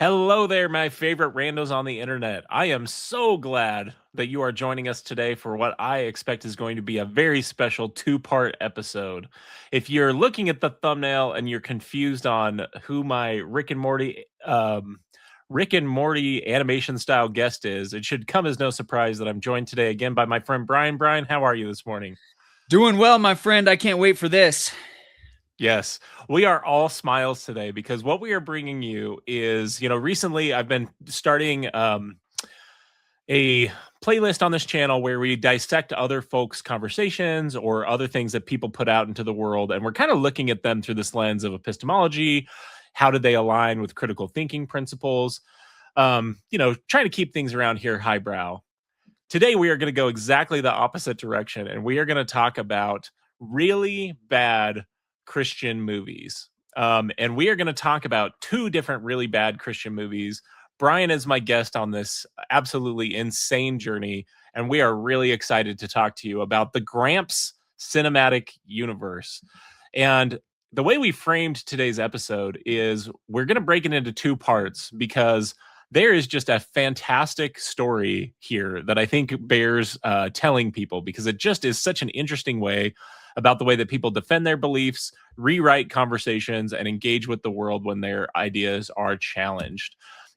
Hello there, my favorite randos on the internet. I am so glad that you are joining us today for what I expect is going to be a very special two-part episode. If you're looking at the thumbnail and you're confused on who my Rick and Morty animation style guest is, it should come as no surprise that I'm joined today again by my friend Brian. Brian, how are you this morning? Doing well, my friend. I can't wait for this. Yes, we are all smiles today because what we are bringing you is, recently I've been starting a playlist on this channel where we dissect other folks' conversations or other things that people put out into the world. And we're kind of looking at them through this lens of epistemology. How do they align with critical thinking principles? Trying to keep things around here highbrow. Today, we are going to go exactly the opposite direction, and we are going to talk about really bad Christian movies. And we are going to talk about two different really bad Christian movies. Brian is my guest on this absolutely insane journey, and we are really excited to talk to you about the Gramps cinematic universe. And the way we framed today's episode is we're going to break it into two parts because there is just a fantastic story here that I think bears telling people, because it just is such an interesting way about the way that people defend their beliefs, rewrite conversations, and engage with the world when their ideas are challenged.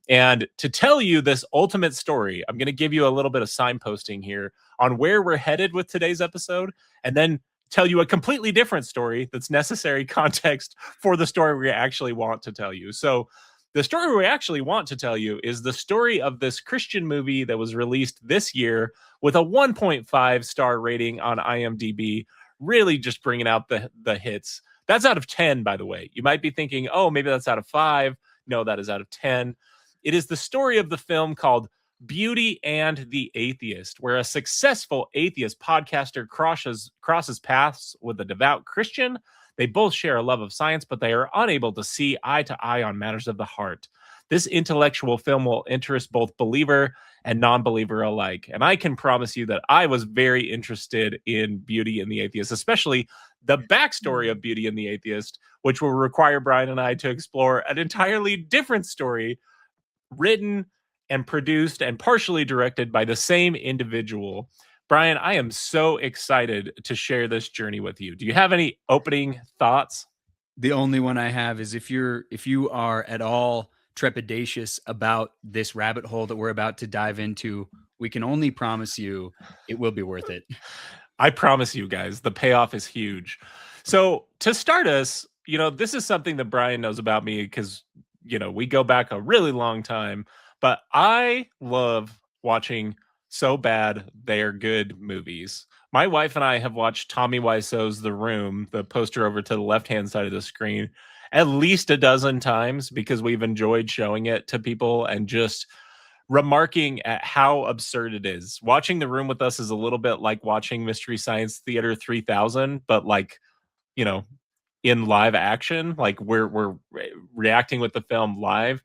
And to tell you this ultimate story, I'm going to give you a little bit of signposting here on where we're headed with today's episode, and then tell you a completely different story that's necessary context for the story we actually want to tell you. So the story we actually want to tell you is the story of this Christian movie that was released this year with a 1.5 star rating on IMDb, really just bringing out the hits. That's out of 10, by the way. You might be thinking, oh, maybe that's out of 5. No, that is out of 10. It is the story of the film called Beauty and the Atheist, where a successful atheist podcaster crosses paths with a devout Christian. They both share a love of science, but they are unable to see eye to eye on matters of the heart. This intellectual film will interest both believer and non-believer alike. And I can promise you that I was very interested in Beauty and the Atheist, especially the backstory of Beauty and the Atheist, which will require Brian and I to explore an entirely different story written and produced and partially directed by the same individual. Brian, I am so excited to share this journey with you. Do you have any opening thoughts? The only one I have is if you are at all trepidatious about this rabbit hole that we're about to dive into, we can only promise you it will be worth it. I promise you guys, the payoff is huge. So to start us, this is something that Brian knows about me because, we go back a really long time, but I love watching so bad they're good movies. My wife and I have watched Tommy Wiseau's The Room, the poster over to the left-hand side of the screen, at least a dozen times because we've enjoyed showing it to people and just remarking at how absurd it is. Watching The Room with us is a little bit like watching Mystery Science Theater 3000, but in live action, like we're reacting with the film live.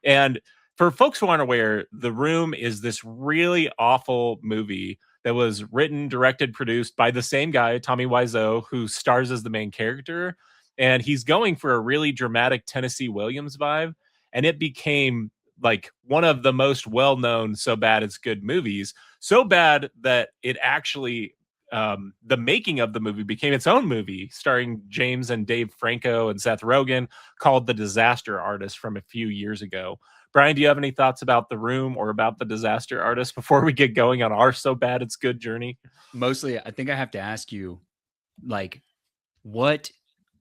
And for folks who aren't aware, The Room is this really awful movie that was written, directed, produced by the same guy, Tommy Wiseau, who stars as the main character. And he's going for a really dramatic Tennessee Williams vibe. And it became like one of the most well-known so bad it's good movies. So bad that it actually, the making of the movie became its own movie starring James and Dave Franco and Seth Rogen, called The Disaster Artist from a few years ago. Brian, do you have any thoughts about The Room or about The Disaster Artist before we get going on our so bad it's good journey? Mostly, I think I have to ask you, what?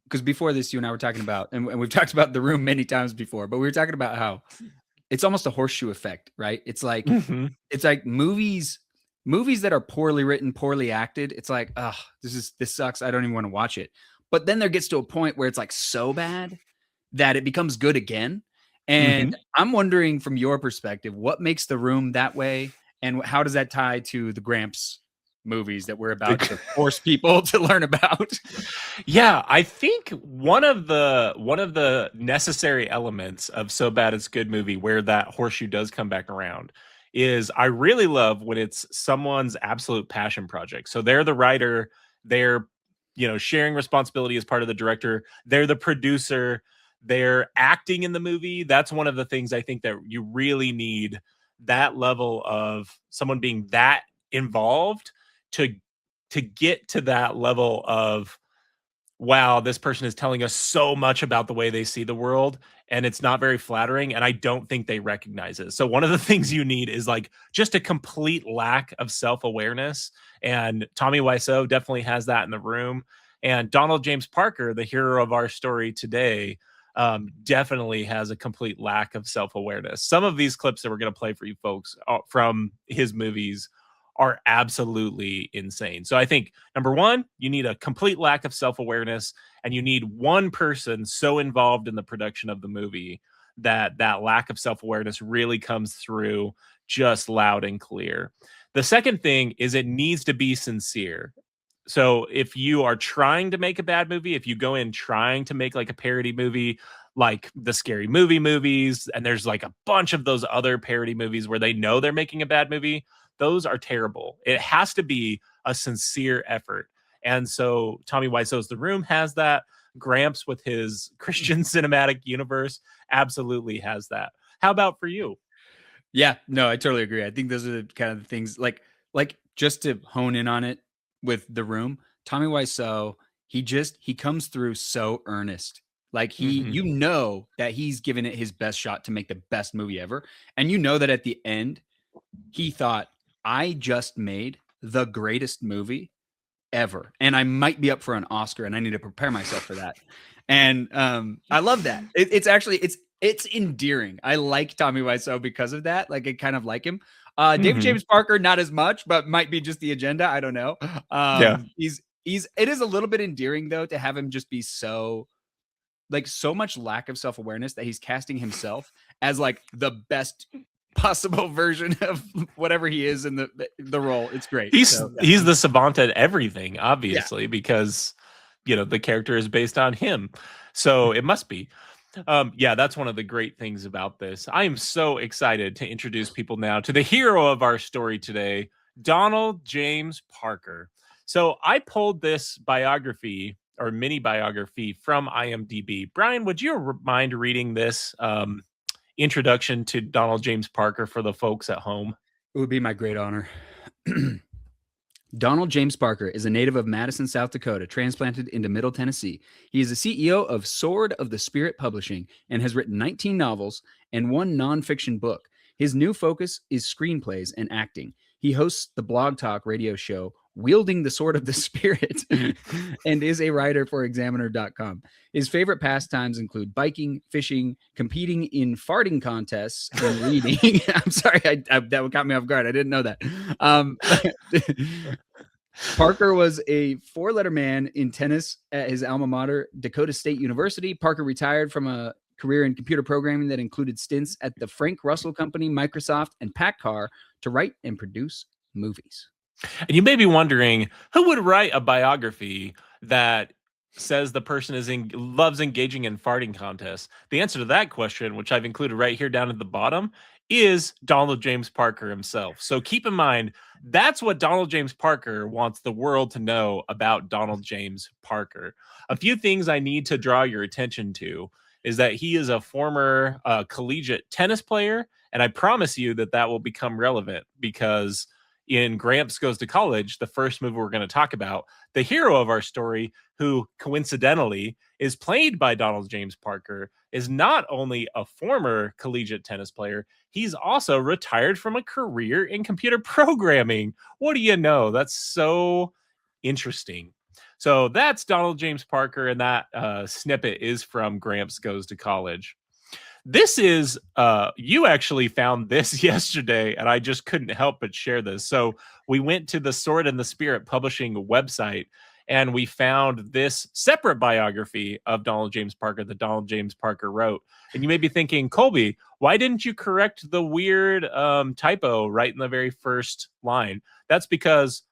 Because before this, you and I were talking about, and we've talked about The Room many times before, but we were talking about how it's almost a horseshoe effect, right? It's like it's like movies that are poorly written, poorly acted. It's like, oh, this sucks. I don't even want to watch it. But then there gets to a point where it's like so bad that it becomes good again. And I'm wondering from your perspective, what makes The Room that way? And how does that tie to the Gramps movies that we're about to force people to learn about? Yeah, I think one of the necessary elements of So Bad It's Good movie, where that horseshoe does come back around, is I really love when it's someone's absolute passion project. So they're the writer, they're sharing responsibility as part of the director, they're the producer, their acting in the movie. That's one of the things I think that you really need, that level of someone being that involved to get to that level of, wow, this person is telling us so much about the way they see the world, and it's not very flattering, and I don't think they recognize it. So one of the things you need is like just a complete lack of self-awareness, and Tommy Wiseau definitely has that in the room. And Donald James Parker, the hero of our story today, definitely has a complete lack of self-awareness. Some of these clips that we're going to play for you folks from his movies are absolutely insane. So I think number one, you need a complete lack of self-awareness, and you need one person so involved in the production of the movie that that lack of self-awareness really comes through just loud and clear. The second thing is it needs to be sincere. So if you are trying to make a bad movie, if you go in trying to make like a parody movie, like the Scary Movie movies, and there's like a bunch of those other parody movies where they know they're making a bad movie, those are terrible. It has to be a sincere effort. And so Tommy Wiseau's The Room has that. Gramps with his Christian cinematic universe absolutely has that. How about for you? Yeah, no, I totally agree. I think those are the kind of the things like just to hone in on it with The Room, Tommy Wiseau, he comes through so earnest. Like you know that he's given it his best shot to make the best movie ever. And you know that at the end, he thought, I just made the greatest movie ever. And I might be up for an Oscar, and I need to prepare myself for that. And I love that. It's actually it's endearing. I like Tommy Wiseau because of that. Like I kind of like him. David James Parker, not as much, but might be just the agenda. I don't know. Yeah. It is a little bit endearing though to have him just be so much lack of self-awareness that he's casting himself as like the best possible version of whatever he is in the role. It's great. He's the savant at everything, obviously, because the character is based on him. So it must be. Yeah, that's one of the great things about this. I am so excited to introduce people now to the hero of our story today, Donald James Parker. So I pulled this biography or mini biography from IMDb. Brian, would you mind reading this introduction to Donald James Parker for the folks at home? It would be my great honor. Donald James Parker is a native of Madison, South Dakota, transplanted into Middle Tennessee. He is the CEO of Sword of the Spirit Publishing and has written 19 novels and one nonfiction book. His new focus is screenplays and acting. He hosts the blog talk radio show Wielding the Sword of the Spirit and is a writer for Examiner.com. His favorite pastimes include biking, fishing, competing in farting contests, and reading. I'm sorry, that got me off guard. I didn't know that. Parker was a four-letter man in tennis at his alma mater, Dakota State University. Parker retired from a career in computer programming that included stints at the Frank Russell Company, Microsoft, and PACCAR to write and produce movies. And you may be wondering, who would write a biography that says the person loves engaging in farting contests? The answer to that question, which I've included right here down at the bottom, is Donald James Parker himself. So keep in mind, that's what Donald James Parker wants the world to know about Donald James Parker. A few things I need to draw your attention to is that he is a former collegiate tennis player, and I promise you that will become relevant because in Gramps Goes to College, the first movie we're going to talk about, the hero of our story, who coincidentally is played by Donald James Parker, is not only a former collegiate tennis player, he's also retired from a career in computer programming. What do you know? That's so interesting. So that's Donald James Parker, and that snippet is from Gramps Goes to College. This is, you actually found this yesterday, and I just couldn't help but share this. So we went to the Sword and the Spirit Publishing website, and we found this separate biography of Donald James Parker that Donald James Parker wrote. And you may be thinking, Kolby, why didn't you correct the weird typo right in the very first line? That's because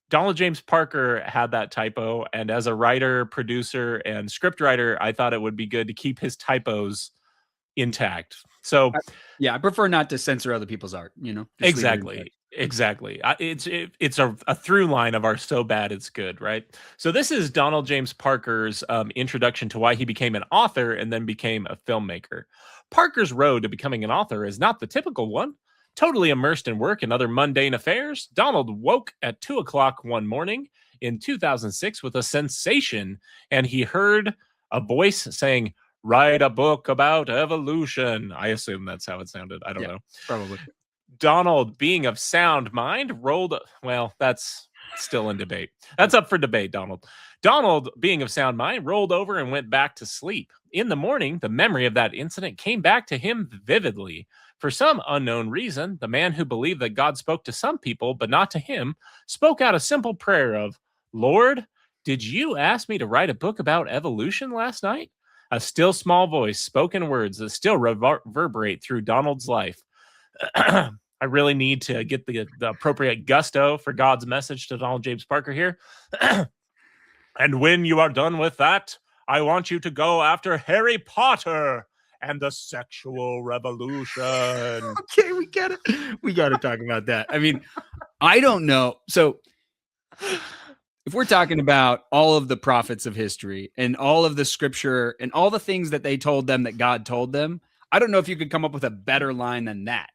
Donald James Parker had that typo, and as a writer, producer, and script writer, I thought it would be good to keep his typos intact. So I prefer not to censor other people's art, exactly. Exactly. It's a through line of our so bad it's good, right? So this is Donald James Parker's introduction to why he became an author and then became a filmmaker. Parker's road to becoming an author is not the typical one. Totally immersed in work and other mundane affairs, Donald woke at 2 o'clock one morning in 2006 with a sensation, and he heard a voice saying, "Write a book about evolution." I assume that's how it sounded. I don't know. Probably. Donald, being of sound mind, rolled. Well, that's still in debate. That's up for debate, Donald. Donald, being of sound mind, rolled over and went back to sleep. In the morning, the memory of that incident came back to him vividly. For some unknown reason, the man who believed that God spoke to some people, but not to him, spoke out a simple prayer of, "Lord, did you ask me to write a book about evolution last night?" A still small voice spoke in words that still reverberate through Donald's life. I really need to get the appropriate gusto for God's message to Donald James Parker here. "And when you are done with that, I want you to go after Harry Potter and the sexual revolution." Okay, we got to talk about that. I mean, I don't know. So if we're talking about all of the prophets of history and all of the scripture and all the things that they told them that God told them, I don't know if you could come up with a better line than that.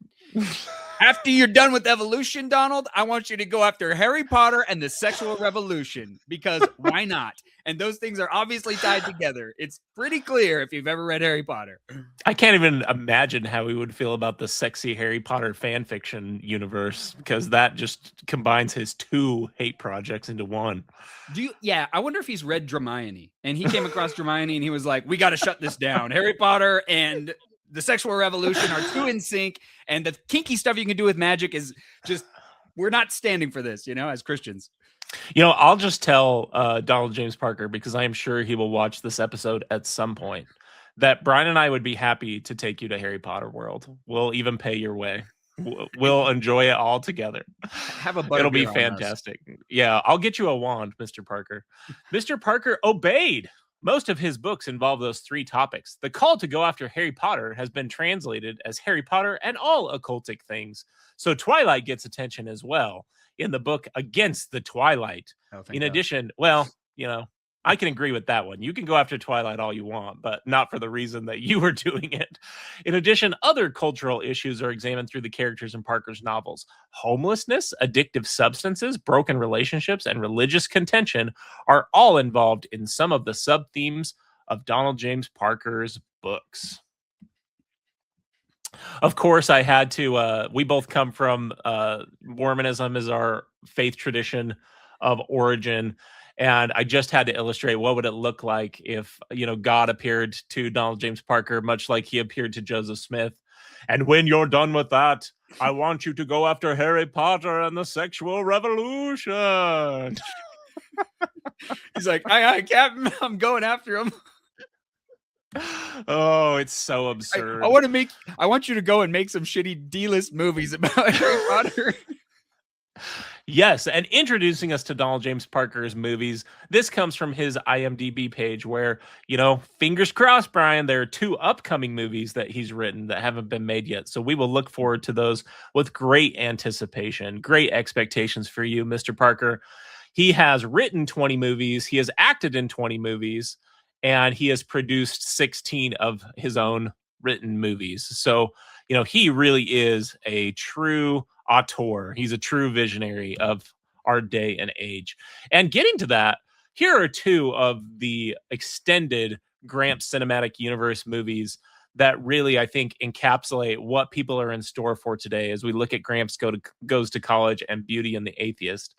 After you're done with evolution, Donald, I want you to go after Harry Potter and the sexual revolution, because why not? And those things are obviously tied together. It's pretty clear if you've ever read Harry Potter. I can't even imagine how we would feel about the sexy Harry Potter fan fiction universe, because that just combines his two hate projects into one. Yeah, I wonder if he's read Hermione and he came across Hermione and he was like, "We got to shut this down. Harry Potter and the sexual revolution are too in sync, and the kinky stuff you can do with magic is just, we're not standing for this, as Christians." I'll just tell Donald James Parker, because I am sure he will watch this episode at some point, that Brian and I would be happy to take you to Harry Potter World. We'll even pay your way. We'll enjoy it all together. Have a It'll be fantastic. Yeah, I'll get you a wand, Mr. Parker. Mr. Parker obeyed. Most of his books involve those three topics. The call to go after Harry Potter has been translated as Harry Potter and all occultic things. So Twilight gets attention as well in the book Against the Twilight. In addition, I can agree with that one. You can go after Twilight all you want, but not for the reason that you were doing it. In addition, other cultural issues are examined through the characters in Parker's novels. Homelessness, addictive substances, broken relationships, and religious contention are all involved in some of the sub-themes of Donald James Parker's books. Of course, I had to, we both come from Mormonism as our faith tradition of origin. And I just had to illustrate what would it look like if, God appeared to Donald James Parker, much like he appeared to Joseph Smith. "And when you're done with that, I want you to go after Harry Potter and the sexual revolution." He's like, "I Captain, I'm going after him." Oh, it's so absurd. I want you to go and make some shitty D-list movies about Harry Potter. Yes, and introducing us to Donald James Parker's movies, this comes from his IMDb page where, fingers crossed, Brian, there are 2 upcoming movies that he's written that haven't been made yet. So we will look forward to those with great anticipation, great expectations for you, Mr. Parker. He has written 20 movies, he has acted in 20 movies, and he has produced 16 of his own written movies. So, he really is a true auteur. He's a true visionary of our day and age. And getting to that, here are 2 of the extended Gramps Cinematic Universe movies that really, I think, encapsulate what people are in store for today as we look at Gramps Goes to College and Beauty and the Atheist.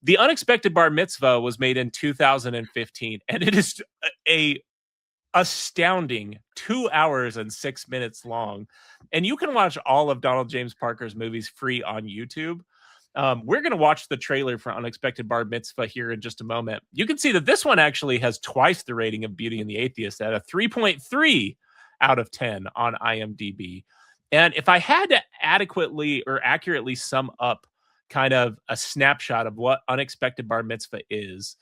The Unexpected Bar Mitzvah was made in 2015, and it is a astounding 2 hours and 6 minutes long. And you can watch all of Donald James Parker's movies free on YouTube. We're going to watch the trailer for Unexpected Bar Mitzvah here in just a moment. You can see that this one actually has twice the rating of Beauty and the Atheist at a 3.3 out of 10 on IMDb. And if I had to adequately or accurately sum up kind of a snapshot of what Unexpected Bar Mitzvah is,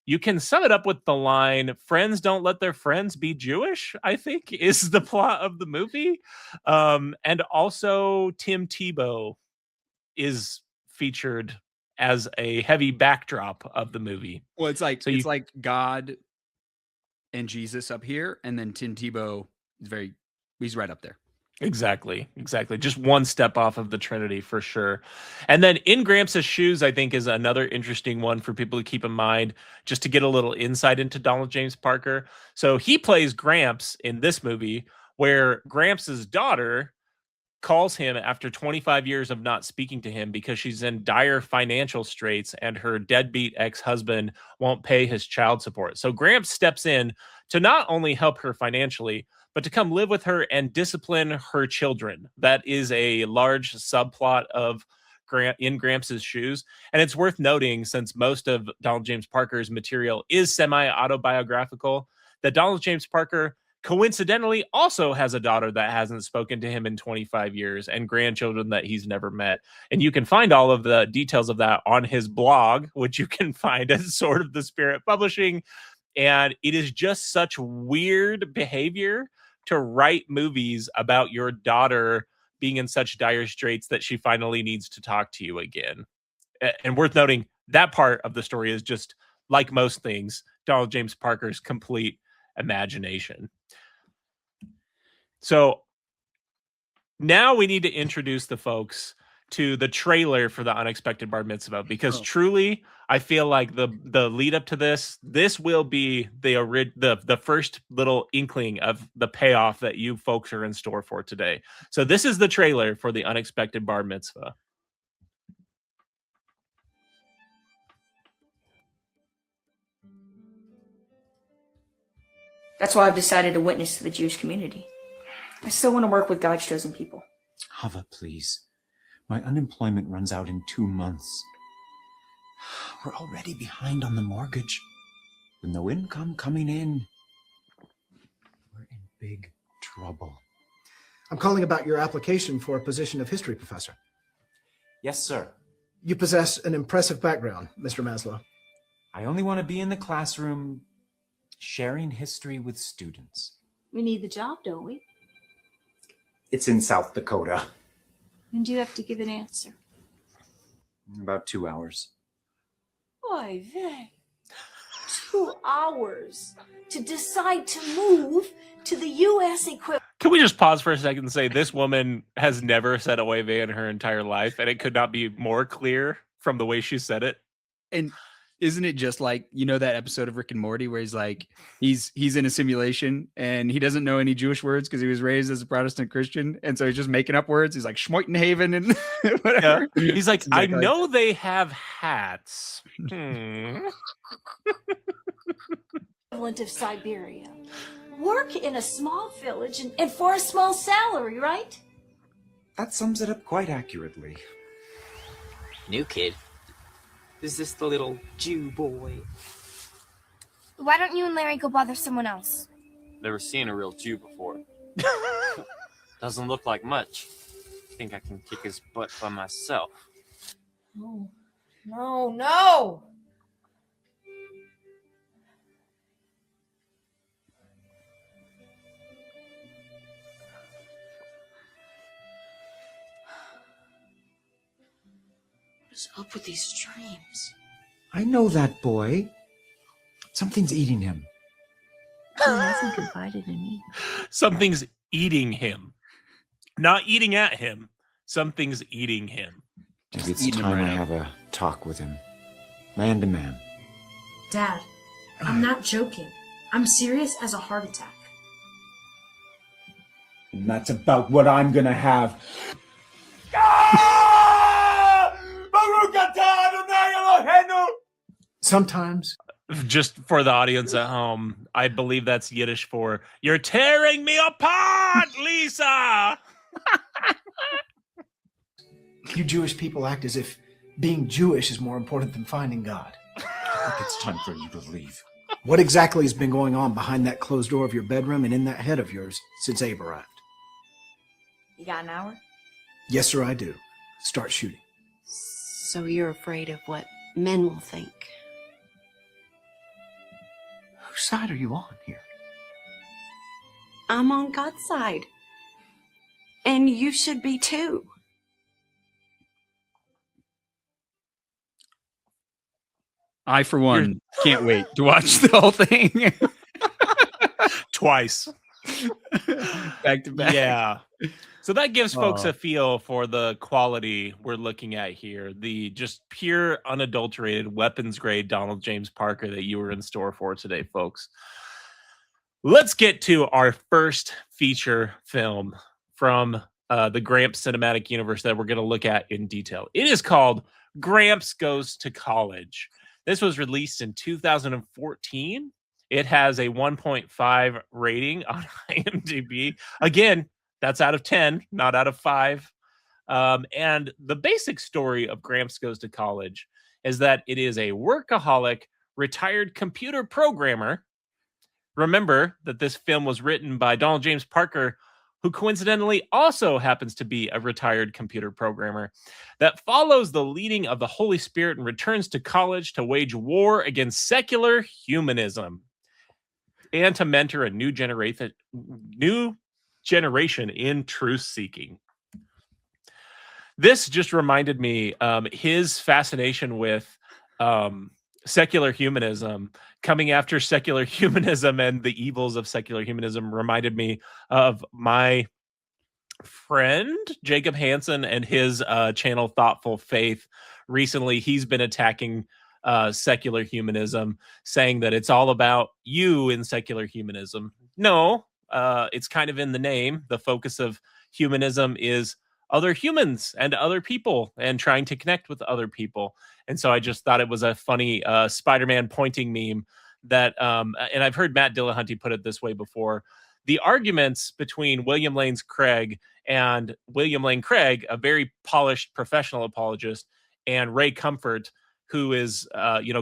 you can sum it up with the line, "Friends don't let their friends be Jewish," I think is the plot of the movie. And also Tim Tebow is featured as a heavy backdrop of the movie. Well, it's like God and Jesus up here, and then Tim Tebow is he's right up there. Exactly. Just one step off of the Trinity for sure. And then In Gramps' Shoes, I think, is another interesting one for people to keep in mind, just to get a little insight into Donald James Parker. So he plays Gramps in this movie, where Gramps' daughter calls him after 25 years of not speaking to him because she's in dire financial straits and her deadbeat ex-husband won't pay his child support. So Gramps steps in to not only help her financially, but to come live with her and discipline her children. That is a large subplot of In Gramps' Shoes. And it's worth noting, since most of Donald James Parker's material is semi-autobiographical, that Donald James Parker coincidentally also has a daughter that hasn't spoken to him in 25 years and grandchildren that he's never met. And you can find all of the details of that on his blog, which you can find at Sword of the Spirit Publishing. And it is just such weird behavior to write movies about your daughter being in such dire straits that she finally needs to talk to you again. And worth noting, that part of the story is just, like most things, Donald James Parker's complete imagination. So now we need to introduce the folks to the trailer for The Unexpected Bar Mitzvah, because truly, I feel like the lead up to this will be the first little inkling of the payoff that you folks are in store for today. So this is the trailer for The Unexpected Bar Mitzvah. That's why I've decided to witness to the Jewish community. I still want to work with God's chosen people. Hava, please. My unemployment runs out in 2 months. We're already behind on the mortgage. With no income coming in, we're in big trouble. I'm calling about your application for a position of history professor. Yes, sir. You possess an impressive background, Mr. Maslow. I only want to be in the classroom sharing history with students. We need the job, don't we? It's in South Dakota. When do you have to give an answer? In about 2 hours. Oy vey. 2 hours to decide to move to the U.S. equivalent. Can we just pause for a second and say this woman has never said oy vey in her entire life, and it could not be more clear from the way she said it. And isn't it just like, you know, that episode of Rick and Morty where he's like, he's in a simulation and he doesn't know any Jewish words because he was raised as a Protestant Christian, and so he's just making up words. He's like Schmoitenhaven and whatever. Yeah. He's like, exactly I know they have hats. Equivalent of Siberia. Work in a small village and for a small salary, right? That sums it up quite accurately. New kid? Is this the little Jew boy? Why don't you and Larry go bother someone else? Never seen a real Jew before. Doesn't look like much. Think I can kick his butt by myself. No, no, no! What's up with these dreams? I know that boy. Something's eating him. He hasn't confided in me. Something's eating him. Not eating at him. Something's eating him. Maybe it's eating him time right I up. have a talk with him. Man to man. Dad, I'm not joking. I'm serious as a heart attack. And that's about what I'm gonna have. Sometimes Just for the audience at home, I believe that's Yiddish for "You're tearing me apart, Lisa." you Jewish people act as if being Jewish is more important than finding God. I think it's time for you to leave. What exactly has been going on behind that closed door of your bedroom and in that head of yours since Abe arrived? You got an hour? Yes, sir, I do. Start shooting. So you're afraid of what men will think? Whose side are you on here? I'm on God's side. And you should be too. I, for one, can't wait to watch the whole thing. Twice. Back to back. Yeah. So that gives folks Aw. a feel for the quality we're looking at here. The just pure, unadulterated, weapons grade Donald James Parker that you were in store for today, folks. Let's get to our first feature film from the Gramps cinematic universe that we're going to look at in detail. It is called Gramps Goes to College. This was released in 2014. It has a 1.5 rating on IMDb. Again, that's out of 10, not out of 5. And the basic story of Gramps Goes to College is that it is a workaholic, retired computer programmer. Remember that this film was written by Donald James Parker, who coincidentally also happens to be a retired computer programmer, that follows the leading of the Holy Spirit and returns to college to wage war against secular humanism and to mentor a new generation in truth seeking. This just reminded me his fascination with secular humanism, coming after secular humanism and the evils of secular humanism, reminded me of my friend Jacob Hansen and his channel Thoughtful Faith. Recently, he's been attacking secular humanism, saying that it's all about you in secular humanism. No, it's kind of in the name. The focus of humanism is other humans and other people and trying to connect with other people. And so I just thought it was a funny Spider-Man pointing meme that, and I've heard Matt Dillahunty put it this way before. The arguments between William Lane Craig and William Lane Craig, a very polished professional apologist, and Ray Comfort, who is,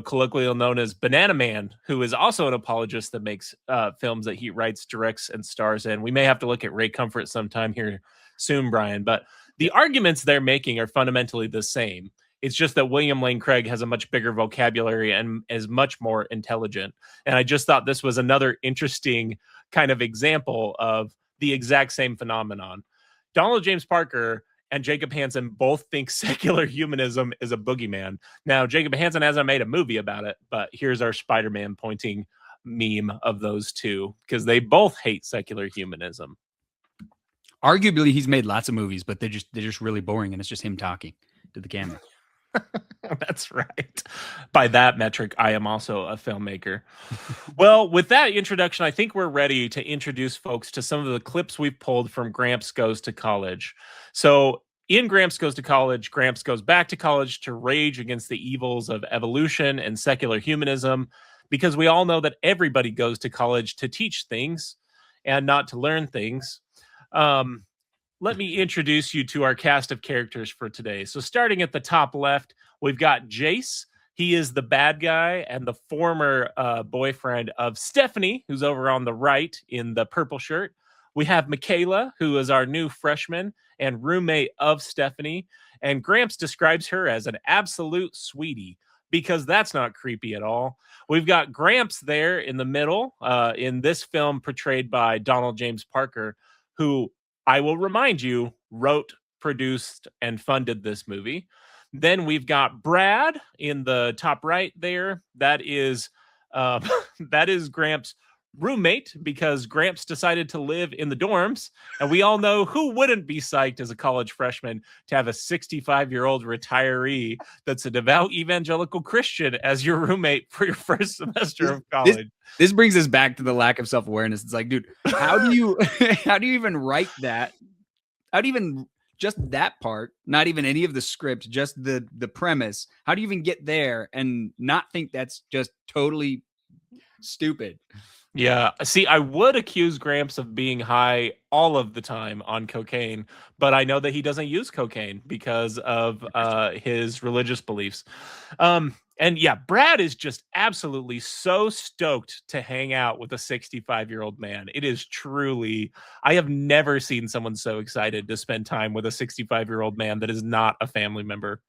colloquially known as Banana Man, who is also an apologist that makes films that he writes, directs, and stars in. We may have to look at Ray Comfort sometime here soon, Brian, but the arguments they're making are fundamentally the same. It's just that William Lane Craig has a much bigger vocabulary and is much more intelligent. And I just thought this was another interesting kind of example of the exact same phenomenon. Donald James Parker and Jacob Hansen both think secular humanism is a boogeyman. Now, Jacob Hansen hasn't made a movie about it, but here's our Spider-Man pointing meme of those two, because they both hate secular humanism. Arguably, he's made lots of movies, but they're just really boring, and it's just him talking to the camera. That's right. By that metric, I am also a filmmaker. Well, with that introduction, I think we're ready to introduce folks to some of the clips we've pulled from Gramps Goes to College. So in Gramps Goes to College, Gramps goes back to college to rage against the evils of evolution and secular humanism, because we all know that everybody goes to college to teach things and not to learn things. Let me introduce you to our cast of characters for today. So starting at the top left, we've got Jace. He is the bad guy and the former boyfriend of Stephanie, who's over on the right in the purple shirt. We have Michaela, who is our new freshman and roommate of Stephanie. And Gramps describes her as an absolute sweetie, because that's not creepy at all. We've got Gramps there in the middle, in this film portrayed by Donald James Parker, who, I will remind you, wrote, produced, and funded this movie. Then we've got Brad in the top right there. That is Gramps' roommate, because Gramps decided to live in the dorms. And we all know who wouldn't be psyched as a college freshman to have a 65-year-old retiree that's a devout evangelical Christian as your roommate for your first semester of college. This brings us back to the lack of self-awareness. It's like, dude, how do you even write that? How do you even, just that part, not even any of the script, just the premise, how do you even get there and not think that's just totally stupid? Yeah. See, I would accuse Gramps of being high all of the time on cocaine, but I know that he doesn't use cocaine because of his religious beliefs. And yeah, Brad is just absolutely so stoked to hang out with a 65-year-old man. It is truly, I have never seen someone so excited to spend time with a 65-year-old man that is not a family member.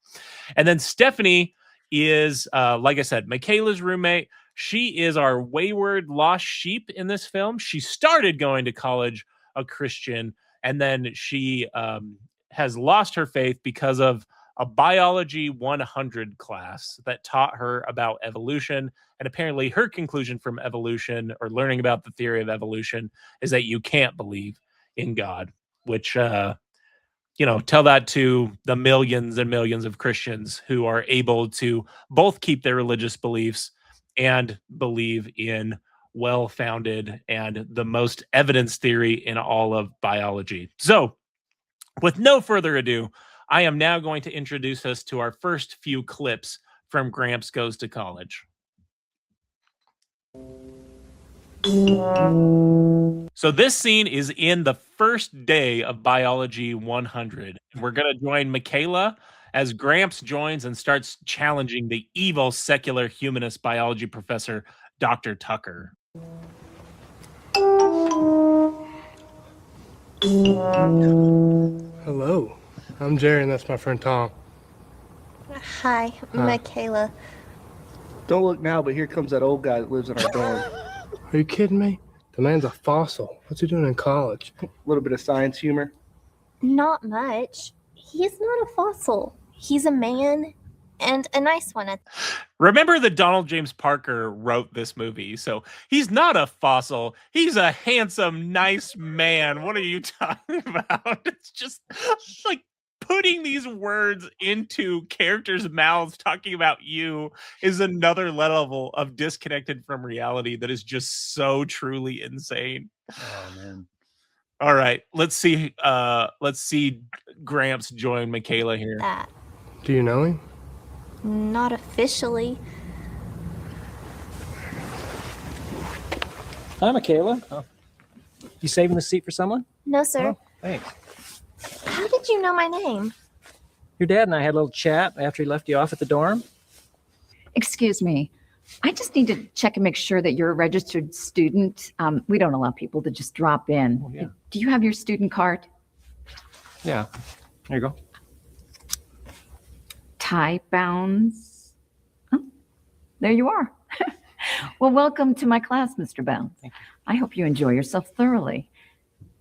And then Stephanie is, like I said, Michaela's roommate. She is our wayward lost sheep in this film. She started going to college a Christian, and then she has lost her faith because of a biology 100 class that taught her about evolution. And apparently her conclusion from evolution, or learning about the theory of evolution, is that you can't believe in God, which, tell that to the millions and millions of Christians who are able to both keep their religious beliefs and believe in well-founded and the most evidence theory in all of biology. So, with no further ado, I am now going to introduce us to our first few clips from Gramps Goes to College. So this scene is in the first day of Biology 100. And we're going to join Michaela as Gramps joins and starts challenging the evil secular humanist biology professor, Dr. Tucker. Hello, I'm Jerry, and that's my friend Tom. Hi, Michaela. Don't look now, but here comes that old guy that lives in our dorm. Are you kidding me? The man's a fossil. What's he doing in college? A little bit of science humor. Not much. He's not a fossil. He's a man, and a nice one. Remember that Donald James Parker wrote this movie, so he's not a fossil. He's a handsome, nice man. What are you talking about? It's just like putting these words into characters' mouths, talking about you, is another level of disconnected from reality that is just so truly insane. Oh man. All right, let's see Gramps join Michaela here. Do you know him? Not officially. Hi, Michaela. You saving the seat for someone? No, sir. Oh, thanks. How did you know my name? Your dad and I had a little chat after he left you off at the dorm. Excuse me. I just need to check and make sure that you're a registered student. We don't allow people to just drop in. Oh, yeah. Do you have your student card? Yeah. There you go. Tie Bounds. Oh, there you are. Well, welcome to my class, Mr. Bounds. Thank you. I hope you enjoy yourself thoroughly.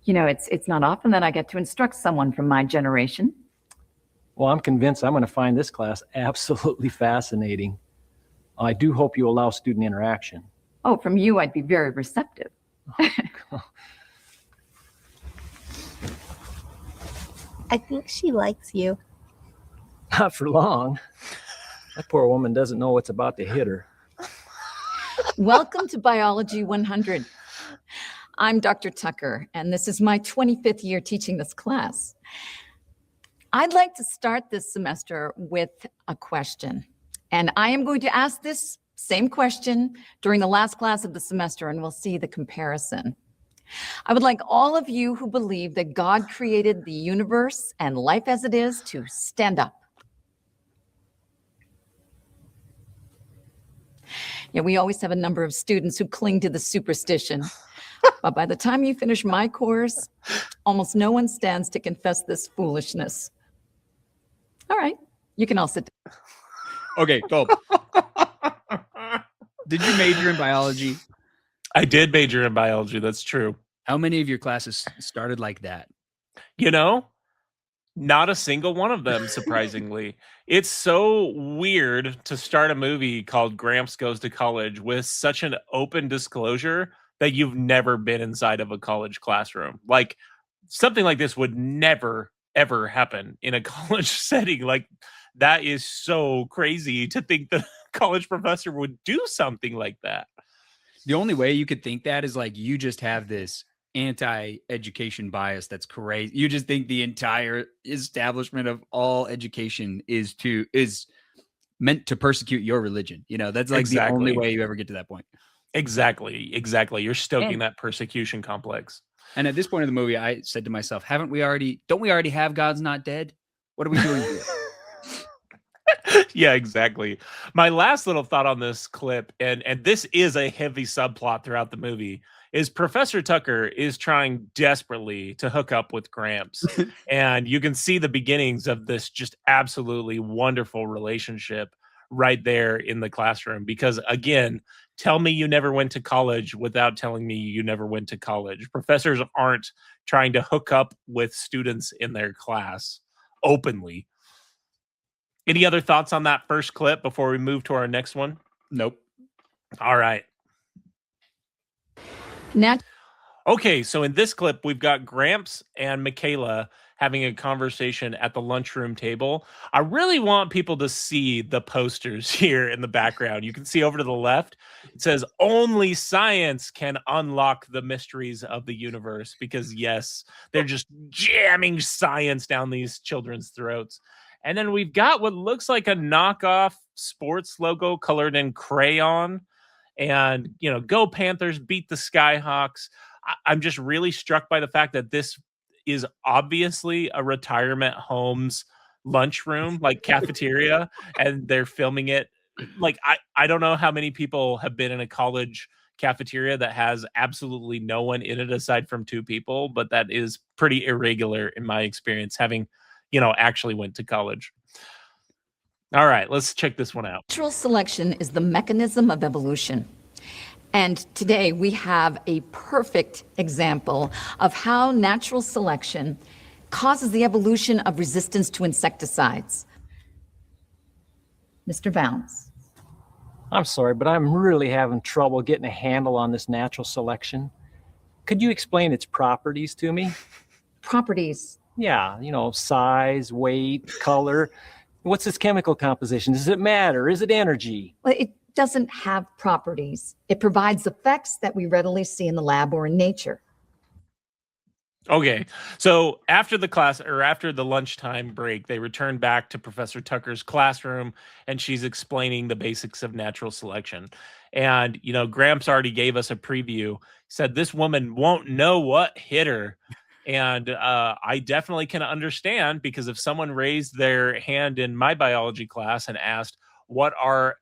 You know, it's not often that I get to instruct someone from my generation. Well, I'm convinced I'm going to find this class absolutely fascinating. I do hope you allow student interaction. Oh, from you, I'd be very receptive. I think she likes you. Not for long. That poor woman doesn't know what's about to hit her. Welcome to Biology 100. I'm Dr. Tucker, and this is my 25th year teaching this class. I'd like to start this semester with a question. And I am going to ask this same question during the last class of the semester, and we'll see the comparison. I would like all of you who believe that God created the universe and life as it is to stand up. Yeah, we always have a number of students who cling to the superstition. But by the time you finish my course, almost no one stands to confess this foolishness. All right, you can all sit down. Okay, go. Did you major in biology? I did major in biology. That's true. How many of your classes started like that? Not a single one of them, surprisingly. It's so weird to start a movie called Gramps Goes to College with such an open disclosure that you've never been inside of a college classroom. Like, something like this would never, ever happen in a college setting. Like, that is so crazy to think that a college professor would do something like that. The only way you could think that is like you just have this anti-education bias that's crazy. You just think the entire establishment of all education is meant to persecute your religion. That's like the only way you ever get to that point. Exactly. You're stoking that persecution complex. And at this point in the movie, I said to myself, don't we already have God's Not Dead? What are we doing here? Yeah, exactly. My last little thought on this clip, and this is a heavy subplot throughout the movie, is Professor Tucker is trying desperately to hook up with Gramps. And you can see the beginnings of this just absolutely wonderful relationship right there in the classroom. Because again, tell me you never went to college without telling me you never went to college. Professors aren't trying to hook up with students in their class openly. Any other thoughts on that first clip before we move to our next one? Nope. All right. Okay, so in this clip, we've got Gramps and Michaela having a conversation at the lunchroom table. I really want people to see the posters here in the background. You can see over to the left, it says, "Only science can unlock the mysteries of the universe," because yes, they're just jamming science down these children's throats. And then we've got what looks like a knockoff sports logo colored in crayon. And, you know, go Panthers, beat the Skyhawks. I'm just really struck by the fact that this is obviously a retirement home's lunchroom, like cafeteria, and they're filming it. Like, I don't know how many people have been in a college cafeteria that has absolutely no one in it aside from 2 people, but that is pretty irregular in my experience, having, you know, actually went to college. All right, let's check this one out. Natural selection is the mechanism of evolution. And today we have a perfect example of how natural selection causes the evolution of resistance to insecticides. Mr. Bounce. I'm sorry, but I'm really having trouble getting a handle on this natural selection. Could you explain its properties to me? Properties? Yeah, you know, size, weight, color. What's its chemical composition? Does it matter? Is it energy? Well, it doesn't have properties. It provides effects that we readily see in the lab or in nature. Okay, so after the class, or after the lunchtime break, they return back to Professor Tucker's classroom, and she's explaining the basics of natural selection. And, you know, Gramps already gave us a preview, said this woman won't know what hit her. And I definitely can understand, because if someone raised their hand in my biology class and asked, what are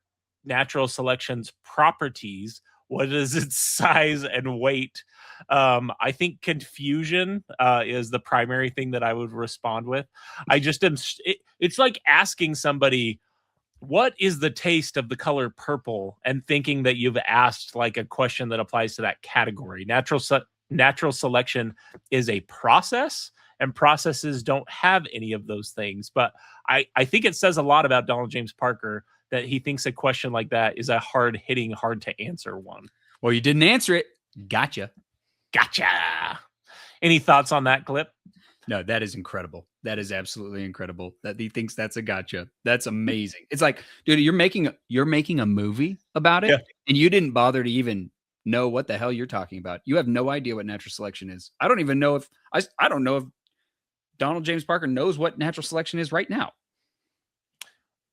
natural selection's properties? What is its size and weight? I think confusion is the primary thing that I would respond with. I just am. It's like asking somebody, what is the taste of the color purple, and thinking that you've asked like a question that applies to that category. Natural selection is a process, and processes don't have any of those things. But I think it says a lot about Donald James Parker that he thinks a question like that is a hard-hitting, hard-to-answer one. Well, you didn't answer it. Gotcha. Any thoughts on that clip? No, that is incredible. That is absolutely incredible that he thinks that's a gotcha. That's amazing. It's like, dude, you're making a movie about it, yeah, and you didn't bother to even know what the hell you're talking about. You have no idea what natural selection is. I don't even know if I don't know if Donald James Parker knows what natural selection is right now.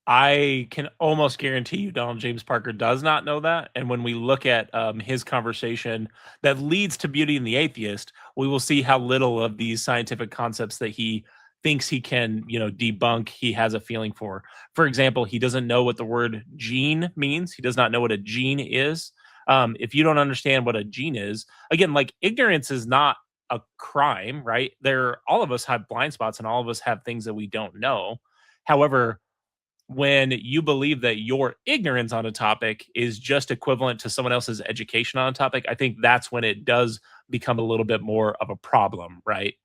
I can almost guarantee you Donald James Parker does not know that. And when we look at his conversation that leads to Beauty and the Atheist, we will see how little of these scientific concepts that he thinks he can, you know, debunk, he has a feeling for. For example, he doesn't know what the word gene means. He does not know what a gene is. If you don't understand what a gene is, again, like, ignorance is not a crime, right? All of us have blind spots, and all of us have things that we don't know. However, when you believe that your ignorance on a topic is just equivalent to someone else's education on a topic, I think that's when it does become a little bit more of a problem, right?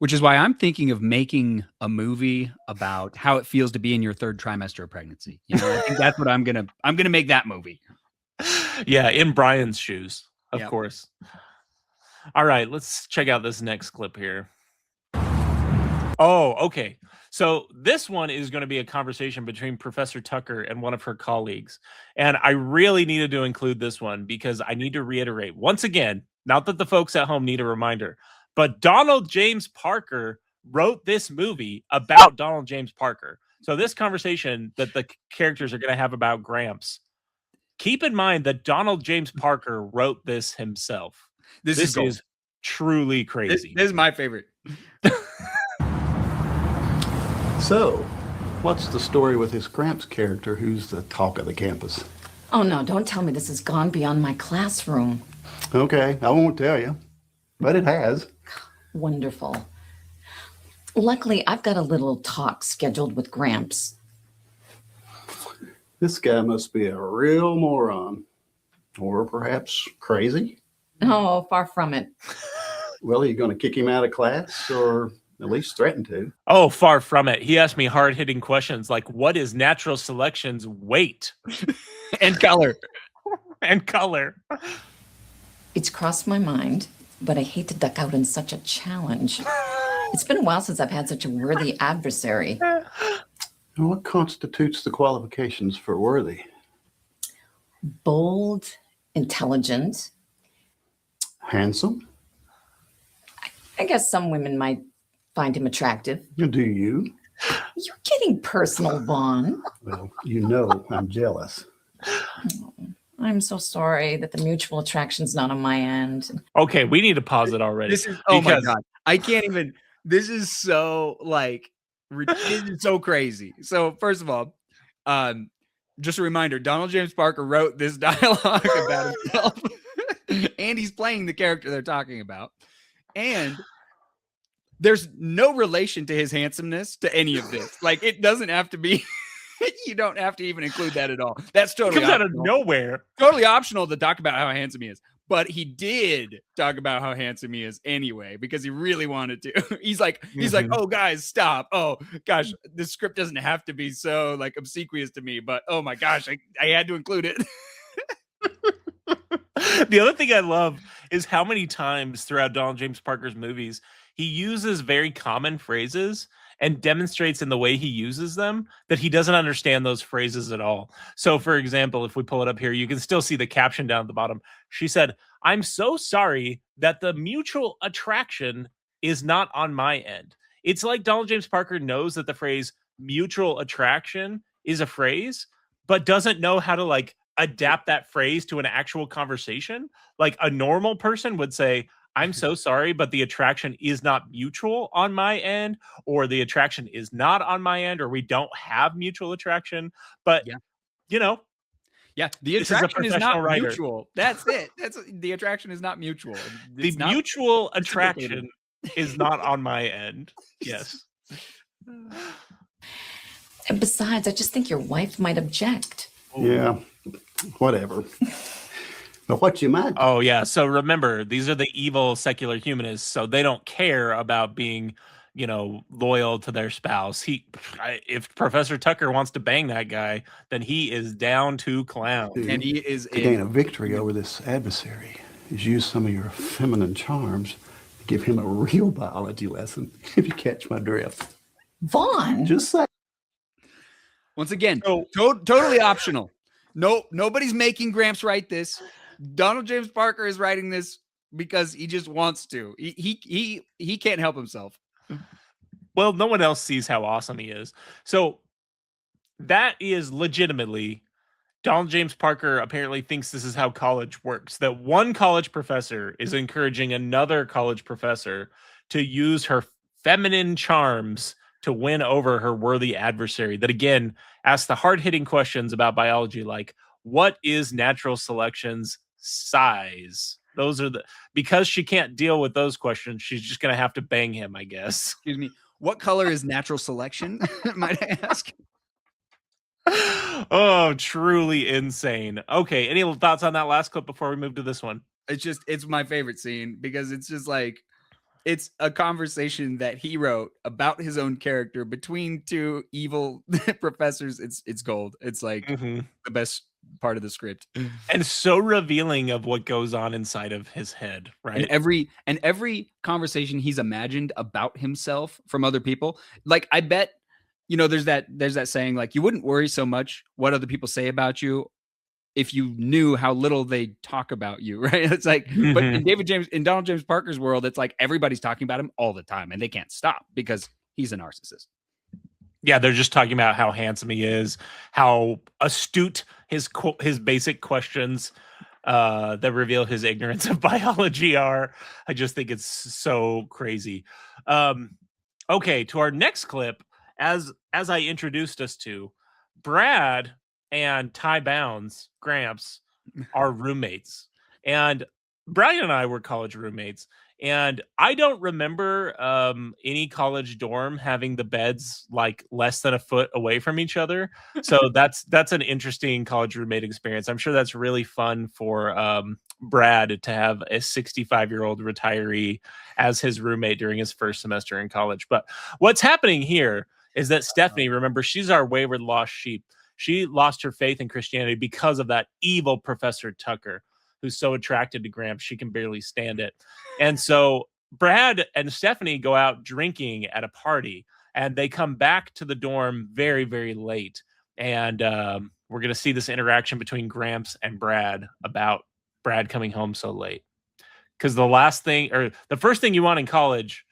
Which is why I'm thinking of making a movie about how it feels to be in your 3rd trimester of pregnancy. You know, I think that's what I'm gonna make that movie. Yeah, in Brian's shoes, of course. All right, let's check out this next clip here. Oh, okay. So this one is going to be a conversation between Professor Tucker and one of her colleagues. And I really needed to include this one because I need to reiterate once again, not that the folks at home need a reminder, but Donald James Parker wrote this movie about Donald James Parker. So this conversation that the characters are going to have about Gramps, keep in mind that Donald James Parker wrote this himself. This is truly crazy. This is my favorite. So, what's the story with this Gramps character who's the talk of the campus? Oh, no, don't tell me this has gone beyond my classroom. Okay, I won't tell you, but it has. Wonderful. Luckily, I've got a little talk scheduled with Gramps. This guy must be a real moron. Or perhaps crazy. Oh, far from it. Well, are you going to kick him out of class, or At least threaten to. Oh, far from it. He asked me hard-hitting questions like, what is natural selection's weight? And color. And color. It's crossed my mind, but I hate to duck out in such a challenge. It's been a while since I've had such a worthy adversary. And what constitutes the qualifications for worthy? Bold, intelligent. Handsome? I guess some women might find him attractive. Do you? You're getting personal, Vaughn. Well, you know I'm jealous. I'm so sorry that the mutual attraction's not on my end. Okay, we need to pause it already. This is, oh my God. I can't even, this is so like, this is so crazy. So first of all, just a reminder, Donald James Parker wrote this dialogue about himself and he's playing the character they're talking about. And there's no relation to his handsomeness to any of this. Like, it doesn't have to be, you don't have to even include that at all. That's totally comes out of optional. nowhere. Totally optional to talk about how handsome he is. But he did talk about how handsome he is anyway, because he really wanted to. He's like, oh guys, stop. Oh gosh, this script doesn't have to be so like obsequious to me, but oh my gosh, I had to include it. The other thing I love is how many times throughout Donald James Parker's movies, he uses very common phrases and demonstrates in the way he uses them that he doesn't understand those phrases at all. So, for example, if we pull it up here, you can still see the caption down at the bottom. She said, "I'm so sorry that the mutual attraction is not on my end." It's like Donald James Parker knows that the phrase mutual attraction is a phrase, but doesn't know how to like adapt that phrase to an actual conversation. Like a normal person would say, "I'm so sorry, but the attraction is not mutual on my end," or "the attraction is not on my end," or "we don't have mutual attraction." But, you know, the attraction is not writer. mutual. That's it. The attraction is not mutual. The mutual attraction is not on my end. Yes. And besides, I just think your wife might object. Yeah, whatever. But what you might... Oh, yeah. So remember, these are the evil secular humanists, so they don't care about being, you know, loyal to their spouse. If Professor Tucker wants to bang that guy, then he is down to clown. And he is to gain a victory over this adversary is use some of your feminine charms to give him a real biology lesson, if you catch my drift. Vaughn! Just say. Once again, totally optional. No, nobody's making Gramps write this. Donald James Parker is writing this because he just wants to. He can't help himself. Well, no one else sees how awesome he is. So that is legitimately Donald James Parker apparently thinks this is how college works. That one college professor is encouraging another college professor to use her feminine charms to win over her worthy adversary. That again asks the hard-hitting questions about biology, like what is natural selection's size? Those are because she can't deal with those questions, she's just gonna have to bang him, I guess. Excuse me. What color is natural selection? Might I ask? Oh, truly insane. Okay, any thoughts on that last clip before we move to this one? It's my favorite scene because it's just like, it's a conversation that he wrote about his own character between two evil professors. It's gold. It's like the best part of the script. And so revealing of what goes on inside of his head, right? And every conversation he's imagined about himself from other people. Like, I bet, you know, there's that saying, like, you wouldn't worry so much what other people say about you if you knew how little they talk about you, right? It's like, but in Donald James Parker's world, it's like everybody's talking about him all the time and they can't stop because he's a narcissist. Yeah, they're just talking about how handsome he is, how astute his basic questions that reveal his ignorance of biology are. I just think it's so crazy. Okay, to our next clip, as I introduced us to, Brad and Ty Bounds, Gramps, are roommates. And Brian and I were college roommates. And I don't remember any college dorm having the beds like less than a foot away from each other. So that's an interesting college roommate experience. I'm sure that's really fun for Brad to have a 65-year-old retiree as his roommate during his first semester in college. But what's happening here is that Stephanie, remember, she's our wayward lost sheep. She lost her faith in Christianity because of that evil Professor Tucker, who's so attracted to Gramps she can barely stand it. And so Brad and Stephanie go out drinking at a party, and they come back to the dorm very, very late. And we're going to see this interaction between Gramps and Brad about Brad coming home so late. Because the first thing you want in college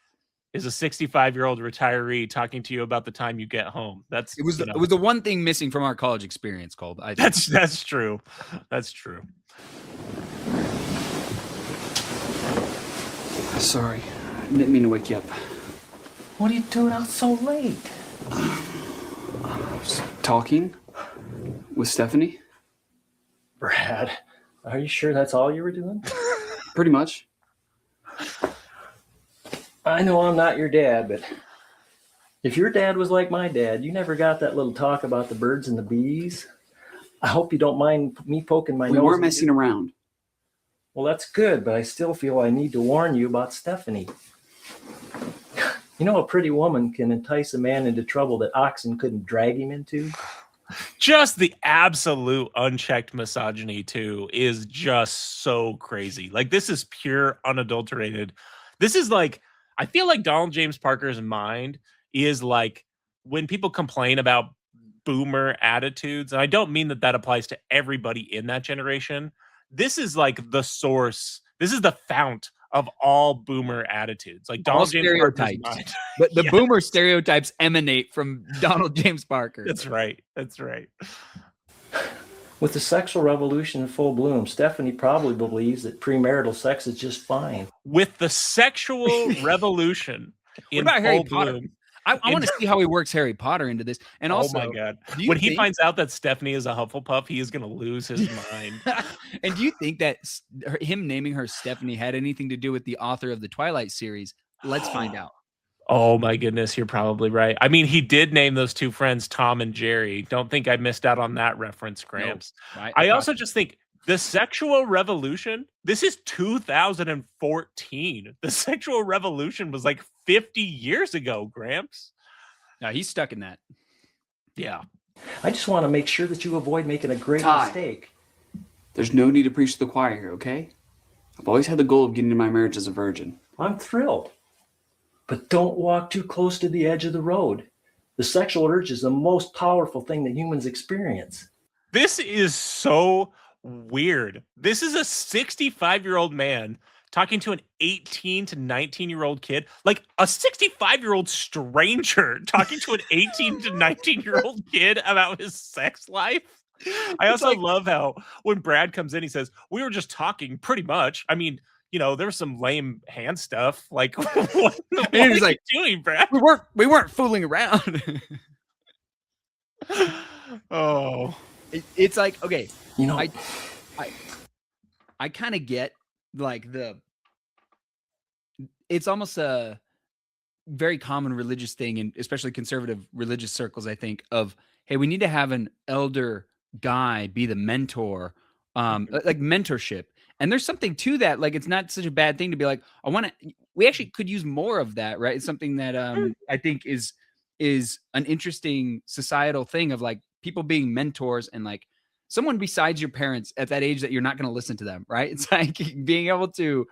is a 65-year-old retiree talking to you about the time you get home. It was the one thing missing from our college experience, Kolby. That's true. That's true. Sorry, I didn't mean to wake you up. What are you doing out so late? I was talking with Stephanie. Brad, are you sure that's all you were doing? Pretty much. I know I'm not your dad, but if your dad was like my dad, you never got that little talk about the birds and the bees. I hope you don't mind me poking my nose. We weren't messing around. Well, that's good, but I still feel I need to warn you about Stephanie. You know, a pretty woman can entice a man into trouble that oxen couldn't drag him into. Just the absolute unchecked misogyny, too, is just so crazy. Like, this is pure, unadulterated. This is like, I feel like Donald James Parker's mind is like when people complain about boomer attitudes, and I don't mean that applies to everybody in that generation. This is like the source. This is the fount of all boomer attitudes. Like Donald James Parker's mind. But the boomer stereotypes emanate from Donald James Parker. That's right. That's right. With the sexual revolution in full bloom, Stephanie probably believes that premarital sex is just fine. With the sexual revolution in what about Harry full Potter? bloom. I want to see how he works Harry Potter into this. And also, oh my God, when he finds out that Stephanie is a Hufflepuff, he is going to lose his mind. And do you think that him naming her Stephanie had anything to do with the author of the Twilight series? Let's find out. Oh my goodness, you're probably right. I mean, he did name those two friends Tom and Jerry. Don't think I missed out on that reference, Gramps. No, I also just think the sexual revolution, this is 2014. The sexual revolution was like 50 years ago, Gramps. No, he's stuck in that. Yeah. I just want to make sure that you avoid making a great Ty, mistake. There's no need to preach to the choir here, okay? I've always had the goal of getting into my marriage as a virgin. I'm thrilled. But don't walk too close to the edge of the road. The sexual urge is the most powerful thing that humans experience. This is so weird. This is a 65-year-old man talking to an 18 to 19-year-old kid, like a 65-year-old stranger talking to an 18 to 19-year-old kid about his sex life. I also love how when Brad comes in, he says, we were just talking pretty much. I mean, you know, there was some lame hand stuff. Like, what are you doing, Brad? We weren't fooling around. Oh, it's like, okay, you know, I kind of get like it's almost a very common religious thing, and especially conservative religious circles, I think, of, hey, we need to have an elder guy be the mentor, like mentorship. And there's something to that. Like, it's not such a bad thing to be like, we actually could use more of that, right? It's something that I think is an interesting societal thing of like people being mentors and like someone besides your parents at that age that you're not going to listen to them, right? It's like being able to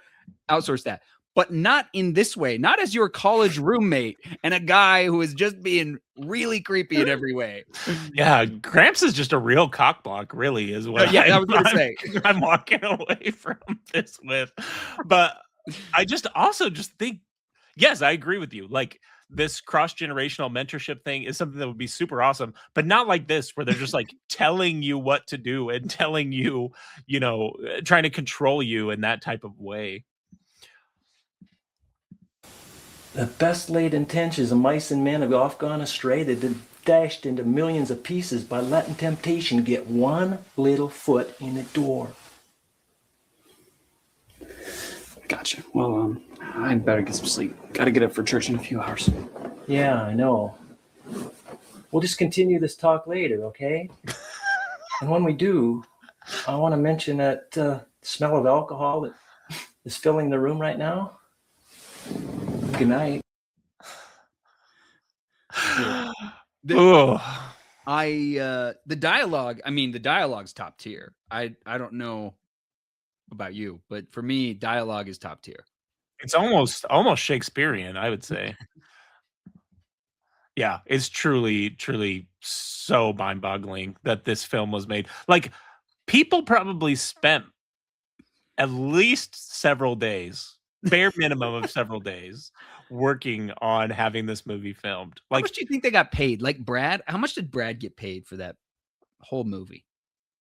outsource that, but not in this way, not as your college roommate and a guy who is just being really creepy in every way. Yeah, Gramps is just a real cockblock, really, is what I was going to say. I'm walking away from this with. But I just also just think, yes, I agree with you. Like, this cross-generational mentorship thing is something that would be super awesome, but not like this, where they're just like telling you what to do and telling you, you know, trying to control you in that type of way. The best laid intentions of mice and men have oft gone astray. They've been dashed into millions of pieces by letting temptation get one little foot in the door. Gotcha. Well, I better get some sleep. Gotta get up for church in a few hours. Yeah, I know. We'll just continue this talk later, okay? And when we do, I want to mention that smell of alcohol that is filling the room right now. Good night. Oh, The dialogue, I mean, the dialogue's top tier. I don't know about you, but for me, dialogue is top tier. it's almost Shakespearean, I would say. Yeah, it's truly so mind-boggling that this film was made. Like, people probably spent at least several days, bare minimum of several days, working on having this movie filmed. How Like, much do you think they got paid? Like Brad, how much did Brad get paid for that whole movie?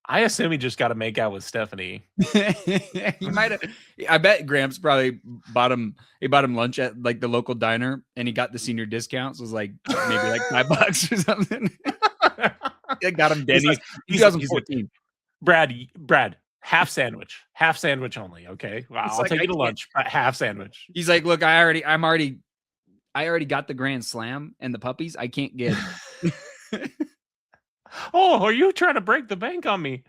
I assume he just got to make out with Stephanie. He might have. I bet Gramps probably bought him lunch at like the local diner, and he got the senior discounts. Was like maybe like $5 or something. It got him Denny's. He's 2014. Brad, half sandwich only. Okay, wow, It's I'll like, take I you to can't- lunch. But half sandwich. He's like, look, I already got the Grand Slam and the puppies. I can't get. Oh, are you trying to break the bank on me?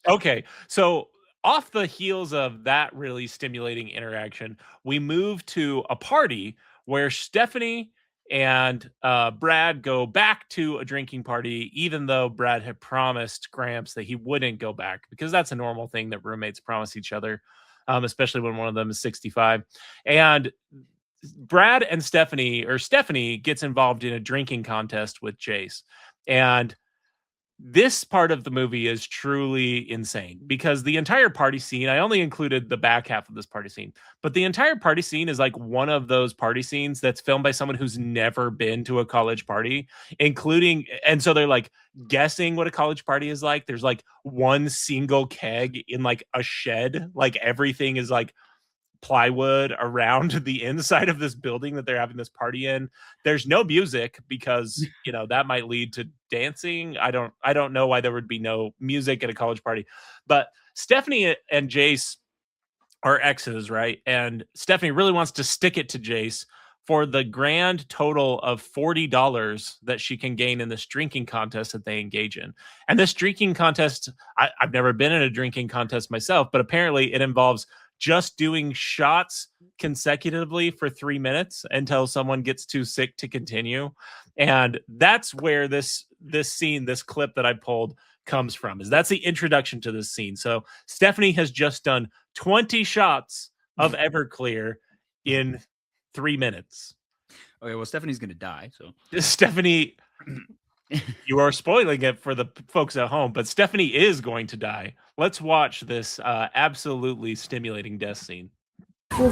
Okay, so off the heels of that really stimulating interaction, we move to a party where Stephanie and Brad go back to a drinking party, even though Brad had promised Gramps that he wouldn't go back, because that's a normal thing that roommates promise each other, especially when one of them is 65. And Brad and Stephanie gets involved in a drinking contest with Jace. And this part of the movie is truly insane because the entire party scene, I only included the back half of this party scene, but the entire party scene is like one of those party scenes that's filmed by someone who's never been to a college party, and so they're like guessing what a college party is like. There's like one single keg in like a shed, like everything is like plywood around the inside of this building that they're having this party in. There's no music because, you know, that might lead to dancing. I don't know why there would be no music at a college party. But Stephanie and Jace are exes, right? And Stephanie really wants to stick it to Jace for the grand total of $40 that she can gain in this drinking contest that they engage in. And this drinking contest, I've never been in a drinking contest myself, but apparently it involves just doing shots consecutively for 3 minutes until someone gets too sick to continue. And that's where this scene, this clip that I pulled comes from, is that's the introduction to this scene. So Stephanie has just done 20 shots of Everclear in 3 minutes. Okay, well, Stephanie's gonna die. So Stephanie, you are spoiling it for the folks at home, but Stephanie is going to die. Let's watch this absolutely stimulating death scene. You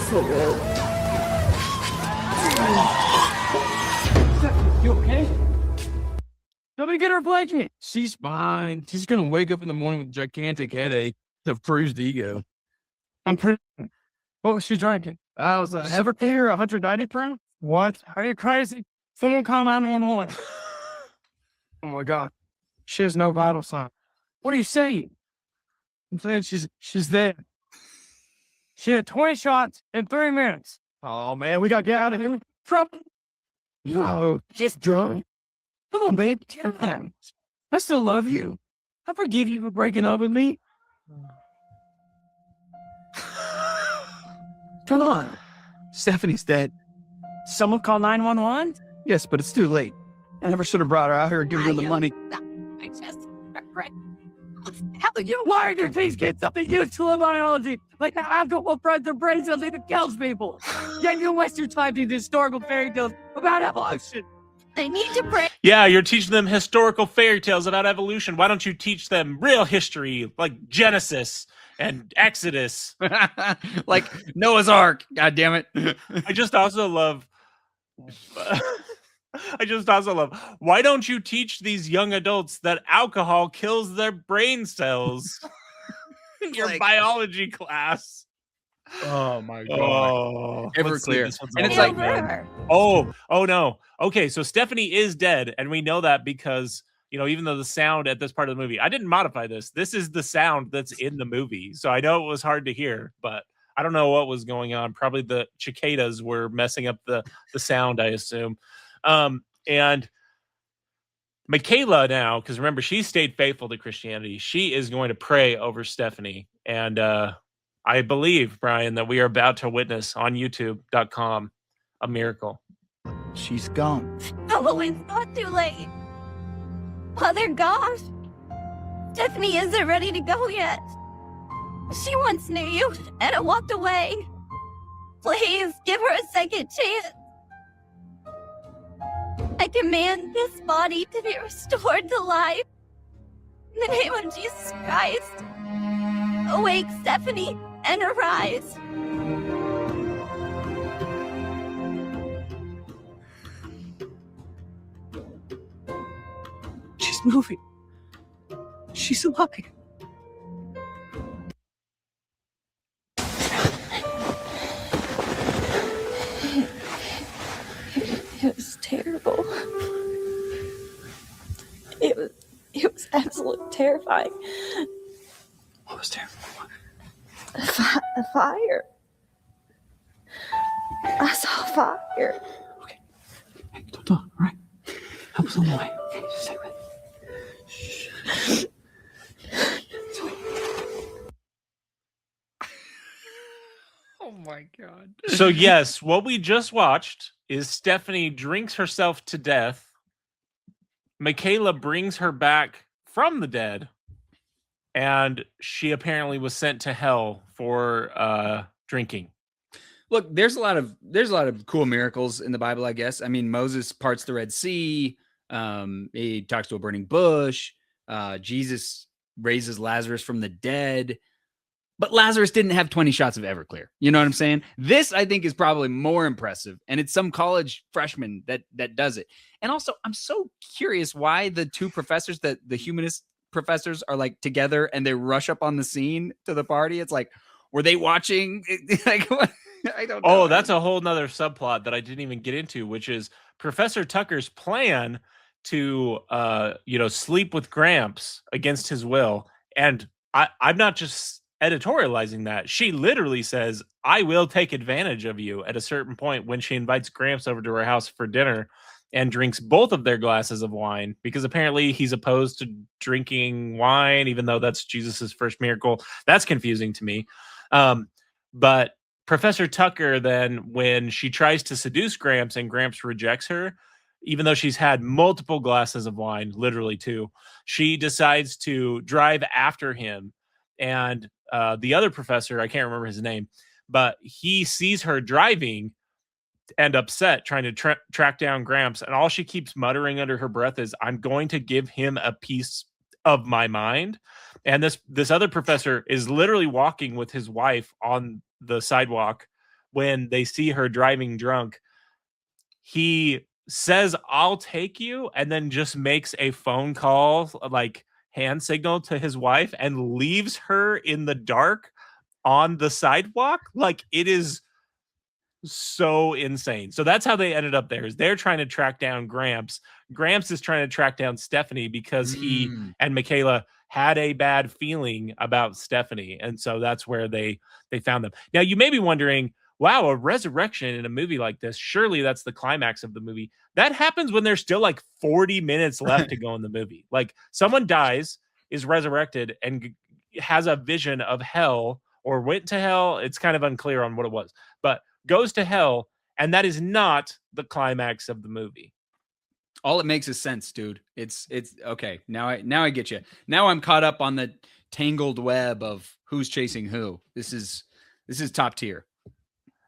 okay? Let me get her blanket. She's fine. She's gonna wake up in the morning with a gigantic headache to bruised ego. I'm pretty. What was she drinking? I was Everclear 190 proof. What? Are you crazy? Someone call 911. Oh my God. She has no vital sign. What are you saying? I'm saying she's dead. She had 20 shots in 3 minutes. Oh man, we gotta get out of here. Trouble. No, just drunk. Come on, babe. I still love you. I forgive you for breaking up with me. Come on. Stephanie's dead. Someone call 911? Yes, but it's too late. I never should have brought her out here and given her the money. How do you wire your these kids something useful in biology? Like how alcohol friends their brains something that kills people. Yet you waste your time to historical fairy tales about evolution. They need to break. Yeah, you're teaching them historical fairy tales about evolution. Why don't you teach them real history like Genesis and Exodus? Like Noah's Ark. God damn it. I just also love why don't you teach these young adults that alcohol kills their brain cells in your biology class? Oh my God. Oh, Everclear. And it's like, oh no. Okay, so Stephanie is dead, and we know that because, you know, even though the sound at this part of the movie, I didn't modify this. This is the sound that's in the movie. So I know it was hard to hear, but I don't know what was going on. Probably the cicadas were messing up the sound, I assume. And Michaela now, because remember, she stayed faithful to Christianity. She is going to pray over Stephanie. And I believe, Brian, that we are about to witness on youtube.com a miracle. She's gone. Oh, it's not too late. Mother gosh. Stephanie isn't ready to go yet. She once knew you and it walked away. Please give her a second chance. I command this body to be restored to life. In the name of Jesus Christ. Awake, Stephanie, and arise. She's moving. She's alive. It was terrible. It was absolutely terrifying. What was terrible? A fire. I saw fire. Don't talk, all right? Help us on the way. Okay, just stay with me. Oh my God. So yes, what we just watched is Stephanie drinks herself to death. Michaela brings her back from the dead, and she apparently was sent to hell for drinking. Look, there's a lot of cool miracles in the Bible, I guess. I mean, Moses parts the Red Sea. He talks to a burning bush. Jesus raises Lazarus from the dead. But Lazarus didn't have 20 shots of Everclear. You know what I'm saying? This, I think, is probably more impressive. And it's some college freshman that does it. And also, I'm so curious why the two professors, the humanist professors, are like together and they rush up on the scene to the party. It's like, were they watching? Like, I don't know. Oh, that's a whole nother subplot that I didn't even get into, which is Professor Tucker's plan to, sleep with Gramps against his will. And I'm not just editorializing that. She literally says, I will take advantage of you at a certain point when she invites Gramps over to her house for dinner and drinks both of their glasses of wine, because apparently he's opposed to drinking wine, even though that's Jesus's first miracle. That's confusing to me. But Professor Tucker then, when she tries to seduce Gramps and Gramps rejects her, even though she's had multiple glasses of wine, literally 2, she decides to drive after him. And the other professor, I can't remember his name, but he sees her driving and upset, trying to track down Gramps. And all she keeps muttering under her breath is, I'm going to give him a piece of my mind. And this other professor is literally walking with his wife on the sidewalk when they see her driving drunk. He says, I'll take you, and then just makes a phone call, like hand signal to his wife, and leaves her in the dark on the sidewalk. Like, it is so insane. So that's how they ended up there, is they're trying to track down Gramps. Gramps is trying to track down Stephanie because he and Michaela had a bad feeling about Stephanie. And so that's where they found them. Now, you may be wondering, wow, a resurrection in a movie like this, surely that's the climax of the movie. That happens when there's still like 40 minutes left to go in the movie. Like, someone dies, is resurrected, and has a vision of hell, or went to hell. It's kind of unclear on what it was, but goes to hell, and that is not the climax of the movie. All it makes is sense, dude. It's okay. Now I get you. Now I'm caught up on the tangled web of who's chasing who. This is top tier.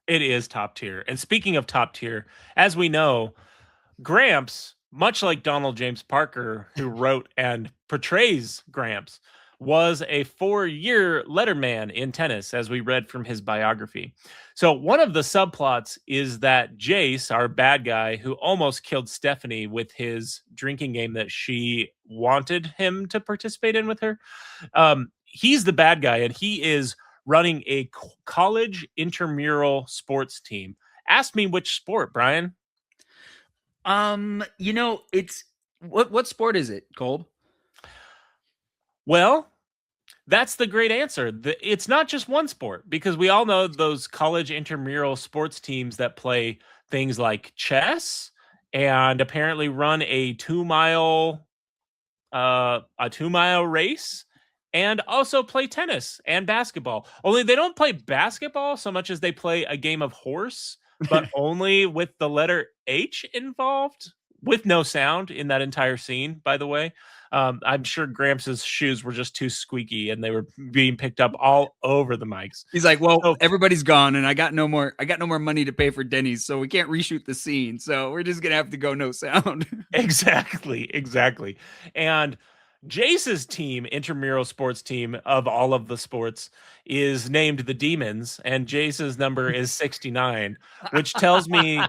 It is top tier. And speaking of top tier, as we know, Gramps, much like Donald James Parker, who wrote and portrays Gramps, was a 4-year letterman in tennis, as we read from his biography. So one of the subplots is that Jace, our bad guy, who almost killed Stephanie with his drinking game that she wanted him to participate in with her, he's the bad guy, and he is running a college intramural sports team. Ask me which sport, Brian. It's what sport is it, Kolb? Well, That's the great answer. It's not just one sport, because we all know those college intramural sports teams that play things like chess and apparently run a 2-mile race, and also play tennis and basketball. Only they don't play basketball so much as they play a game of horse, but only with the letter H involved, with no sound in that entire scene, by the way. I'm sure Gramps' shoes were just too squeaky and they were being picked up all over the mics. He's like, well, everybody's gone and I got no more money to pay for Denny's, so we can't reshoot the scene. So we're just going to have to go no sound. Exactly. And Jace's team, intramural sports team of all of the sports, is named the Demons, and Jace's number is 69, which tells me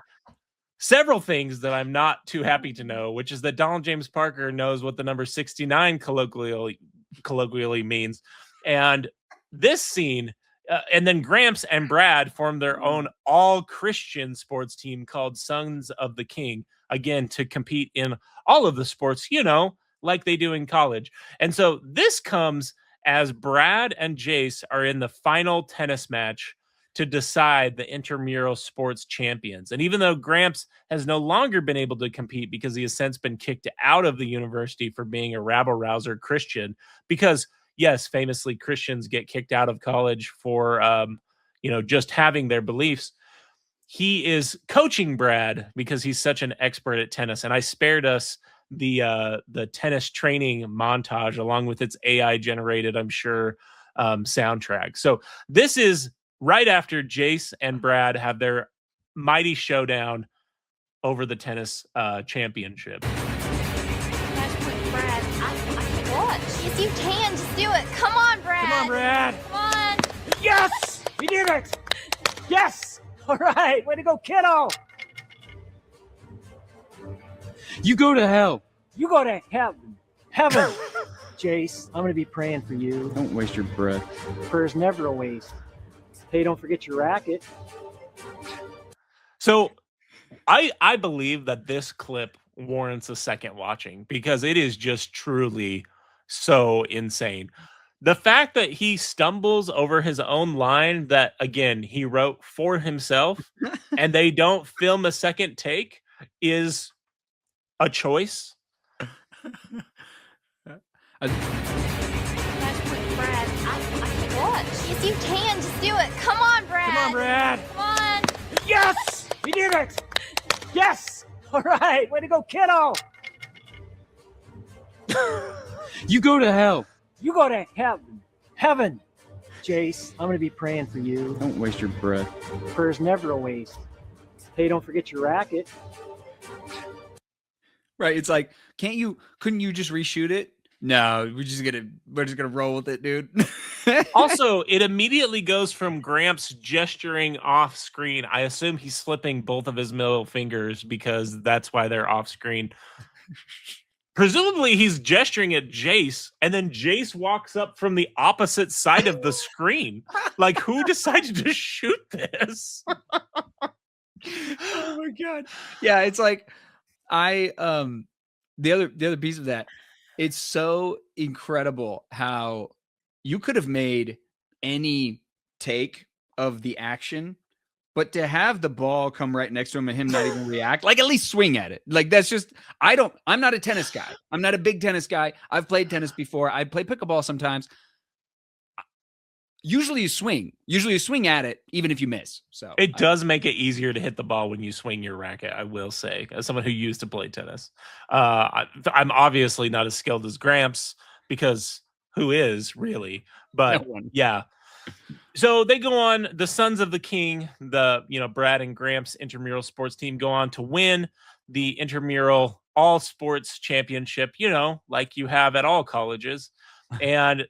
several things that I'm not too happy to know, which is that Donald James Parker knows what the number 69 colloquially means. And this scene, and then Gramps and Brad form their own all-Christian sports team called Sons of the King, again, to compete in all of the sports, like they do in college. And so this comes as Brad and Jace are in the final tennis match to decide the intramural sports champions. And even though Gramps has no longer been able to compete because he has since been kicked out of the university for being a rabble-rouser Christian, because, yes, famously Christians get kicked out of college for, just having their beliefs, he is coaching Brad because he's such an expert at tennis. And I spared us the tennis training montage along with its AI-generated, I'm sure, soundtrack. So this is right after Jace and Brad have their mighty showdown over the tennis championship. Brad, what? Yes, you can. Just do it. Come on, Brad. Come on, Brad. Come on. Yes! We did it! Yes! All right. Way to go, kiddo. You go to hell. You go to heaven. Heaven. Jace, I'm going to be praying for you. Don't waste your breath. Prayer's never a waste. Hey, don't forget your racket. So I believe that this clip warrants a second watching because it is just truly so insane. The fact that he stumbles over his own line that, again, he wrote for himself and they don't film a second take is a choice. Brad, what? Yes, you can. Just do it. Come on, Brad. Come on, Brad. Come on. Yes! We did it! Yes! All right. Way to go, kiddo. You go to hell. You go to heaven. Heaven. Jace, I'm going to be praying for you. Don't waste your breath. Prayer's never a waste. Hey, don't forget your racket. Right. It's like, couldn't you just reshoot it? No, we're just gonna roll with it, dude. Also, it immediately goes from Gramps gesturing off screen. I assume he's slipping both of his middle fingers because that's why they're off screen. Presumably he's gesturing at Jace, and then Jace walks up from the opposite side of the screen. Like, who decided to shoot this? Oh my god. Yeah, it's like the other piece of that, it's so incredible how you could have made any take of the action, but to have the ball come right next to him and him not even react, like at least swing at it. Like that's just, I'm not a tennis guy. I'm not a big tennis guy. I've played tennis before. I play pickleball sometimes. Usually you swing at it, even if you miss. So it does make it easier to hit the ball when you swing your racket, I will say, as someone who used to play tennis. I'm obviously not as skilled as Gramps because who is really, but no one. Yeah. So they go on, the Sons of the King, Brad and Gramps intramural sports team go on to win the intramural all sports championship, like you have at all colleges. And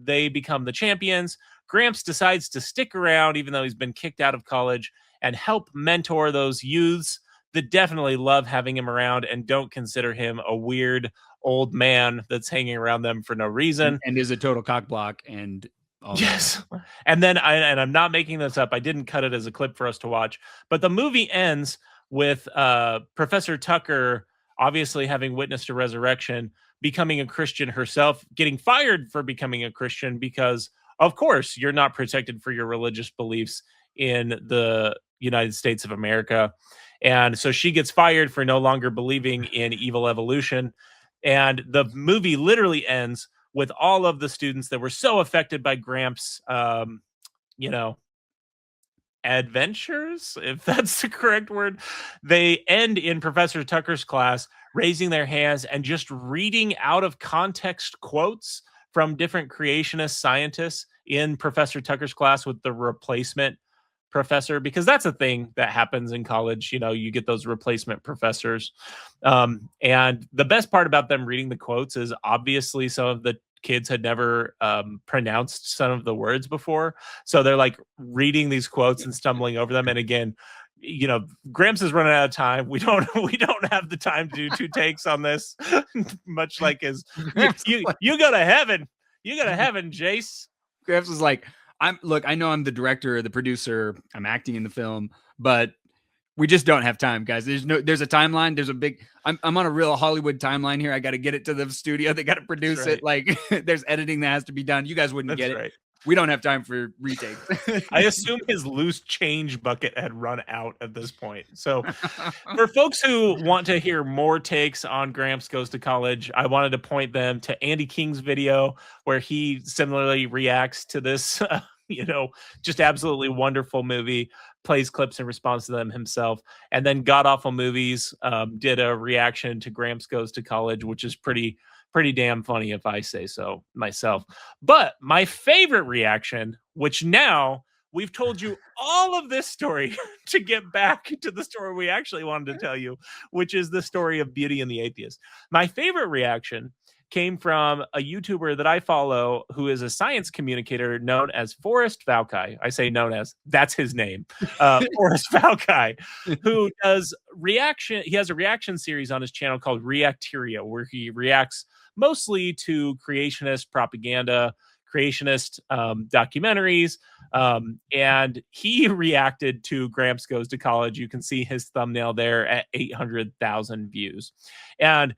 they become the champions. Gramps decides to stick around, even though he's been kicked out of college, and help mentor those youths that definitely love having him around and don't consider him a weird old man that's hanging around them for no reason. And is a total cockblock and all yes. That. And then, I'm not making this up, I didn't cut it as a clip for us to watch, but the movie ends with Professor Tucker obviously having witnessed a resurrection, becoming a Christian herself, getting fired for becoming a Christian because, of course, you're not protected for your religious beliefs in the United States of America. And so she gets fired for no longer believing in evil evolution. And the movie literally ends with all of the students that were so affected by Gramps, adventures, if that's the correct word. They end in Professor Tucker's class raising their hands and just reading out of context quotes from different creationist scientists in Professor Tucker's class with the replacement professor, because that's a thing that happens in college. You get those replacement professors. And the best part about them reading the quotes is obviously some of the kids had never pronounced some of the words before. So they're like reading these quotes and stumbling over them. And again, Gramps is running out of time. We don't have the time to do 2 takes on this, much like his, you go to heaven. You go to heaven, Jace. Gramps is like, I know I'm the director, the producer, I'm acting in the film, but we just don't have time, guys. There's a timeline. There's a big, I'm on a real Hollywood timeline here. I got to get it to the studio. They got to produce it. Like there's editing that has to be done. You guys wouldn't get it. We don't have time for retakes. I assume his loose change bucket had run out at this point. So for folks who want to hear more takes on Gramps Goes to College, I wanted to point them to Andy King's video where he similarly reacts to this, just absolutely wonderful movie, plays clips in response to them himself. And then God Awful Movies did a reaction to Gramps Goes to College, which is pretty damn funny if I say so myself. But my favorite reaction, which now we've told you all of this story to get back to the story we actually wanted to tell you, which is the story of Beauty and the Atheist. My favorite reaction came from a YouTuber that I follow who is a science communicator known as Forrest Valkai. I say known as, that's his name. Forrest Valkai, who does reaction. He has a reaction series on his channel called Reacteria, where he reacts mostly to creationist propaganda, creationist documentaries. And he reacted to Gramps Goes to College. You can see his thumbnail there at 800,000 views. And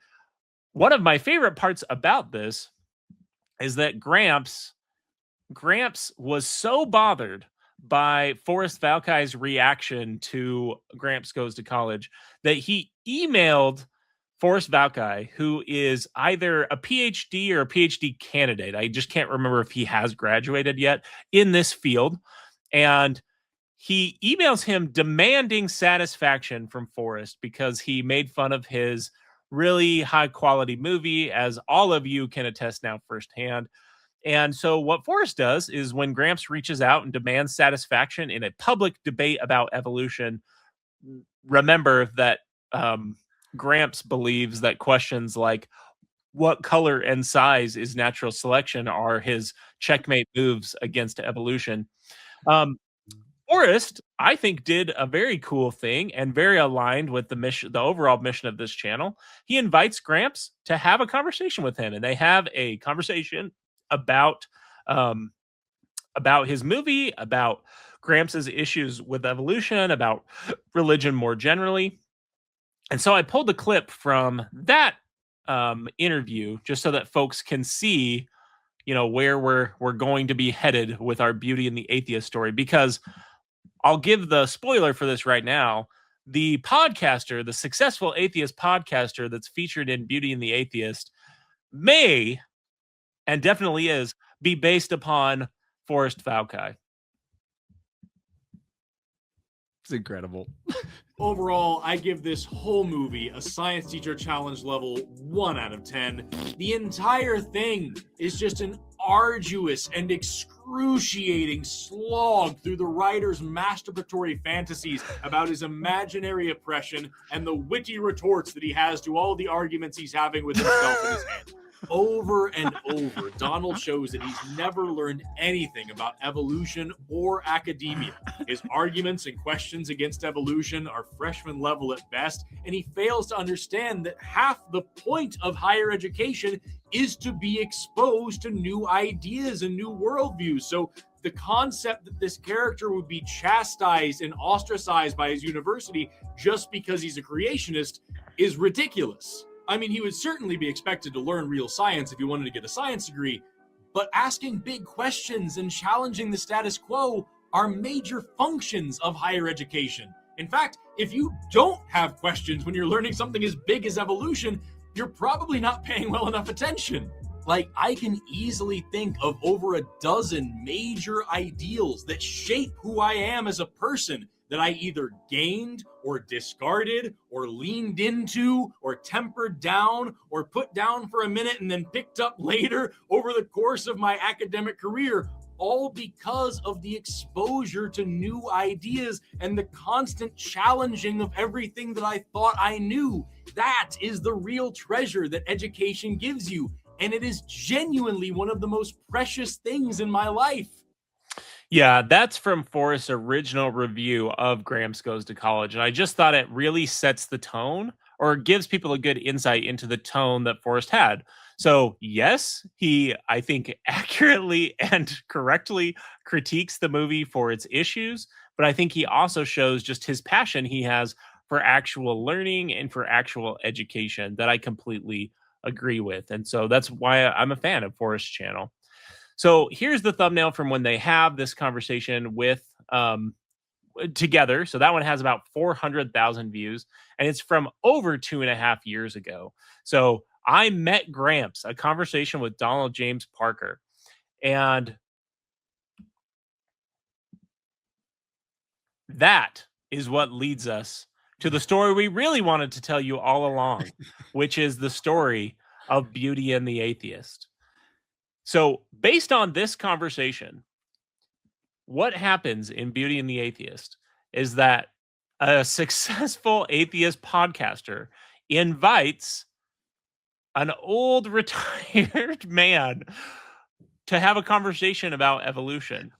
one of my favorite parts about this is that Gramps was so bothered by Forrest Valkai's reaction to Gramps Goes to College that he emailed Forrest Valkai, who is either a PhD or a PhD candidate. I just can't remember if he has graduated yet in this field. And he emails him demanding satisfaction from Forrest because he made fun of his really high quality movie, as all of you can attest now firsthand. And so what Forrest does is when Gramps reaches out and demands satisfaction in a public debate about evolution, remember that Gramps believes that questions like what color and size is natural selection are his checkmate moves against evolution. Forrest, I think, did a very cool thing and very aligned with the mission, the overall mission of this channel. He invites Gramps to have a conversation with him, and they have a conversation about his movie, about Gramps' issues with evolution, about religion more generally. And so I pulled a clip from that interview just so that folks can see, where we're going to be headed with our Beauty and the Atheist story, because I'll give the spoiler for this right now. The podcaster, the successful atheist podcaster that's featured in Beauty and the Atheist may, and definitely is, be based upon Forrest Valkai. It's incredible. Overall, I give this whole movie a science teacher challenge level 1 out of 10. The entire thing is just an arduous and excruciating slog through the writer's masturbatory fantasies about his imaginary oppression and the witty retorts that he has to all the arguments he's having with himself in his head. Over and over, Donald shows that he's never learned anything about evolution or academia. His arguments and questions against evolution are freshman level at best, and he fails to understand that half the point of higher education is to be exposed to new ideas and new worldviews. So the concept that this character would be chastised and ostracized by his university just because he's a creationist is ridiculous. I mean, he would certainly be expected to learn real science if he wanted to get a science degree, but asking big questions and challenging the status quo are major functions of higher education. In fact, if you don't have questions when you're learning something as big as evolution, you're probably not paying well enough attention. Like, I can easily think of over a dozen major ideals that shape who I am as a person that I either gained or discarded or leaned into or tempered down or put down for a minute and then picked up later over the course of my academic career, all because of the exposure to new ideas and the constant challenging of everything that I thought I knew. That is the real treasure that education gives you. And it is genuinely one of the most precious things in my life. Yeah, that's from Forrest's original review of Gramps Goes to College. And I just thought it really sets the tone, or gives people a good insight into the tone that Forrest had. So yes, he, I think, accurately and correctly critiques the movie for its issues, but I think he also shows just his passion he has for actual learning and for actual education that I completely agree with. And so that's why I'm a fan of Forrest's channel. So here's the thumbnail from when they have this conversation with together. So that one has about 400,000 views, and it's from over 2.5 years ago. So I Met Gramps, a conversation with Donald James Parker. And that is what leads us to the story we really wanted to tell you all along, which is the story of Beauty and the Atheist. So based on this conversation, what happens in Beauty and the Atheist is that a successful atheist podcaster invites an old retired man to have a conversation about evolution.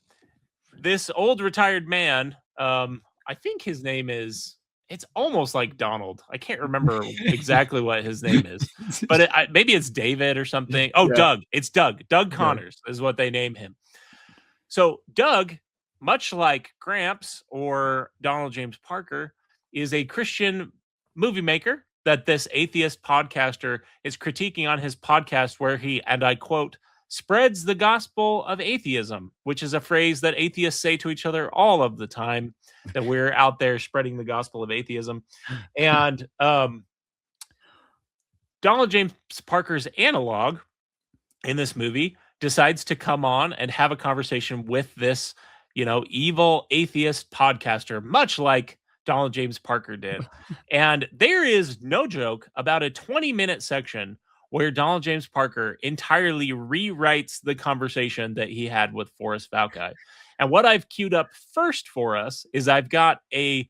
This old retired man, I think his name is, it's almost like Donald. I can't remember exactly what his name is, but maybe it's David or something. Oh, yeah. Doug. It's Doug. Doug Connors is what they name him. So Doug, much like Gramps or Donald James Parker, is a Christian movie maker that this atheist podcaster is critiquing on his podcast, where he, and I quote, spreads the gospel of atheism, which is a phrase that atheists say to each other all of the time, that we're out there spreading the gospel of atheism. And Donald James Parker's analog in this movie decides to come on and have a conversation with this, evil atheist podcaster, much like Donald James Parker did. And there is no joke about a 20-minute section where Donald James Parker entirely rewrites the conversation that he had with Forrest Valkai. And what I've queued up first for us is I've got a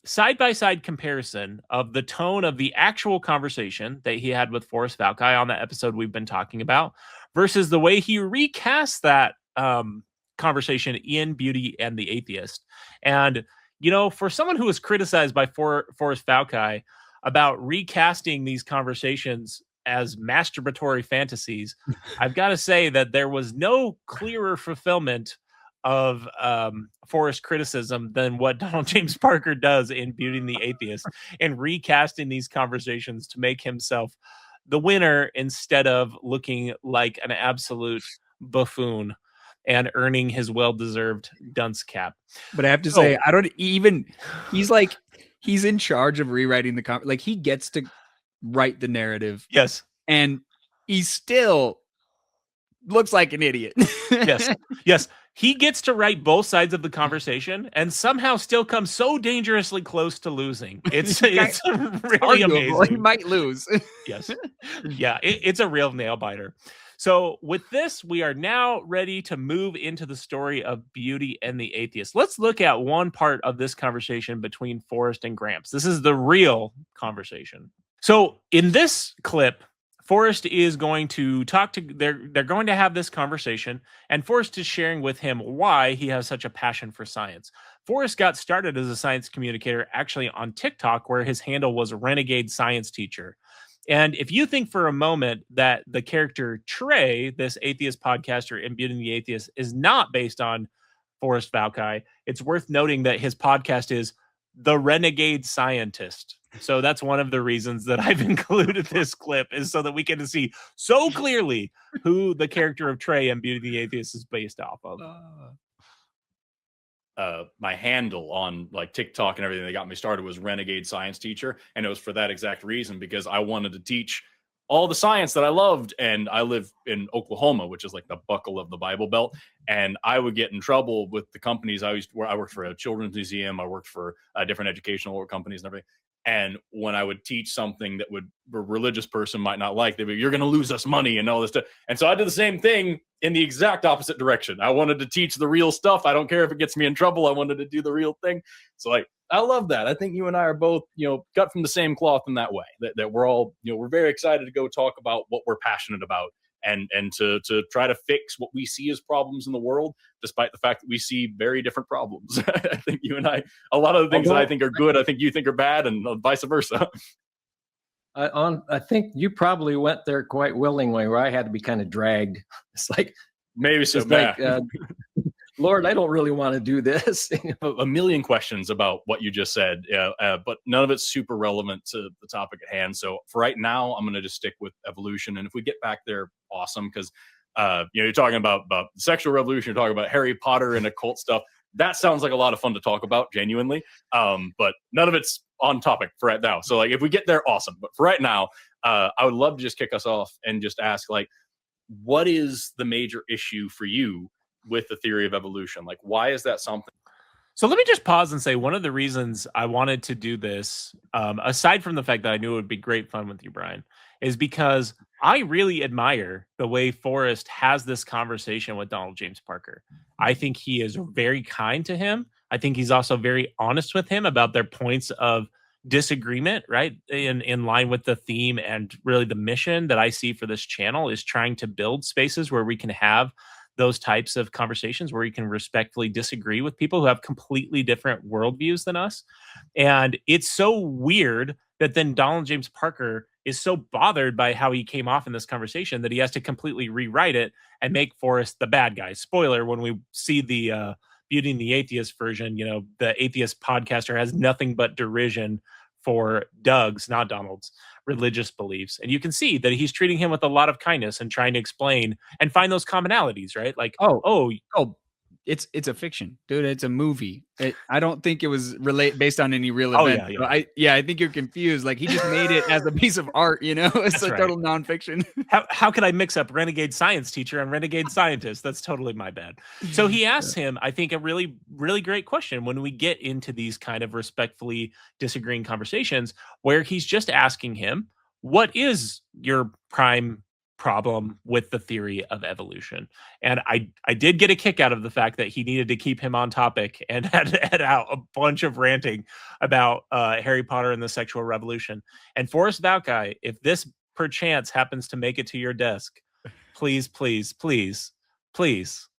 side-by-side comparison of the tone of the actual conversation that he had with Forrest Valkai on the episode we've been talking about versus the way he recast that conversation in Beauty and the Atheist. And, for someone who was criticized by Forrest Valkai about recasting these conversations as masturbatory fantasies, I've got to say that there was no clearer fulfillment of Forrest criticism than what Donald James Parker does in Beauty and the Atheist, and recasting these conversations to make himself the winner instead of looking like an absolute buffoon and earning his well-deserved dunce cap. But I have to say, I don't even, he's in charge of rewriting the he gets to write the narrative. Yes. And he still looks like an idiot. Yes. He gets to write both sides of the conversation and somehow still comes so dangerously close to losing. It's really amazing. He might lose. Yes. Yeah, it's a real nail biter. So with this, we are now ready to move into the story of Beauty and the Atheist. Let's look at one part of this conversation between Forrest and Gramps. This is the real conversation. So in this clip, Forrest is going to talk to, they're going to have this conversation, and Forrest is sharing with him why he has such a passion for science. Forrest got started as a science communicator actually on TikTok, where his handle was Renegade Science Teacher. And if you think for a moment that the character Trey, this atheist podcaster in Beauty and the Atheist, is not based on Forrest Valkai, it's worth noting that his podcast is The Renegade Scientist. So that's one of the reasons that I've included this clip, is so that we can see so clearly who the character of Trey and Beauty the Atheist is based off of. My handle on like TikTok and everything that got me started was Renegade Science Teacher, and it was for that exact reason, because I wanted to teach all the science that I loved. And I live in Oklahoma, which is like the buckle of the Bible Belt, and I would get in trouble with the companies I worked for a children's museum, I worked for different educational companies and everything. And when I would teach something that a religious person might not like, they'd be, you're going to lose us money and all this stuff. And so I did the same thing in the exact opposite direction. I wanted to teach the real stuff. I don't care if it gets me in trouble. I wanted to do the real thing. So like, I love that. I think you and I are both, cut from the same cloth in that way, that we're all, we're very excited to go talk about what we're passionate about, and to try to fix what we see as problems in the world, despite the fact that we see very different problems. I think you and I, a lot of the things that I think are good, I think you think are bad, and vice versa. I think you probably went there quite willingly, where I had to be kind of dragged. It's like, maybe so. It's like, Lord, I don't really want to do this. A million questions about what you just said, but none of it's super relevant to the topic at hand. So for right now, I'm going to just stick with evolution. And if we get back there, awesome, because you're talking about the sexual revolution, you're talking about Harry Potter and occult stuff. That sounds like a lot of fun to talk about, genuinely. But none of it's on topic for right now. So like, if we get there, awesome. But for right now, I would love to just kick us off and just ask, like, what is the major issue for you with the theory of evolution? Like, why is that something? So let me just pause and say, one of the reasons I wanted to do this, aside from the fact that I knew it would be great fun with you, Brian, is because I really admire the way Forrest has this conversation with Donald James Parker. I think he is very kind to him. I think he's also very honest with him about their points of disagreement, right? In line with the theme and really the mission that I see for this channel, is trying to build spaces where we can have those types of conversations, where you can respectfully disagree with people who have completely different worldviews than us. And it's so weird that then Donald James Parker is so bothered by how he came off in this conversation that he has to completely rewrite it and make Forrest the bad guy. Spoiler, when we see the Beauty and the Atheist version, the atheist podcaster has nothing but derision for Doug's, not Donald's, religious beliefs. And you can see that he's treating him with a lot of kindness and trying to explain and find those commonalities, right? Like, it's a fiction, dude. It's a movie. I don't think it was based on any real event. I think you're confused. Like, he just made it as a piece of art, It's a total nonfiction. How could I mix up Renegade Science Teacher and Renegade Scientist? That's totally my bad. So he asks him, I think, a really, really great question when we get into these kind of respectfully disagreeing conversations, where he's just asking him, what is your prime problem with the theory of evolution? And I did get a kick out of the fact that he needed to keep him on topic and had out a bunch of ranting about Harry Potter and the sexual revolution. And Forrest Valkai, if this perchance happens to make it to your desk, please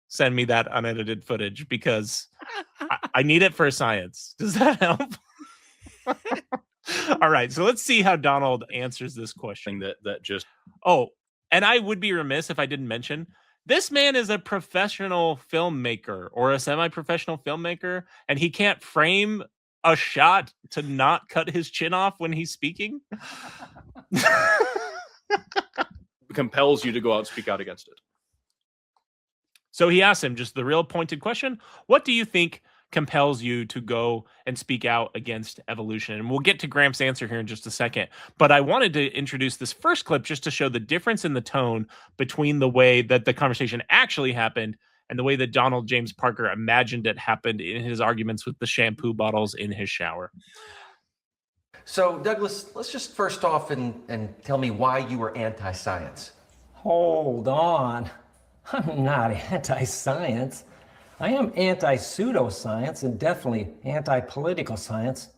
send me that unedited footage, because I need it for science. Does that help? All right, so let's see how Donald answers this question. And I would be remiss if I didn't mention, this man is a professional filmmaker, or a semi-professional filmmaker, and he can't frame a shot to not cut his chin off when he's speaking. Compels you to go out and speak out against it. So he asks him just the real pointed question: what do you think compels you to go and speak out against evolution? And we'll get to Gramps' answer here in just a second. But I wanted to introduce this first clip just to show the difference in the tone between the way that the conversation actually happened and the way that Donald James Parker imagined it happened in his arguments with the shampoo bottles in his shower. So, Douglas, let's just first off and tell me why you were anti-science. Hold on. I'm not anti-science. I am anti-pseudoscience and definitely anti-political science,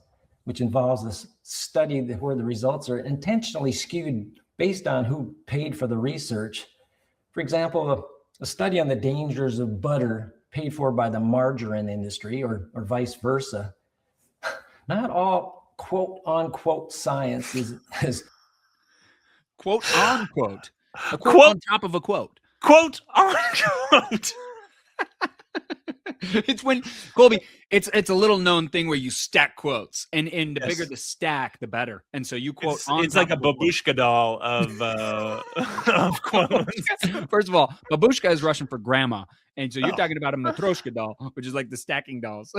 which involves a study where the results are intentionally skewed based on who paid for the research. For example, a study on the dangers of butter paid for by the margarine industry, or vice versa. Not all quote-unquote science is quote-unquote. A quote on top of a quote. Quote-unquote. It's when Kolby, it's a little known thing where you stack quotes, and the bigger the stack, the better. And so you quote It's like a babushka doll of of quotes. First of all, babushka is Russian for grandma, and so you're talking about a matryoshka doll, which is like the stacking dolls.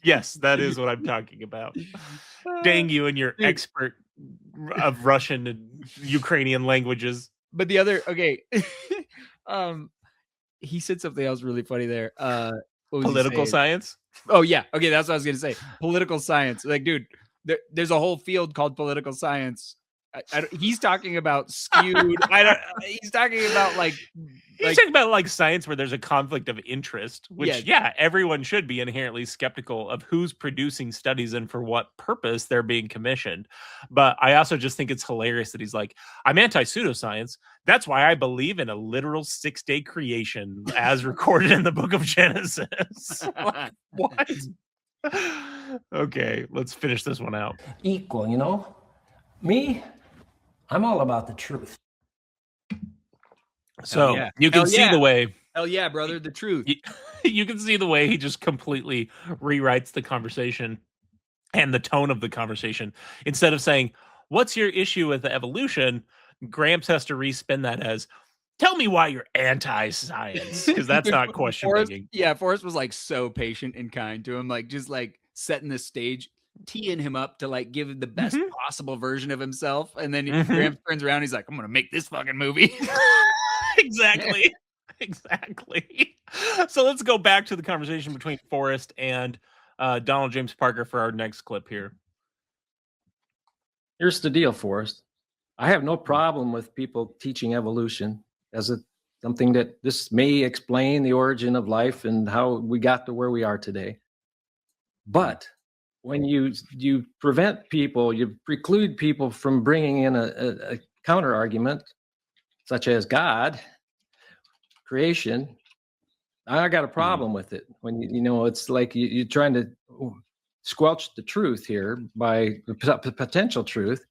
Yes, that is what I'm talking about. Dang you and your expert of Russian and Ukrainian languages. But the other, okay, he said something else really funny there. What was he Political saying? science? Oh yeah, okay, that's what I was gonna say. Political science, like, dude, there's a whole field called political science. He's talking about skewed. He's talking about He's talking about like science where there's a conflict of interest, which everyone should be inherently skeptical of who's producing studies and for what purpose they're being commissioned. But I also just think it's hilarious that he's like, I'm anti-pseudoscience. That's why I believe in a literal 6-day creation as recorded in the book of Genesis. What? Okay, let's finish this one out. Equal, you know? Me, I'm all about the truth. So you can see the way. Hell yeah, brother, the truth. You can see the way he just completely rewrites the conversation and the tone of the conversation. Instead of saying, "What's your issue with the evolution?" Gramps has to respin that as, "Tell me why you're anti-science," because that's not question making. Yeah, Forrest was like so patient and kind to him, like just like setting the stage, teeing him up to like give him the best possible version of himself. And then Gramps turns around, he's like, "I'm gonna make this fucking movie." Exactly. Exactly. So let's go back to the conversation between Forrest and Donald James Parker for our next clip here. Here's the deal, Forrest. I have no problem with people teaching evolution as something that this may explain the origin of life and how we got to where we are today. But when you prevent people, you preclude people from bringing in a counter argument, such as God, creation, I got a problem with it. When you know, it's like you're trying to squelch the truth here by the potential truth.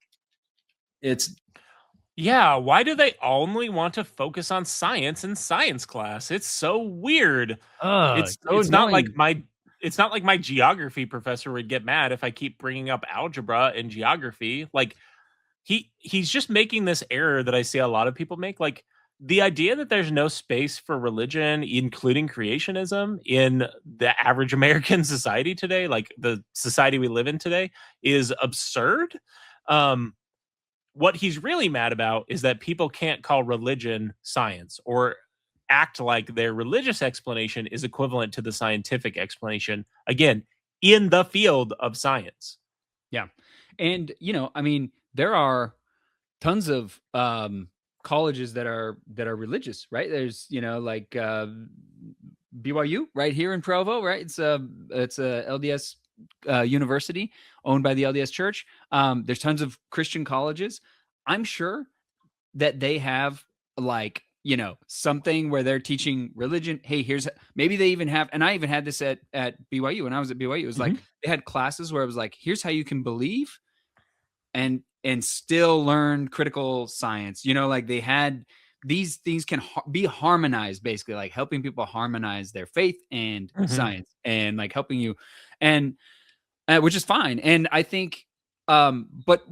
Why do they only want to focus on science in science class? It's so weird. It's not like my geography professor would get mad if I keep bringing up algebra and geography. Like he's just making this error that I see a lot of people make. Like the idea that there's no space for religion, including creationism, in the average American society today, like the society we live in today, is absurd. What he's really mad about is that people can't call religion science or act like their religious explanation is equivalent to the scientific explanation, again, in the field of science. Yeah. And, you know, I mean, there are tons of colleges that are religious, right? There's, you know, like BYU right here in Provo, right? It's a LDS university owned by the LDS Church. There's tons of Christian colleges. I'm sure that they have like, you know, something where they're teaching religion. Hey, maybe they even have, and I even had this at BYU when I was at BYU. It was like they had classes where it was like, here's how you can believe and still learn critical science. You know, like they had these things can be harmonized, basically, like helping people harmonize their faith and science, and like helping you, and which is fine. And I think, but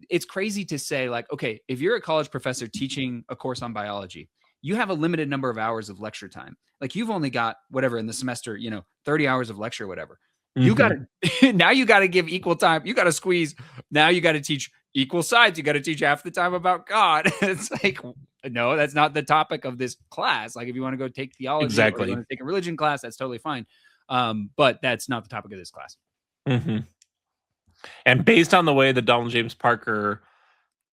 it's crazy to say, like, okay, if you're a college professor teaching a course on biology, you have a limited number of hours of lecture time. Like you've only got whatever in the semester, you know, 30 hours of lecture, whatever. You got to, now you got to give equal time. You got to squeeze. Now you got to teach equal sides. You got to teach half the time about God. It's like, no, that's not the topic of this class. Like if you want to go take theology, or you want to take a religion class, that's totally fine. But that's not the topic of this class. And based on the way that Donald James Parker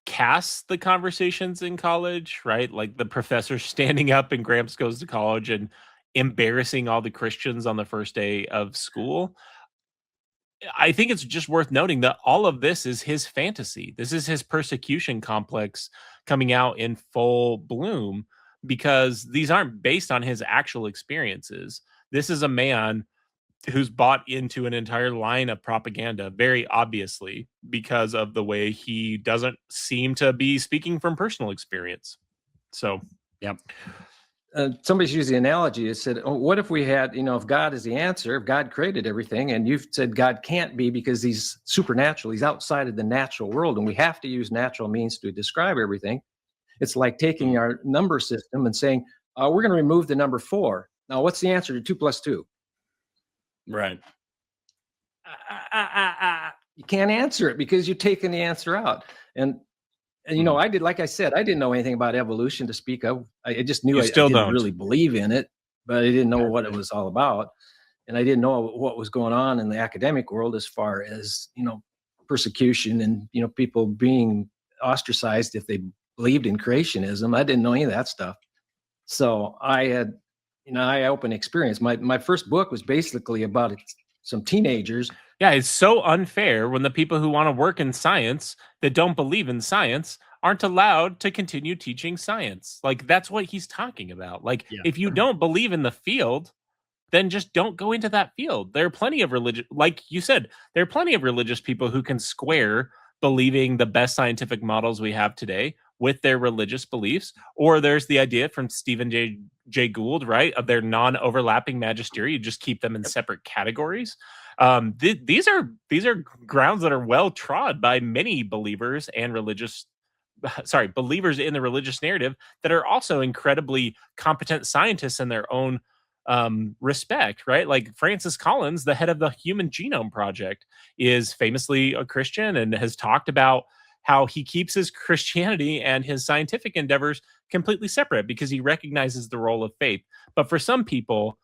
casts the conversations in college, right? Like the professor standing up in Gramps Goes to College and embarrassing all the Christians on the first day of school. I think it's just worth noting that all of this is his fantasy. This is his persecution complex coming out in full bloom, because these aren't based on his actual experiences. This is a man who's bought into an entire line of propaganda, very obviously, because of the way he doesn't seem to be speaking from personal experience. So, yeah. somebody's used the analogy. It said, oh, what if we had, if God is the answer, if God created everything, and you've said God can't be because he's supernatural, he's outside of the natural world, and we have to use natural means to describe everything. It's like taking our number system and saying, we're going to remove the number 4. Now, what's the answer to 2 plus 2? Right. You can't answer it because you're taking the answer out. And I did, like I said, I didn't know anything about evolution to speak of. I just knew I didn't really believe in it, but I didn't know what it was all about. And I didn't know what was going on in the academic world as far as, persecution and, people being ostracized if they believed in creationism. I didn't know any of that stuff. So I had, eye-opening experience. My first book was basically about some teenagers. Yeah, it's so unfair when the people who want to work in science that don't believe in science aren't allowed to continue teaching science. Like, that's what he's talking about. Like, if you don't believe in the field, then just don't go into that field. There are plenty of like you said, there are plenty of religious people who can square believing the best scientific models we have today with their religious beliefs. Or there's the idea from Stephen Jay Gould, right, of their non-overlapping magistery. You just keep them in separate categories. These are grounds that are well trod by many believers and believers in the religious narrative that are also incredibly competent scientists in their own respect, right? Like Francis Collins, the head of the Human Genome Project, is famously a Christian and has talked about how he keeps his Christianity and his scientific endeavors completely separate because he recognizes the role of faith. But for some people,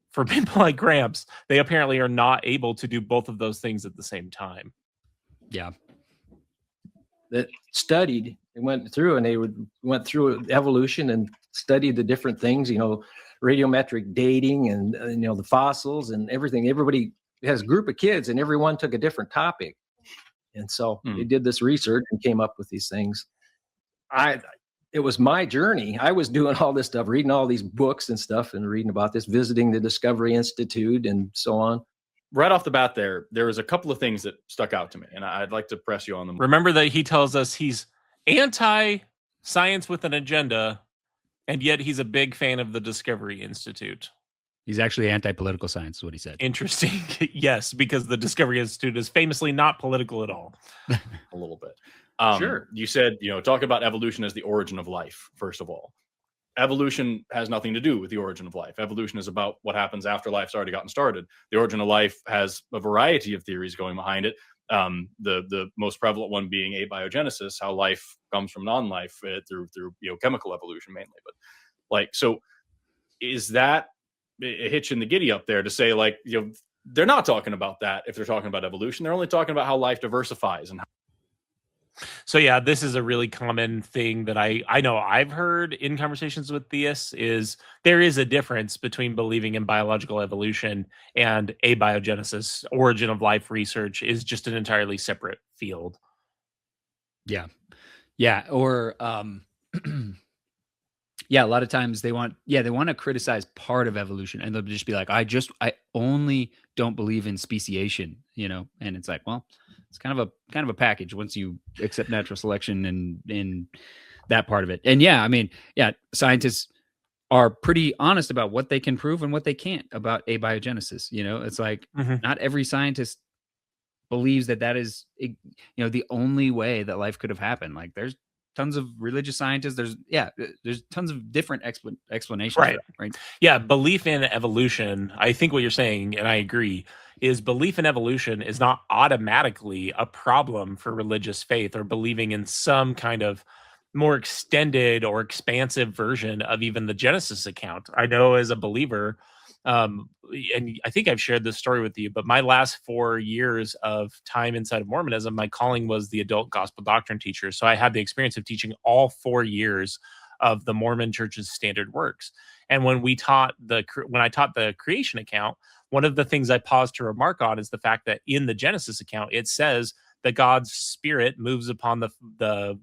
for people like Gramps, they apparently are not able to do both of those things at the same time. Yeah. That studied and went through, and they went through evolution and studied the different things, radiometric dating and, the fossils and everything. Everybody has a group of kids and everyone took a different topic. And so they did this research and came up with these things. It was my journey. I was doing all this stuff, reading all these books and stuff and reading about this, visiting the Discovery Institute and so on. Right off the bat there was a couple of things that stuck out to me, and I'd like to press you on them. Remember that he tells us he's anti-science with an agenda, and yet he's a big fan of the Discovery Institute. He's actually anti-political science, is what he said. Interesting. Yes, because the Discovery Institute is famously not political at all. A little bit. Sure. You said, talk about evolution as the origin of life, first of all. Evolution has nothing to do with the origin of life. Evolution is about what happens after life's already gotten started. The origin of life has a variety of theories going behind it. The most prevalent one being abiogenesis, how life comes from non-life through chemical evolution mainly. But so is that a hitch in the giddy up there to say they're not talking about that if they're talking about evolution? They're only talking about how life diversifies and how. So yeah, this is a really common thing that I know I've heard in conversations with theists is there is a difference between believing in biological evolution and abiogenesis. Origin of life research is just an entirely separate field. Yeah. Yeah. Or, yeah, a lot of times they want to criticize part of evolution and they'll just be like, I only don't believe in speciation, and it's like, well, it's kind of a package once you accept natural selection and that part of it. And scientists are pretty honest about what they can prove and what they can't about abiogenesis. It's like not every scientist believes that is, the only way that life could have happened. Like there's tons of religious scientists. There's tons of different explanations. Right. Yeah. Belief in evolution. I think what you're saying, and I agree, is belief in evolution is not automatically a problem for religious faith or believing in some kind of more extended or expansive version of even the Genesis account. I know as a believer, and I think I've shared this story with you, but my last 4 years of time inside of Mormonism, my calling was the adult gospel doctrine teacher. So I had the experience of teaching all 4 years of the Mormon Church's standard works. And when I taught the creation account, one of the things I paused to remark on is the fact that in the Genesis account, it says that God's spirit moves upon the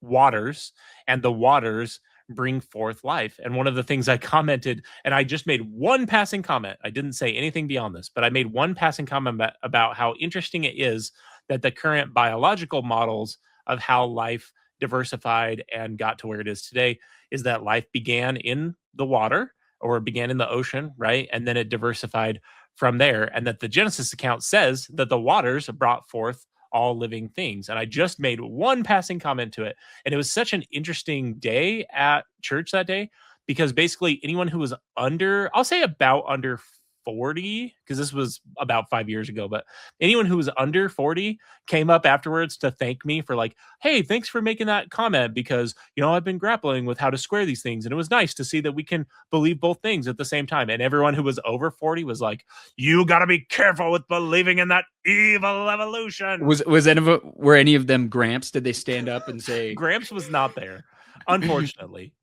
waters and the waters bring forth life. And one of the things I commented, and I just made one passing comment, I didn't say anything beyond this, but I made one passing comment about how interesting it is that the current biological models of how life diversified and got to where it is today is that life began in the water or began in the ocean, right? And then it diversified from there. And that the Genesis account says that the waters brought forth all living things. And I just made one passing comment to it. And it was such an interesting day at church that day, because basically anyone who was under, I'll say about under 40, because this was about 5 years ago, but anyone who was under 40 came up afterwards to thank me for like, hey, thanks for making that comment, because, you know, I've been grappling with how to square these things. And it was nice to see that we can believe both things at the same time. And everyone who was over 40 was like, you got to be careful with believing in that evil evolution. Were any of them Gramps? Did they stand up and say? Gramps was not there, unfortunately.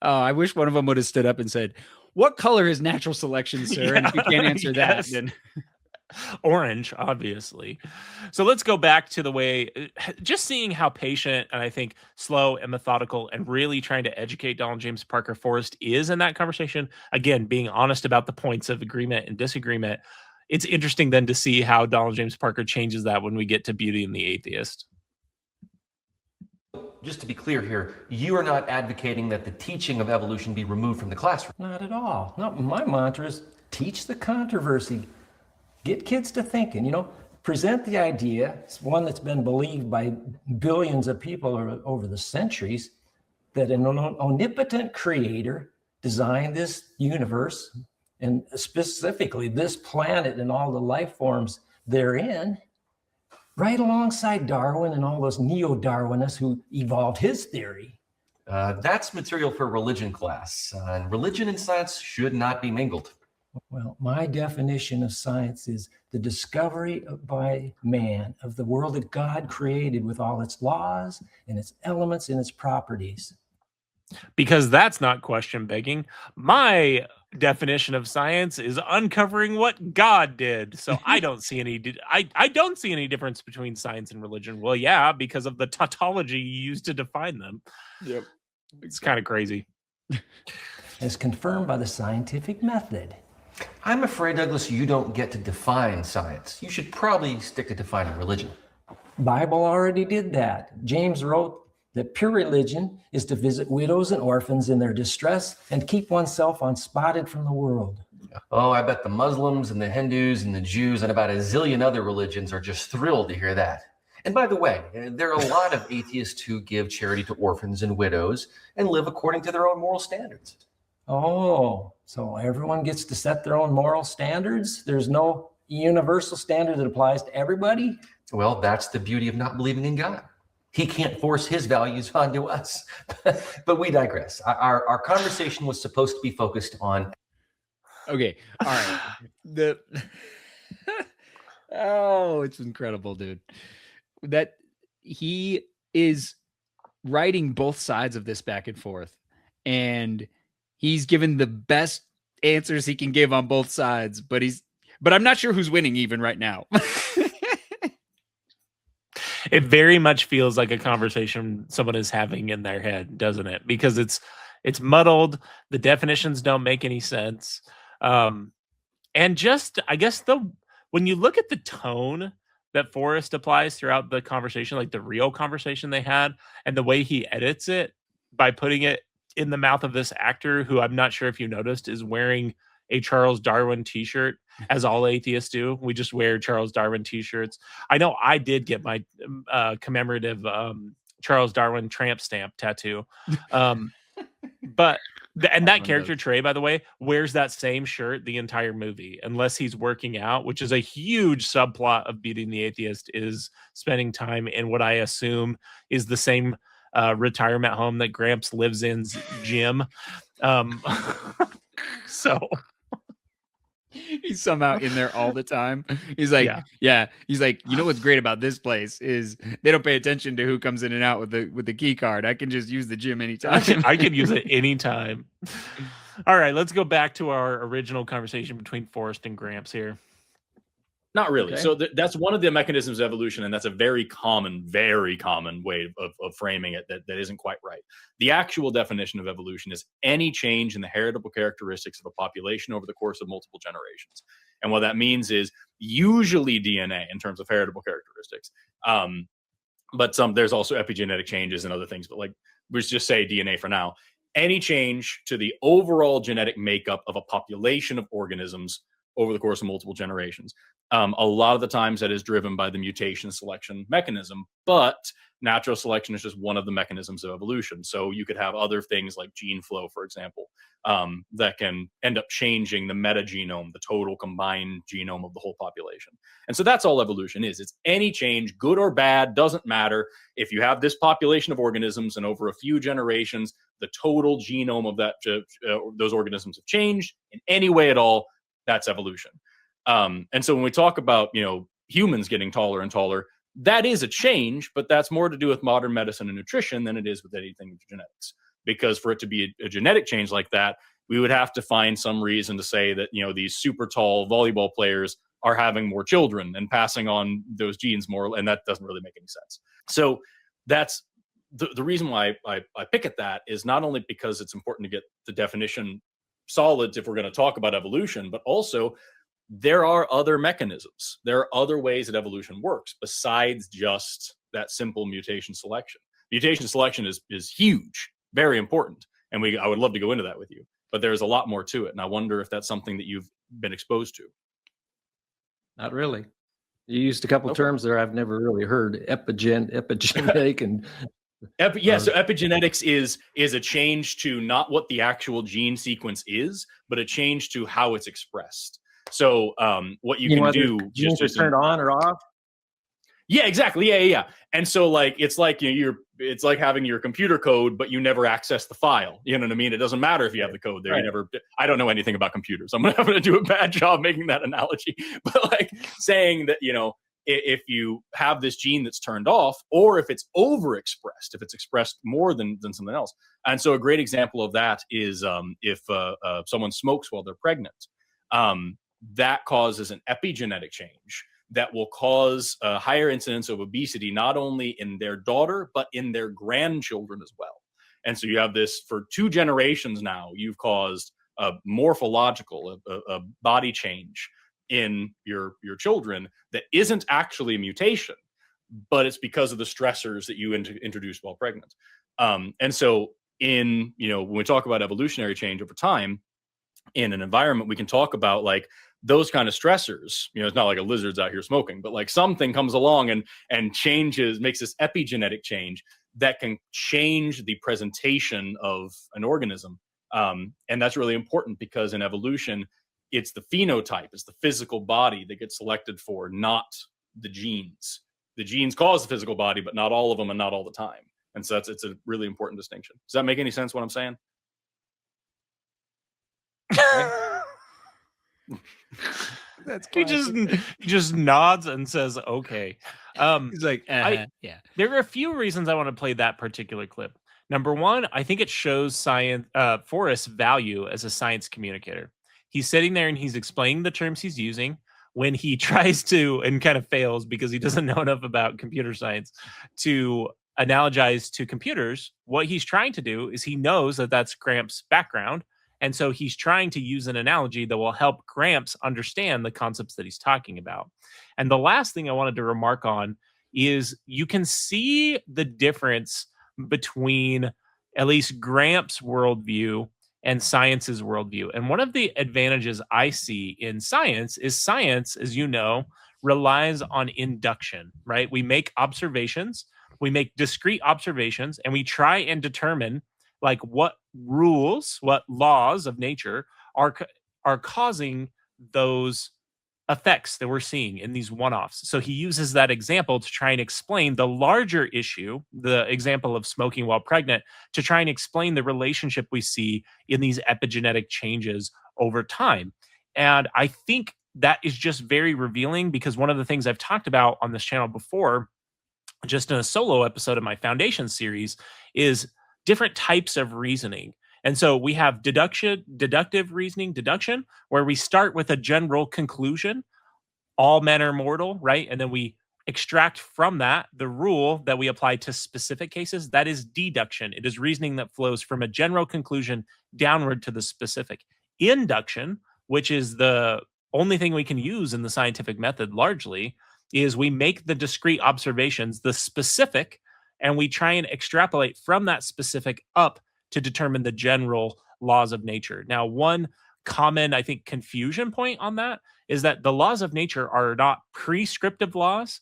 I wish one of them would have stood up and said, what color is natural selection, sir? And if you can't answer that, then orange, obviously. So let's go back to the way, just seeing how patient and I think slow and methodical and really trying to educate Donald James Parker Forrest is in that conversation. Again, being honest about the points of agreement and disagreement. It's interesting then to see how Donald James Parker changes that when we get to Beauty and the Atheist. Just to be clear here, you are not advocating that the teaching of evolution be removed from the classroom. Not at all. No, my mantra is teach the controversy. Get kids to thinking, you know, present the idea. It's one that's been believed by billions of people over the centuries, that an omnipotent creator designed this universe, and specifically this planet and all the life forms therein, right alongside Darwin and all those neo-Darwinists who evolved his theory. That's material for religion class. And religion and science should not be mingled. Well, my definition of science is the discovery by man of the world that God created with all its laws and its elements and its properties. Because that's not question begging. My definition of science is uncovering what God did. So I don't see any I don't see any difference between science and religion. Well, yeah, because of the tautology you use to define them. Yep. It's kind of crazy. As confirmed by the scientific method. I'm afraid, Douglas, you don't get to define science. You should probably stick to defining religion. Bible already did that. James wrote that pure religion is to visit widows and orphans in their distress and keep oneself unspotted from the world. Oh, I bet the Muslims and the Hindus and the Jews and about a zillion other religions are just thrilled to hear that. And by the way, there are a lot of atheists who give charity to orphans and widows and live according to their own moral standards. Oh, so everyone gets to set their own moral standards? There's no universal standard that applies to everybody? Well, that's the beauty of not believing in God. He can't force his values onto us. But we digress. Our conversation was supposed to be focused on... Okay, all right. Oh, it's incredible, dude. That he is writing both sides of this back and forth. And he's given the best answers he can give on both sides, but I'm not sure who's winning even right now. It very much feels like a conversation someone is having in their head, doesn't it? Because it's muddled. The definitions don't make any sense. And just, I guess when you look at the tone that Forrest applies throughout the conversation, like the real conversation they had, and the way he edits it by putting it in the mouth of this actor who I'm not sure if you noticed is wearing a Charles Darwin t-shirt, as all atheists do. We just wear Charles Darwin t-shirts. I know I did get my commemorative Charles Darwin tramp stamp tattoo. But that character Trey, by the way, wears that same shirt the entire movie, unless he's working out, which is a huge subplot of Beauty and the Atheist, is spending time in what I assume is the same retirement home that Gramps lives in's gym. So he's somehow in there all the time. He's like, yeah. He's like, you know what's great about this place is they don't pay attention to who comes in and out with the key card. I can just use the gym anytime. I can use it anytime. All right, let's go back to our original conversation between Forrest and Gramps here. Not really. Okay. So that's one of the mechanisms of evolution, and that's a very common way of framing it that isn't quite right. The actual definition of evolution is any change in the heritable characteristics of a population over the course of multiple generations. And what that means is usually DNA in terms of heritable characteristics. but there's also epigenetic changes and other things. But like, let's just say DNA for now. Any change to the overall genetic makeup of a population of organisms over the course of multiple generations. A lot of the times that is driven by the mutation selection mechanism, but natural selection is just one of the mechanisms of evolution. So you could have other things like gene flow, for example, that can end up changing the metagenome, the total combined genome of the whole population. And so that's all evolution is. It's any change, good or bad, doesn't matter. If you have this population of organisms and over a few generations, the total genome of that those organisms have changed in any way at all, that's evolution. And so when we talk about, humans getting taller and taller, that is a change, but that's more to do with modern medicine and nutrition than it is with anything with genetics. Because for it to be a genetic change like that, we would have to find some reason to say that, these super tall volleyball players are having more children and passing on those genes more, and that doesn't really make any sense. So that's the reason why I pick at that is not only because it's important to get the definition solid if we're going to talk about evolution, but also there are other mechanisms. There are other ways that evolution works besides just that simple mutation selection. Mutation selection is huge, very important, and I would love to go into that with you. But there's a lot more to it, and I wonder if that's something that you've been exposed to. Not really. You used a couple terms there I've never really heard: epigenetic, and so epigenetics is a change to not what the actual gene sequence is, but a change to how it's expressed. So what you can do just turn it on or off. Yeah, exactly. Yeah. And so like it's like it's like having your computer code, but you never access the file. You know what I mean? It doesn't matter if you have the code there. Right. I don't know anything about computers. I'm going to do a bad job making that analogy. But like saying that, if you have this gene that's turned off, or if it's overexpressed, if it's expressed more than something else. And so a great example of that is if someone smokes while they're pregnant, that causes an epigenetic change that will cause a higher incidence of obesity, not only in their daughter, but in their grandchildren as well. And so you have this for 2 generations now, you've caused a morphological, a body change in your children that isn't actually a mutation, but it's because of the stressors that you introduced while pregnant. And so when we talk about evolutionary change over time in an environment, we can talk about like those kind of stressors. It's not like a lizard's out here smoking, but like something comes along and changes, makes this epigenetic change that can change the presentation of an organism. And that's really important because in evolution, it's the phenotype, it's the physical body that gets selected for, not the genes. The genes cause the physical body, but not all of them and not all the time. And so it's a really important distinction. Does that make any sense what I'm saying? That's he just nods and says okay. He's like yeah. There are a few reasons I want to play that particular clip. Number one, I think it shows Forrest's value as a science communicator. He's sitting there and he's explaining the terms he's using. When he tries to and kind of fails because he doesn't know enough about computer science to analogize to computers, what he's trying to do is he knows that that's Gramps' background. And so he's trying to use an analogy that will help Gramps understand the concepts that he's talking about. And the last thing I wanted to remark on is you can see the difference between at least Gramps' worldview and science's worldview. And one of the advantages I see in science is science, as you know, relies on induction, right? We make observations, we make discrete observations, and we try and determine like what rules, what laws of nature are causing those effects that we're seeing in these one-offs. So he uses that example to try and explain the larger issue, the example of smoking while pregnant, to try and explain the relationship we see in these epigenetic changes over time. And I think that is just very revealing because one of the things I've talked about on this channel before, just in a solo episode of my Foundation series, is different types of reasoning. And so we have deductive reasoning, deduction, where we start with a general conclusion, all men are mortal, right? And then we extract from that the rule that we apply to specific cases. That is deduction. It is reasoning that flows from a general conclusion downward to the specific. Induction, which is the only thing we can use in the scientific method largely, is we make the discrete observations the specific, and we try and extrapolate from that specific up to determine the general laws of nature. Now, one common, I think, confusion point on that is that the laws of nature are not prescriptive laws.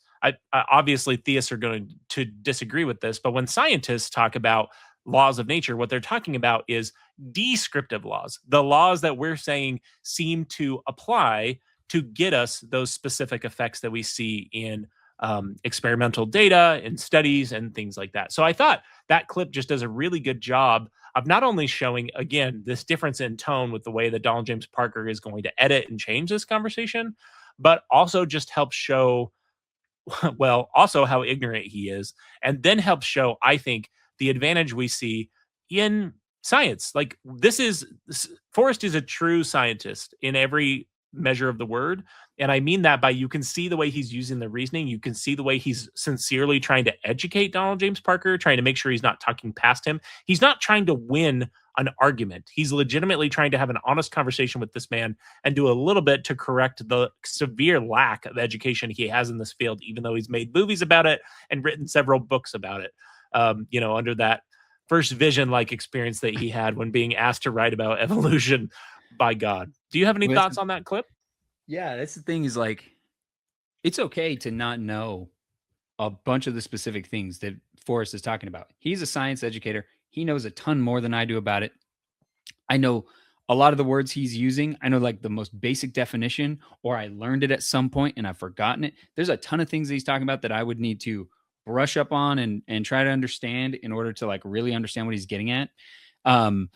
Obviously, theists are going to disagree with this, but when scientists talk about laws of nature, what they're talking about is descriptive laws, the laws that we're saying seem to apply to get us those specific effects that we see in experimental data and studies and things like that. So I thought that clip just does a really good job of not only showing, again, this difference in tone with the way that Donald James Parker is going to edit and change this conversation, but also just helps show, well, also how ignorant he is, and then helps show, I think, the advantage we see in science. Like, Forrest is a true scientist in every measure of the word. And I mean that by, you can see the way he's using the reasoning. You can see the way he's sincerely trying to educate Donald James Parker, trying to make sure he's not talking past him. He's not trying to win an argument. He's legitimately trying to have an honest conversation with this man and do a little bit to correct the severe lack of education he has in this field, even though he's made movies about it and written several books about it. Under that first vision-like experience that he had when being asked to write about evolution by God. Do you have any thoughts on that clip? Yeah, that's the thing, is like, it's okay to not know a bunch of the specific things that Forrest is talking about. He's a science educator. He knows a ton more than I do about it. I know a lot of the words he's using. I know like the most basic definition, or I learned it at some point and I've forgotten it. There's a ton of things that he's talking about that I would need to brush up on and try to understand in order to like really understand what he's getting at. Words,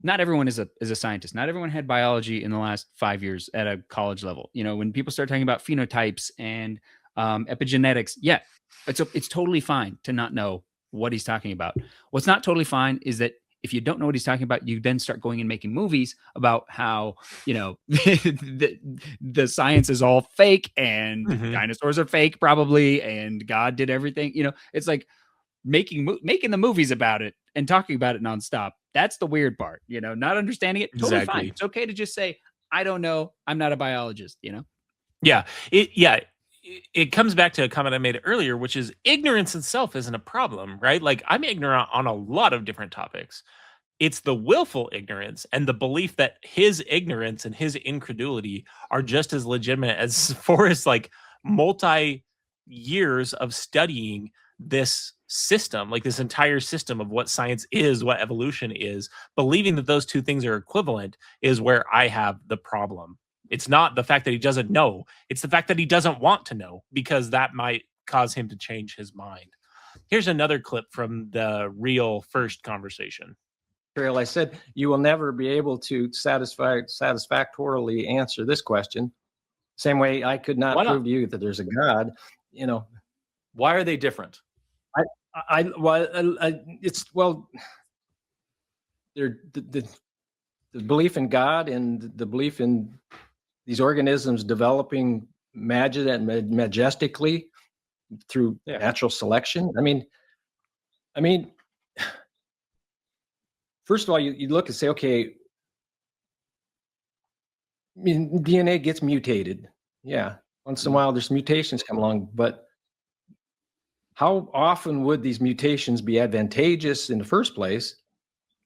not everyone is a scientist. Not everyone had biology in the last 5 years at a college level. When people start talking about phenotypes and epigenetics, yeah, it's totally fine to not know what he's talking about. What's not totally fine is that if you don't know what he's talking about, you then start going and making movies about how, the science is all fake and dinosaurs are fake probably, and God did everything. It's like making the movies about it and talking about it nonstop. That's the weird part, not understanding it. Totally fine. It's okay to just say, I don't know. I'm not a biologist, Yeah. It comes back to a comment I made earlier, which is ignorance itself isn't a problem, right? Like, I'm ignorant on a lot of different topics. It's the willful ignorance and the belief that his ignorance and his incredulity are just as legitimate as Forrest's like multi years of studying this system, like this entire system of what science is, what evolution is. Believing that those two things are equivalent is where I have the problem. It's not the fact that he doesn't know. It's the fact that he doesn't want to know, because that might cause him to change his mind. Here's another clip from the real first conversation. I said, you will never be able to satisfactorily answer this question. Same way I could not prove to you that there's a God. Why are they different? They're the belief in God and the belief in these organisms developing majestically through natural selection. I mean, first of all, you look and say, okay, DNA gets mutated. Yeah, once in a while there's mutations come along, but how often would these mutations be advantageous in the first place?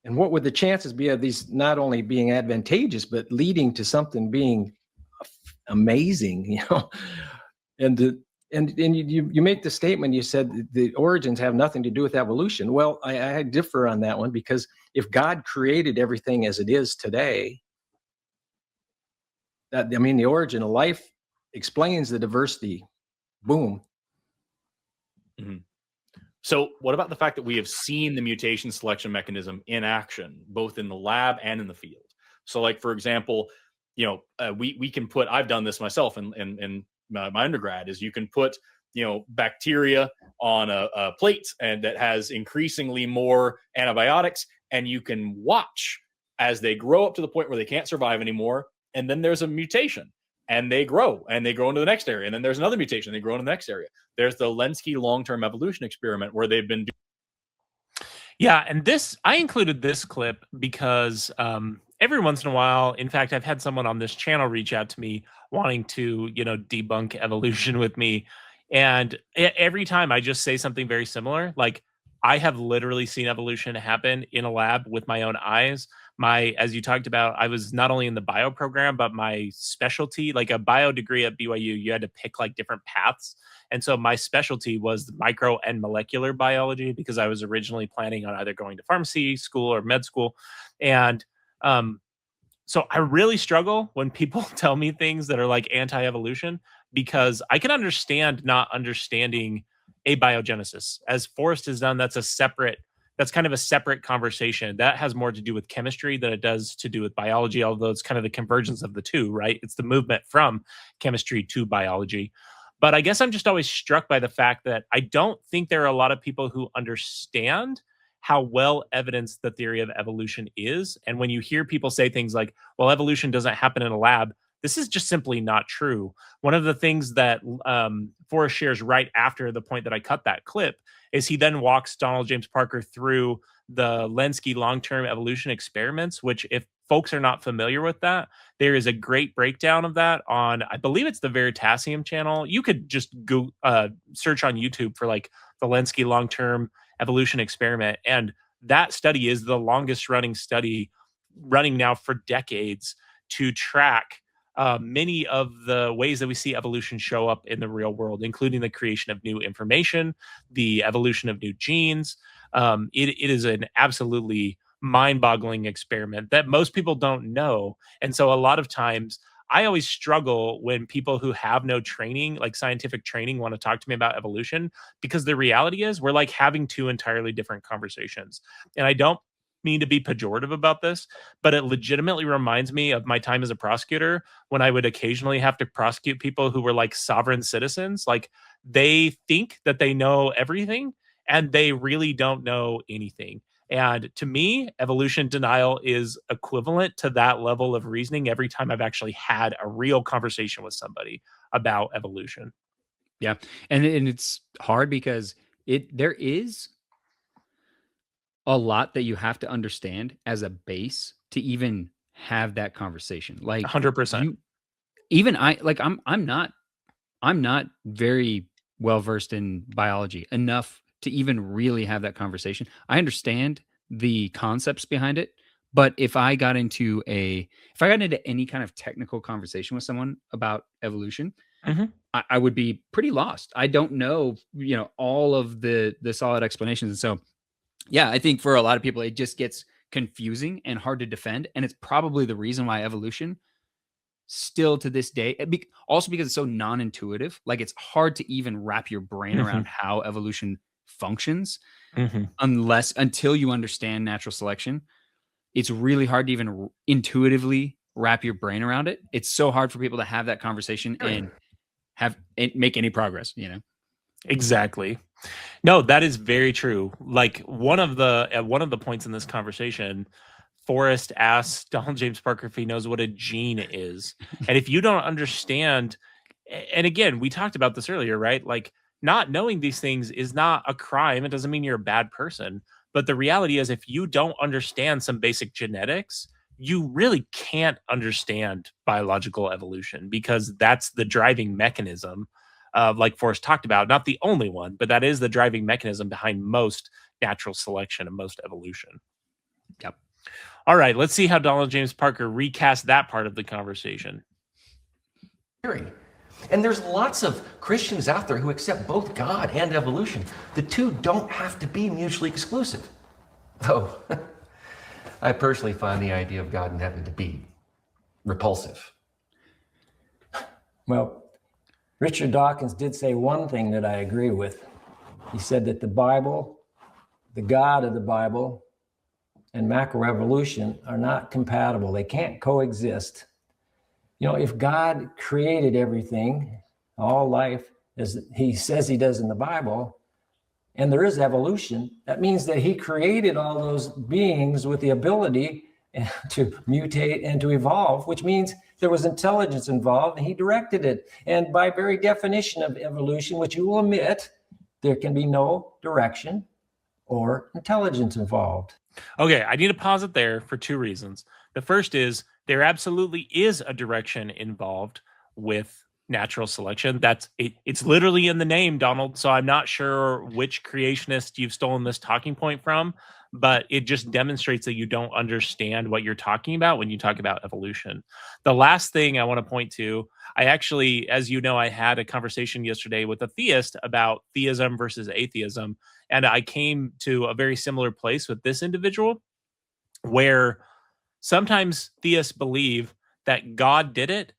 And what would the chances be of these not only being advantageous, but leading to something being amazing, And you make the statement, you said the origins have nothing to do with evolution. Well, I differ on that one, because if God created everything as it is today, the origin of life explains the diversity. Boom. Mm-hmm. So what about the fact that we have seen the mutation selection mechanism in action, both in the lab and in the field? So like, for example, we can put, I've done this myself in my undergrad, is you can put, bacteria on a plate and that has increasingly more antibiotics, and you can watch as they grow up to the point where they can't survive anymore. And then there's a mutation and they grow into the next area. And then there's another mutation, they grow into the next area. There's the Lenski long-term evolution experiment where they've been Yeah, and I included this clip because every once in a while, in fact, I've had someone on this channel reach out to me wanting to, debunk evolution with me. And every time I just say something very similar, like I have literally seen evolution happen in a lab with my own eyes. As you talked about, I was not only in the bio program, but my specialty, like a bio degree at BYU, you had to pick like different paths. And so my specialty was micro and molecular biology because I was originally planning on either going to pharmacy school or med school. And so I really struggle when people tell me things that are like anti-evolution, because I can understand not understanding abiogenesis. As Forrest has done, that's kind of a separate conversation. That has more to do with chemistry than it does to do with biology, although it's kind of the convergence of the two, right? It's the movement from chemistry to biology. But I guess I'm just always struck by the fact that I don't think there are a lot of people who understand how well evidenced the theory of evolution is. And when you hear people say things like, well, evolution doesn't happen in a lab, this is just simply not true. One of the things that Forrest shares right after the point that I cut that clip is he then walks Donald James Parker through the Lenski long-term evolution experiments, which if folks are not familiar with that, there is a great breakdown of that on, I believe it's the Veritasium channel. You could just go search on YouTube for like the Lenski long-term evolution experiment. And that study is the longest running study running now for decades to track many of the ways that we see evolution show up in the real world, including the creation of new information, the evolution of new genes. It is an absolutely mind-boggling experiment that most people don't know. And so a lot of times I always struggle when people who have no training, like scientific training, want to talk to me about evolution, because the reality is we're like having two entirely different conversations. And I don't mean to be pejorative about this, but it legitimately reminds me of my time as a prosecutor when I would occasionally have to prosecute people who were like sovereign citizens. Like they think that they know everything and they really don't know anything. And to me, evolution denial is equivalent to that level of reasoning every time I've actually had a real conversation with somebody about evolution. Yeah. And it's hard because there is a lot that you have to understand as a base to even have that conversation. Like 100%. I'm not very well versed in biology enough to even really have that conversation. I understand the concepts behind it, but if I got into any kind of technical conversation with someone about evolution, I would be pretty lost. I don't know, all of the solid explanations. And so, yeah, I think for a lot of people, it just gets confusing and hard to defend. And it's probably the reason why evolution still to this day, also because it's so non-intuitive, like it's hard to even wrap your brain around how evolution functions until you understand natural selection. It's really hard to even intuitively wrap your brain around it. It's so hard for people to have that conversation and make any progress, Exactly. No, that is very true. Like one of the points in this conversation, Forrest asked Donald James Parker if he knows what a gene is. And if you don't understand, and again, we talked about this earlier, right? Like not knowing these things is not a crime. It doesn't mean you're a bad person. But the reality is if you don't understand some basic genetics, you really can't understand biological evolution, because that's the driving mechanism. Like Forrest talked about, not the only one, but that is the driving mechanism behind most natural selection and most evolution. Yep. All right, let's see how Donald James Parker recast that part of the conversation. And there's lots of Christians out there who accept both God and evolution. The two don't have to be mutually exclusive. Though, I personally find the idea of God in heaven to be repulsive. Well, Richard Dawkins did say one thing that I agree with. He said that the Bible, the God of the Bible, and macroevolution are not compatible. They can't coexist. If God created everything, all life, as he says he does in the Bible, and there is evolution, that means that he created all those beings with the ability to mutate and to evolve, which means there was intelligence involved and he directed it. And by very definition of evolution, which you will admit, there can be no direction or intelligence involved. Okay, I need to pause it there for two reasons. The first is there absolutely is a direction involved with natural selection. It's literally in the name, Donald. So I'm not sure which creationist you've stolen this talking point from, but it just demonstrates that you don't understand what you're talking about when you talk about evolution. The last thing I want to point to, I actually, as you know, I had a conversation yesterday with a theist about theism versus atheism, and I came to a very similar place with this individual, where sometimes theists believe that God did it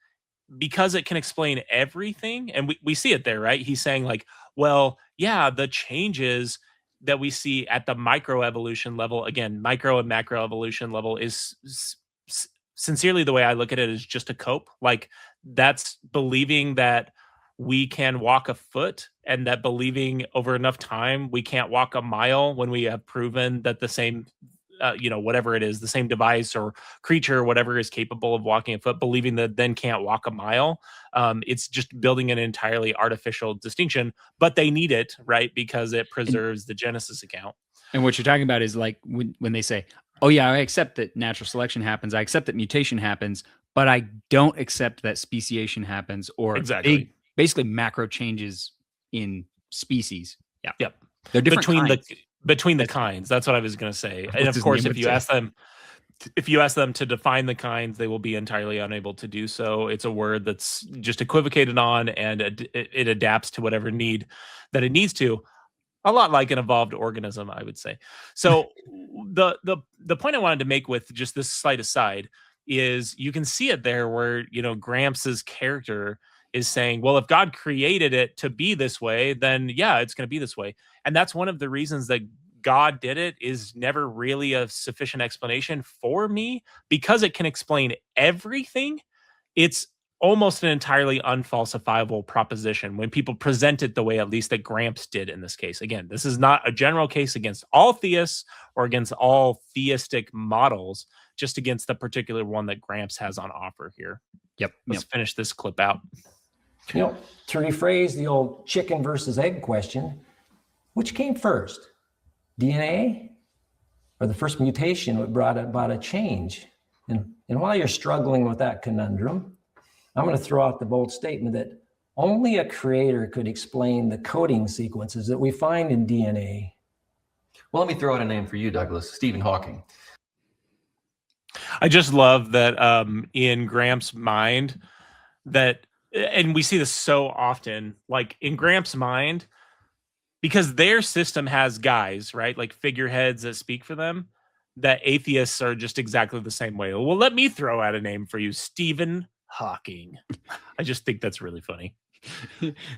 because it can explain everything. And we see it there, right? He's saying like, well, yeah, the changes that we see at the microevolution level, again, micro and macroevolution level, is sincerely the way I look at it is just a cope. Like, that's believing that we can walk a foot, and that believing over enough time we can't walk a mile when we have proven that the same whatever it is, the same device or creature or whatever is capable of walking a foot, believing that then can't walk a mile. It's just building an entirely artificial distinction, but they need it, right? Because it preserves the Genesis account. And what you're talking about is like when they say, oh yeah, I accept that natural selection happens. I accept that mutation happens, but I don't accept that speciation happens, or exactly basically macro changes in species. Yeah. Yep. They're different between the kinds. That's what I was going to say. And of course, if you ask them to define the kinds, they will be entirely unable to do so. It's a word that's just equivocated on, and it adapts to whatever need that it needs to. A lot like an evolved organism, I would say. So the point I wanted to make with just this slight aside is you can see it there where, Gramps' character is saying, well, if God created it to be this way, then yeah, it's going to be this way. And that's one of the reasons that God did it is never really a sufficient explanation for me, because it can explain everything. It's almost an entirely unfalsifiable proposition when people present it the way at least that Gramps did in this case. Again, this is not a general case against all theists or against all theistic models, just against the particular one that Gramps has on offer here. Yep. Let's finish this clip out. To rephrase the old chicken versus egg question, which came first, DNA or the first mutation that brought about a change? And while you're struggling with that conundrum, I'm going to throw out the bold statement that only a creator could explain the coding sequences that we find in DNA. Well, let me throw out a name for you, Douglas. Stephen Hawking. I just love that in Gramps' mind that, and we see this so often, like in Gramps' mind, because their system has guys, right? Like figureheads that speak for them, that atheists are just exactly the same way. Well, let me throw out a name for you, Stephen Hawking. I just think that's really funny.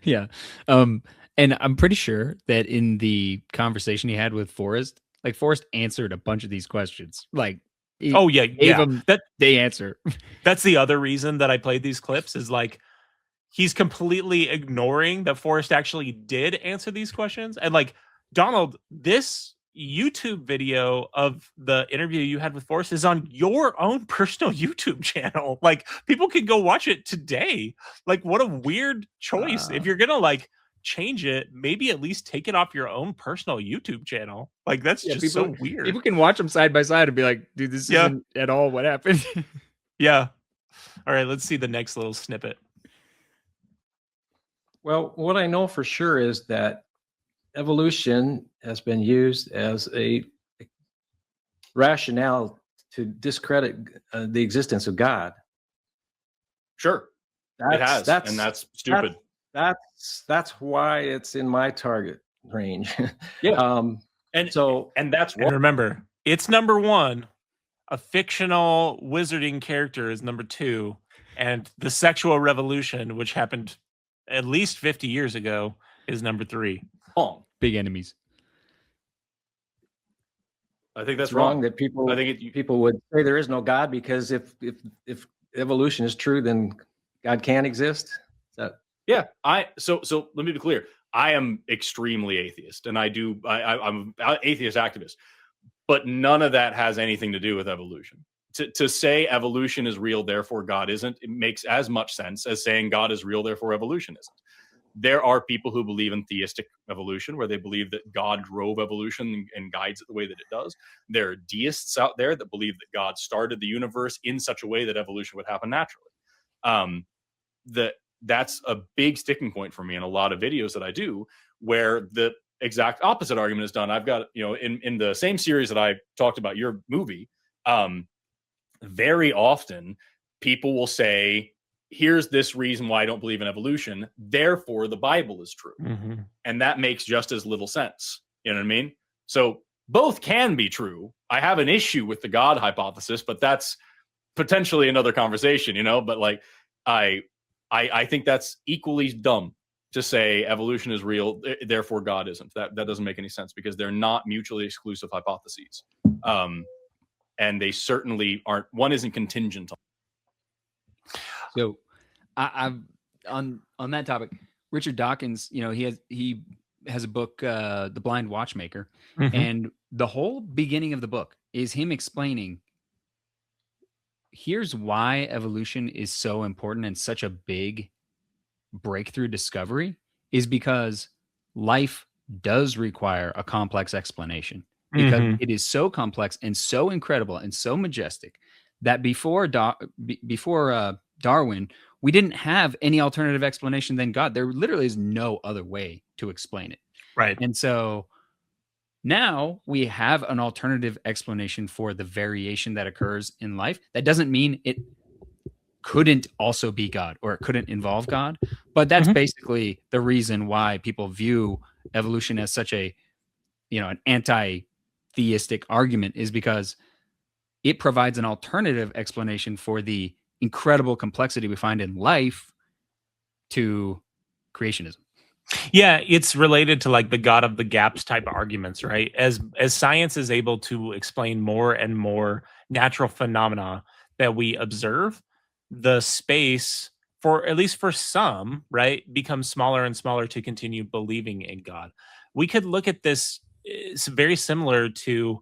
Yeah. And I'm pretty sure that in the conversation he had with Forrest, like Forrest answered a bunch of these questions. Like, they answer. That's the other reason that I played these clips is like, he's completely ignoring that Forrest actually did answer these questions. And like, Donald, this YouTube video of the interview you had with Forrest is on your own personal YouTube channel. Like, people can go watch it today. Like, what a weird choice. If you're gonna like change it, maybe at least take it off your own personal YouTube channel. Like, that's just so weird. People can watch them side by side and be like, dude, this isn't at all what happened. Yeah. All right, let's see the next little snippet. Well, what I know for sure is that evolution has been used as a rationale to discredit the existence of God. Sure, it has, and that's stupid. That's why it's in my target range. Yeah, and that's what. And remember, it's number one. A fictional wizarding character is number two, and the sexual revolution, which happened at least 50 years ago, is number three. Big enemies. I think that's wrong. That people, people would say there is no God, because if evolution is true, then God can't exist. Yeah, so let me be clear. I am extremely atheist, and I'm an atheist activist, but none of that has anything to do with evolution. To say evolution is real, therefore God isn't, it makes as much sense as saying God is real, therefore evolution isn't. There are people who believe in theistic evolution, where they believe that God drove evolution and guides it the way that it does. There are deists out there that believe that God started the universe in such a way that evolution would happen naturally. That's a big sticking point for me in a lot of videos that I do, where the exact opposite argument is done. I've got, in the same series that I talked about your movie, very often people will say, here's this reason why I don't believe in evolution, therefore the Bible is true. And that makes just as little sense. You know what I mean? So both can be true. I have an issue with the God hypothesis, but that's potentially another conversation, but like I think that's equally dumb to say evolution is real, therefore God isn't. That doesn't make any sense, because they're not mutually exclusive hypotheses. And they certainly aren't, one isn't contingent on. So I've on that topic, Richard Dawkins, he has a book, The Blind Watchmaker, and the whole beginning of the book is him explaining, here's why evolution is so important and such a big breakthrough discovery, is because life does require a complex explanation, because it is so complex and so incredible and so majestic that before Darwin, we didn't have any alternative explanation than God. There literally is no other way to explain it. Right. And so now we have an alternative explanation for the variation that occurs in life. That doesn't mean it couldn't also be God, or it couldn't involve God. But that's basically the reason why people view evolution as such an anti-theistic argument, is because it provides an alternative explanation for the incredible complexity we find in life to creationism. Yeah, it's related to like the God of the gaps type of arguments, right? As science is able to explain more and more natural phenomena that we observe, the space, for at least for some, right, becomes smaller and smaller to continue believing in God. We could look at this, it's very similar to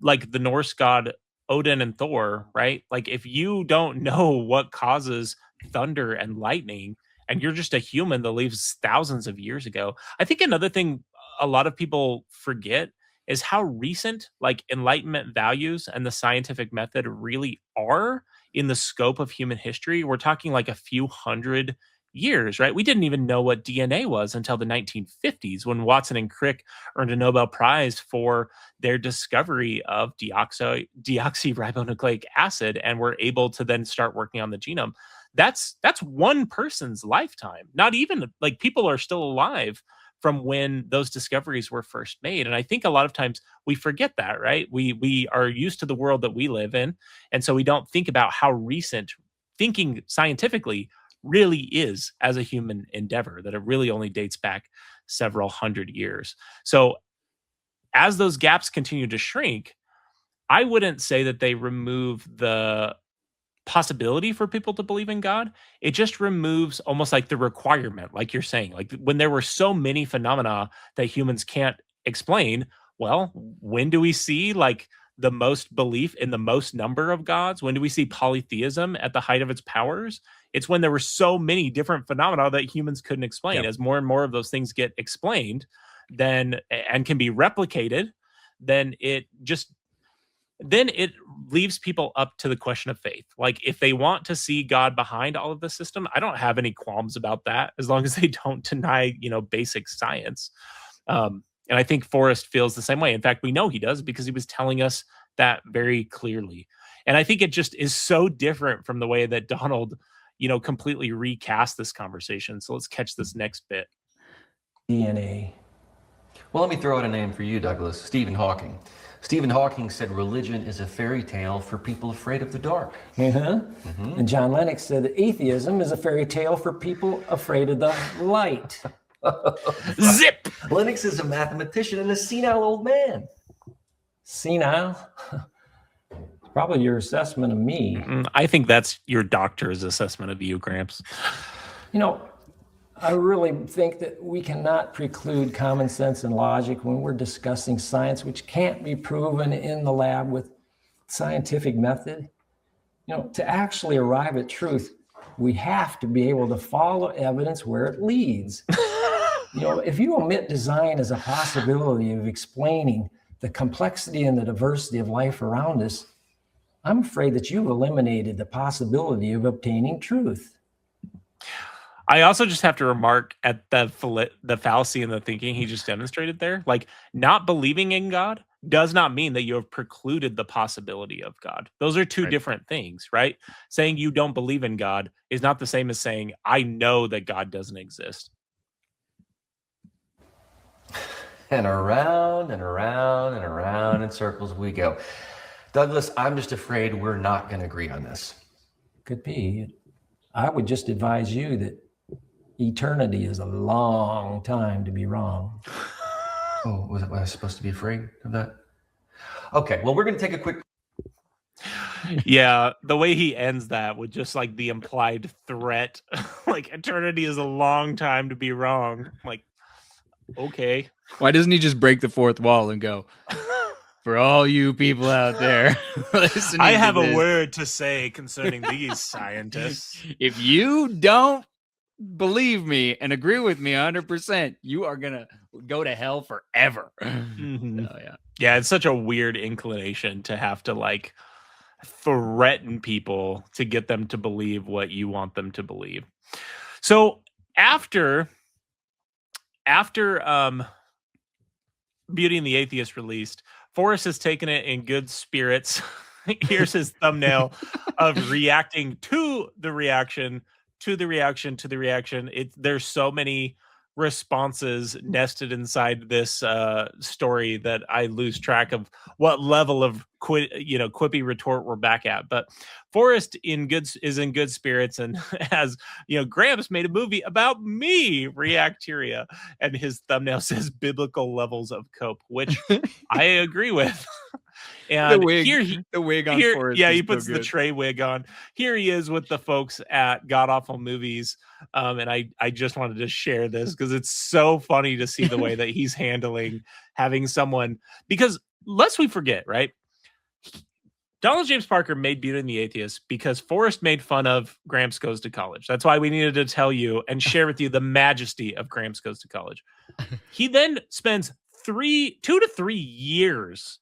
like the Norse god Odin and Thor, right? Like if you don't know what causes thunder and lightning, and you're just a human that lives thousands of years ago. I think another thing a lot of people forget is how recent like Enlightenment values and the scientific method really are in the scope of human history. We're talking like a few hundred years, right? We didn't even know what DNA was until the 1950s, when Watson and Crick earned a Nobel Prize for their discovery of deoxyribonucleic acid, and were able to then start working on the genome. That's one person's lifetime. Not even like people are still alive from when those discoveries were first made. And I think a lot of times we forget that, right? We are used to the world that we live in. And so we don't think about how recent thinking scientifically really is as a human endeavor, that it really only dates back several hundred years. So as those gaps continue to shrink, I wouldn't say that they remove the possibility for people to believe in God. It just removes almost like the requirement, like you're saying, like when there were so many phenomena that humans can't explain. Well, when do we see like the most belief in the most number of gods? When do we see polytheism at the height of its powers? It's when there were so many different phenomena that humans couldn't explain. Yep. As more and more of those things get explained, then and can be replicated, then it leaves people up to the question of faith. Like if they want to see God behind all of the system, I don't have any qualms about that, as long as they don't deny, basic science. And I think Forrest feels the same way. In fact, we know he does, because he was telling us that very clearly. And I think it just is so different from the way that Donald, completely recast this conversation. So let's catch this next bit. DNA. Well, let me throw out a name for you, Douglas. Stephen Hawking. Stephen Hawking said religion is a fairy tale for people afraid of the dark. And John Lennox said that atheism is a fairy tale for people afraid of the light. Zip! Lennox is a mathematician and a senile old man. Senile? Probably your assessment of me. I think that's your doctor's assessment of you, Gramps. I really think that we cannot preclude common sense and logic when we're discussing science, which can't be proven in the lab with scientific method. To actually arrive at truth, We have to be able to follow evidence where it leads. If you omit design as a possibility of explaining the complexity and the diversity of life around us, I'm afraid that you've eliminated the possibility of obtaining truth. I also just have to remark at the fallacy in the thinking he just demonstrated there. Like, not believing in God does not mean that you have precluded the possibility of God. Those are two different things, right? Saying you don't believe in God is not the same as saying, I know that God doesn't exist. And around and around and around in circles we go. Douglas, I'm just afraid we're not going to agree on this. Could be. I would just advise you that eternity is a long time to be wrong. Oh, was I supposed to be afraid of that? Okay, well, we're going to take a quick... Yeah, the way he ends that with just like the implied threat, like eternity is a long time to be wrong. Like, okay. Why doesn't he just break the fourth wall and go, for all you people out there listening I have to a this, word to say concerning these scientists. if you don't believe me and agree with me 100%, you are going to go to hell forever. Mhm. Oh, yeah. Yeah, it's such a weird inclination to have to like threaten people to get them to believe what you want them to believe. So after Beauty and the Atheist released, Forrest has taken it in good spirits. Here's his thumbnail of reacting to the reaction, to the reaction, to the reaction. There's so many responses nested inside this story that I lose track of what level of quippy retort we're back at. But Forrest is in good spirits and has, Gramps made a movie about me, Reacteria, and his thumbnail says biblical levels of cope, which I agree with. And the wig on Forrest. Yeah, is he puts so the good. tray wig on. Here he is with the folks at God Awful Movies. And I just wanted to share this because it's so funny to see the way that he's handling having someone, because lest we forget, right? Donald James Parker made Beauty and the Atheist because Forrest made fun of Gramps Goes to College. That's why we needed to tell you and share with you the majesty of Gramps Goes to College. He then spends 2 to 3 years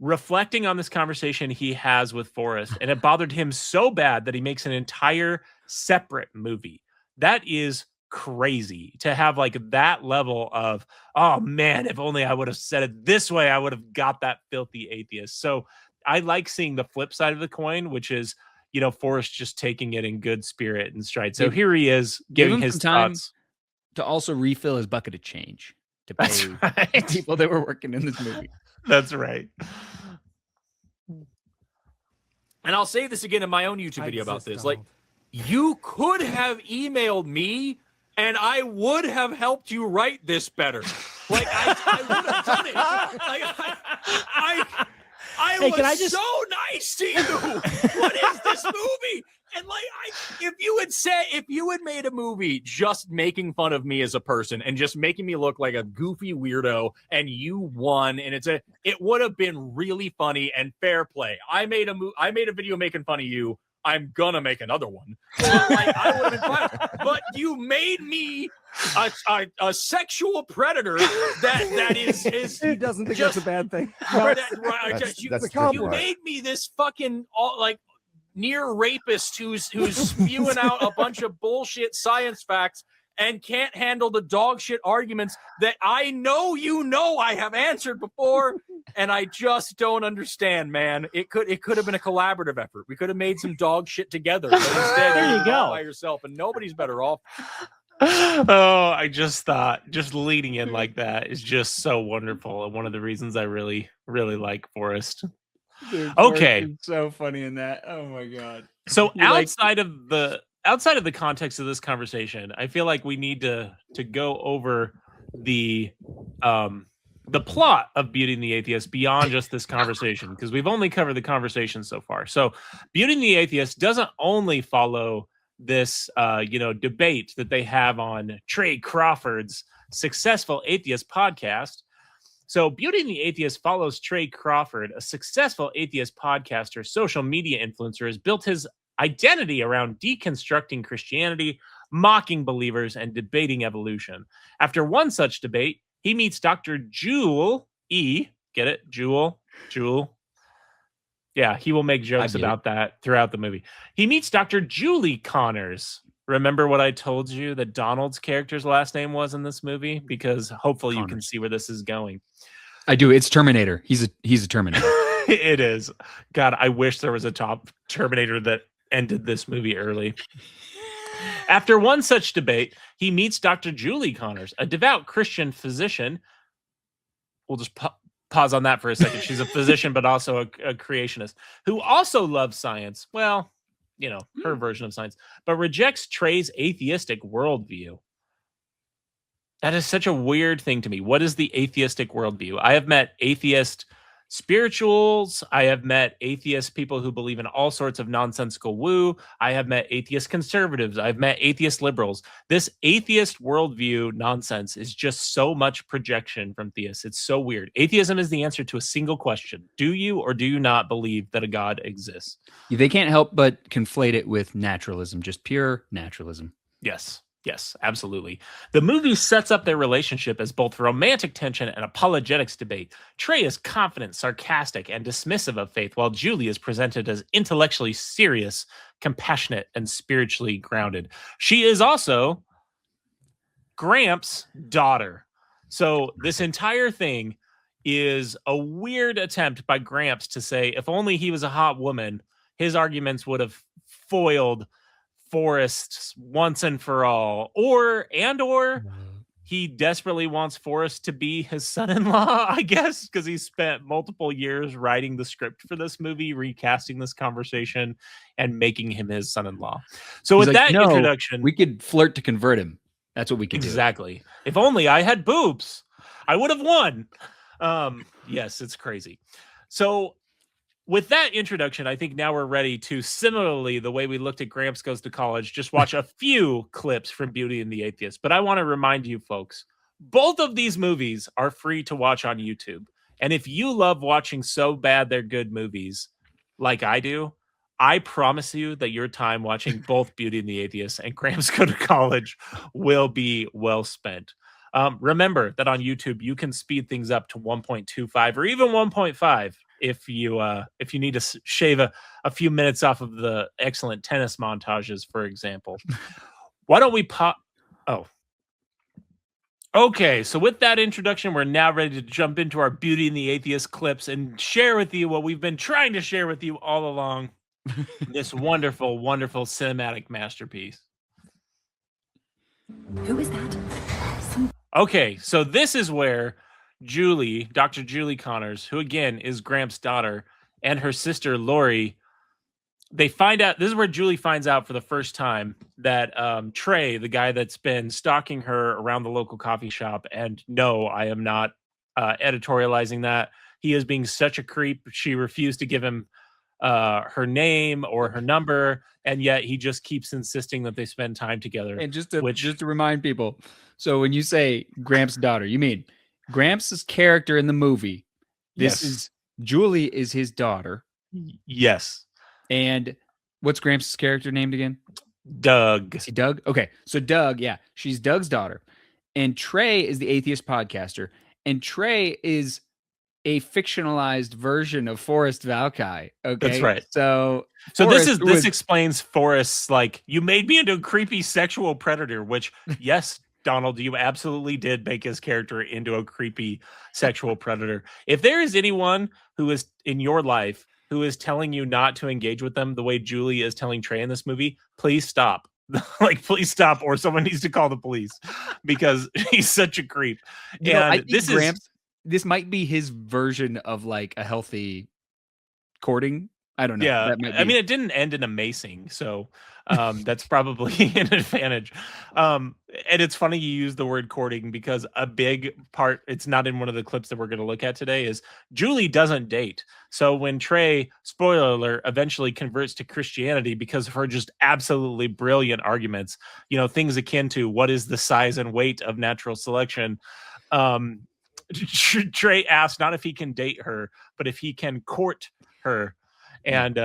reflecting on this conversation he has with Forrest, and it bothered him so bad that he makes an entire separate movie. That is crazy to have like that level of, oh man, if only I would have said it this way, I would have got that filthy atheist. So I like seeing the flip side of the coin, which is, Forrest just taking it in good spirit and stride. So here he is giving his time thoughts to also refill his bucket of change to pay people that were working in this movie. That's right. And I'll say this again in my own YouTube video about this. Like, you could have emailed me and I would have helped you write this better. Like, I would have done it. Like, I was so nice to you. What is this movie? And like, if you had made a movie just making fun of me as a person and just making me look like a goofy weirdo, and you won, and it would have been really funny and fair play. I made a video making fun of you. I'm gonna make another one. Like, I would have been fine. But you made me a sexual predator that is He doesn't think that's a bad thing. You made me this fucking near rapist who's spewing out a bunch of bullshit science facts and can't handle the dog shit arguments that I know I have answered before, and I just don't understand, man. It could have been a collaborative effort. We could have made some dog shit together. But instead, There you you're go. all by yourself, and nobody's better off. Oh, I just thought just leading in like that is just so wonderful, and one of the reasons I really, really like Forrest. Dude, Okay. Forrest is so funny in that. Oh my god. So You're like- outside of the context of this conversation, I feel like we need to go over the plot of Beauty and the Atheist beyond just this conversation, because we've only covered the conversation so far. So Beauty and the Atheist doesn't only follow this debate that they have on Trey Crawford's Successful Atheist podcast. So Beauty and the Atheist follows Trey Crawford, a successful atheist podcaster, social media influencer, has built his identity around deconstructing Christianity, mocking believers, and debating evolution. After one such debate, he meets Dr. Jewel E. Get it? Jewel. Yeah, he will make jokes about that throughout the movie. He meets Dr. Julie Connors. Remember what I told you that Donald's character's last name was in this movie? Because hopefully you can see where this is going. I do. It's Terminator. He's a Terminator. It is. God, I wish there was a top Terminator that ended this movie early. After one such debate, he meets Dr. Julie Connors, a devout Christian physician. We'll just pause on that for a second. She's a physician, but also a creationist who also loves science. Well, you know, her version of science, but rejects Trey's atheistic worldview. That is such a weird thing to me. What is the atheistic worldview? I have met atheist spirituals. I have met atheist people who believe in all sorts of nonsensical woo. I have met atheist conservatives. I've met atheist liberals. This atheist worldview nonsense is just so much projection from theists. It's so weird. Atheism is the answer to a single question. Do you or do you not believe that a God exists? They can't help but conflate it with naturalism, just pure naturalism. Yes, absolutely. The movie sets up their relationship as both romantic tension and apologetics debate. Trey is confident, sarcastic, and dismissive of faith, while Julie is presented as intellectually serious, compassionate, and spiritually grounded. She is also Gramps' daughter. So this entire thing is a weird attempt by Gramps to say, if only he was a hot woman, his arguments would have foiled Forrest once and for all, or he desperately wants Forrest to be his son-in-law, I guess, because he spent multiple years writing the script for this movie, recasting this conversation, and making him his son-in-law. So with that introduction, we could flirt to convert him. That's what we could do. Exactly. If only I had boobs, I would have won. Yes, it's crazy. So with that introduction, I think now we're ready to, similarly, the way we looked at Gramps Goes to College, just watch a few clips from Beauty and the Atheist. But I want to remind you folks, both of these movies are free to watch on YouTube. And if you love watching so bad they're good movies like I do, I promise you that your time watching both Beauty and the Atheist and Gramps Go to College will be well spent. Remember that on YouTube, you can speed things up to 1.25 or even 1.5 if you need to shave a few minutes off of the excellent tennis montages, for example. Why don't we pop? Oh, okay. So with that introduction, we're now ready to jump into our Beauty and the Atheist clips and share with you what we've been trying to share with you all along. This wonderful, wonderful cinematic masterpiece. Who is that? Okay, so this is where Julie, Dr. Julie Connors, who again is Gramps' daughter, and her sister Lori, they find out, this is where Julie finds out for the first time that Trey, the guy that's been stalking her around the local coffee shop, and no, I am not editorializing that. He is being such a creep. She refused to give him her name or her number, and yet he just keeps insisting that they spend time together. And just to remind people, so when you say Gramps' daughter, you mean Gramps' character in the movie. This is Julie is his daughter. Yes. And what's Gramps' character named again? Doug. Is he Doug? Okay. So Doug, yeah, she's Doug's daughter. And Trey is the atheist podcaster. And Trey is a fictionalized version of Forrest Valkai. Okay. That's right. So this explains Forrest's, like, you made me into a creepy sexual predator, which yes, Donald, you absolutely did make his character into a creepy sexual predator. If there is anyone who is in your life who is telling you not to engage with them the way Julie is telling Trey in this movie, please stop. Like, please stop, or someone needs to call the police because he's such a creep. I think Gramps, this might be his version of like a healthy courting. I don't know. Yeah, I mean, it didn't end in a macing, so that's probably an advantage. And it's funny you use the word courting because a big part, it's not in one of the clips that we're going to look at today, is Julie doesn't date. So when Trey, spoiler alert, eventually converts to Christianity because of her just absolutely brilliant arguments, you know, things akin to what is the size and weight of natural selection, Trey asks not if he can date her, but if he can court her. And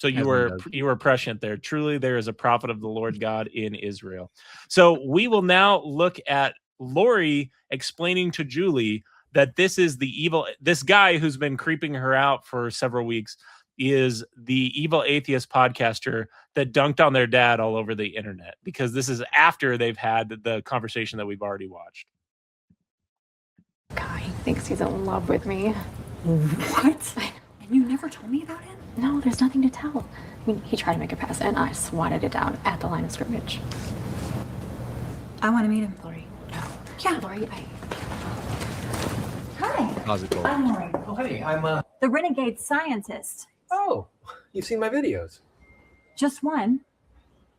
So As one does. you were prescient there. Truly, there is a prophet of the Lord God in Israel. So we will now look at Lori explaining to Julie that this is the evil. This guy who's been creeping her out for several weeks is the evil atheist podcaster that dunked on their dad all over the internet, because this is after they've had the conversation that we've already watched. Guy thinks he's in love with me. What? And you never told me about him? No, there's nothing to tell. I mean, he tried to make a pass, and I swatted it down at the line of scrimmage. I want to meet him. Lori, no. Yeah. Lori, Hi. How's it going? I'm Lori. Oh, hey, I'm The renegade scientist. Oh, you've seen my videos. Just one.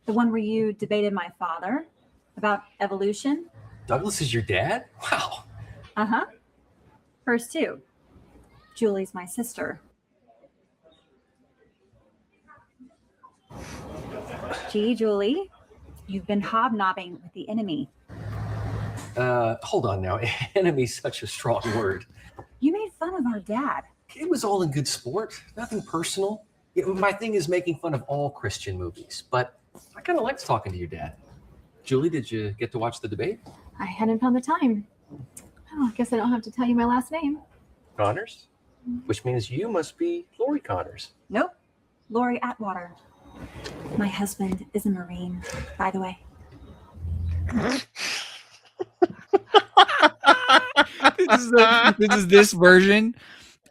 The one where you debated my father about evolution. Douglas is your dad? Wow. Uh-huh. First two. Julie's my sister. Gee, Julie, you've been hobnobbing with the enemy. Hold on now. Enemy's such a strong word. You made fun of our dad. It was all in good sport. Nothing personal. My thing is making fun of all Christian movies, but I kind of liked talking to your dad. Julie, did you get to watch the debate? I hadn't found the time. Oh, I guess I don't have to tell you my last name. Connors? Which means you must be Lori Connors. Nope. Lori Atwater. My husband is a Marine, by the way. This is this version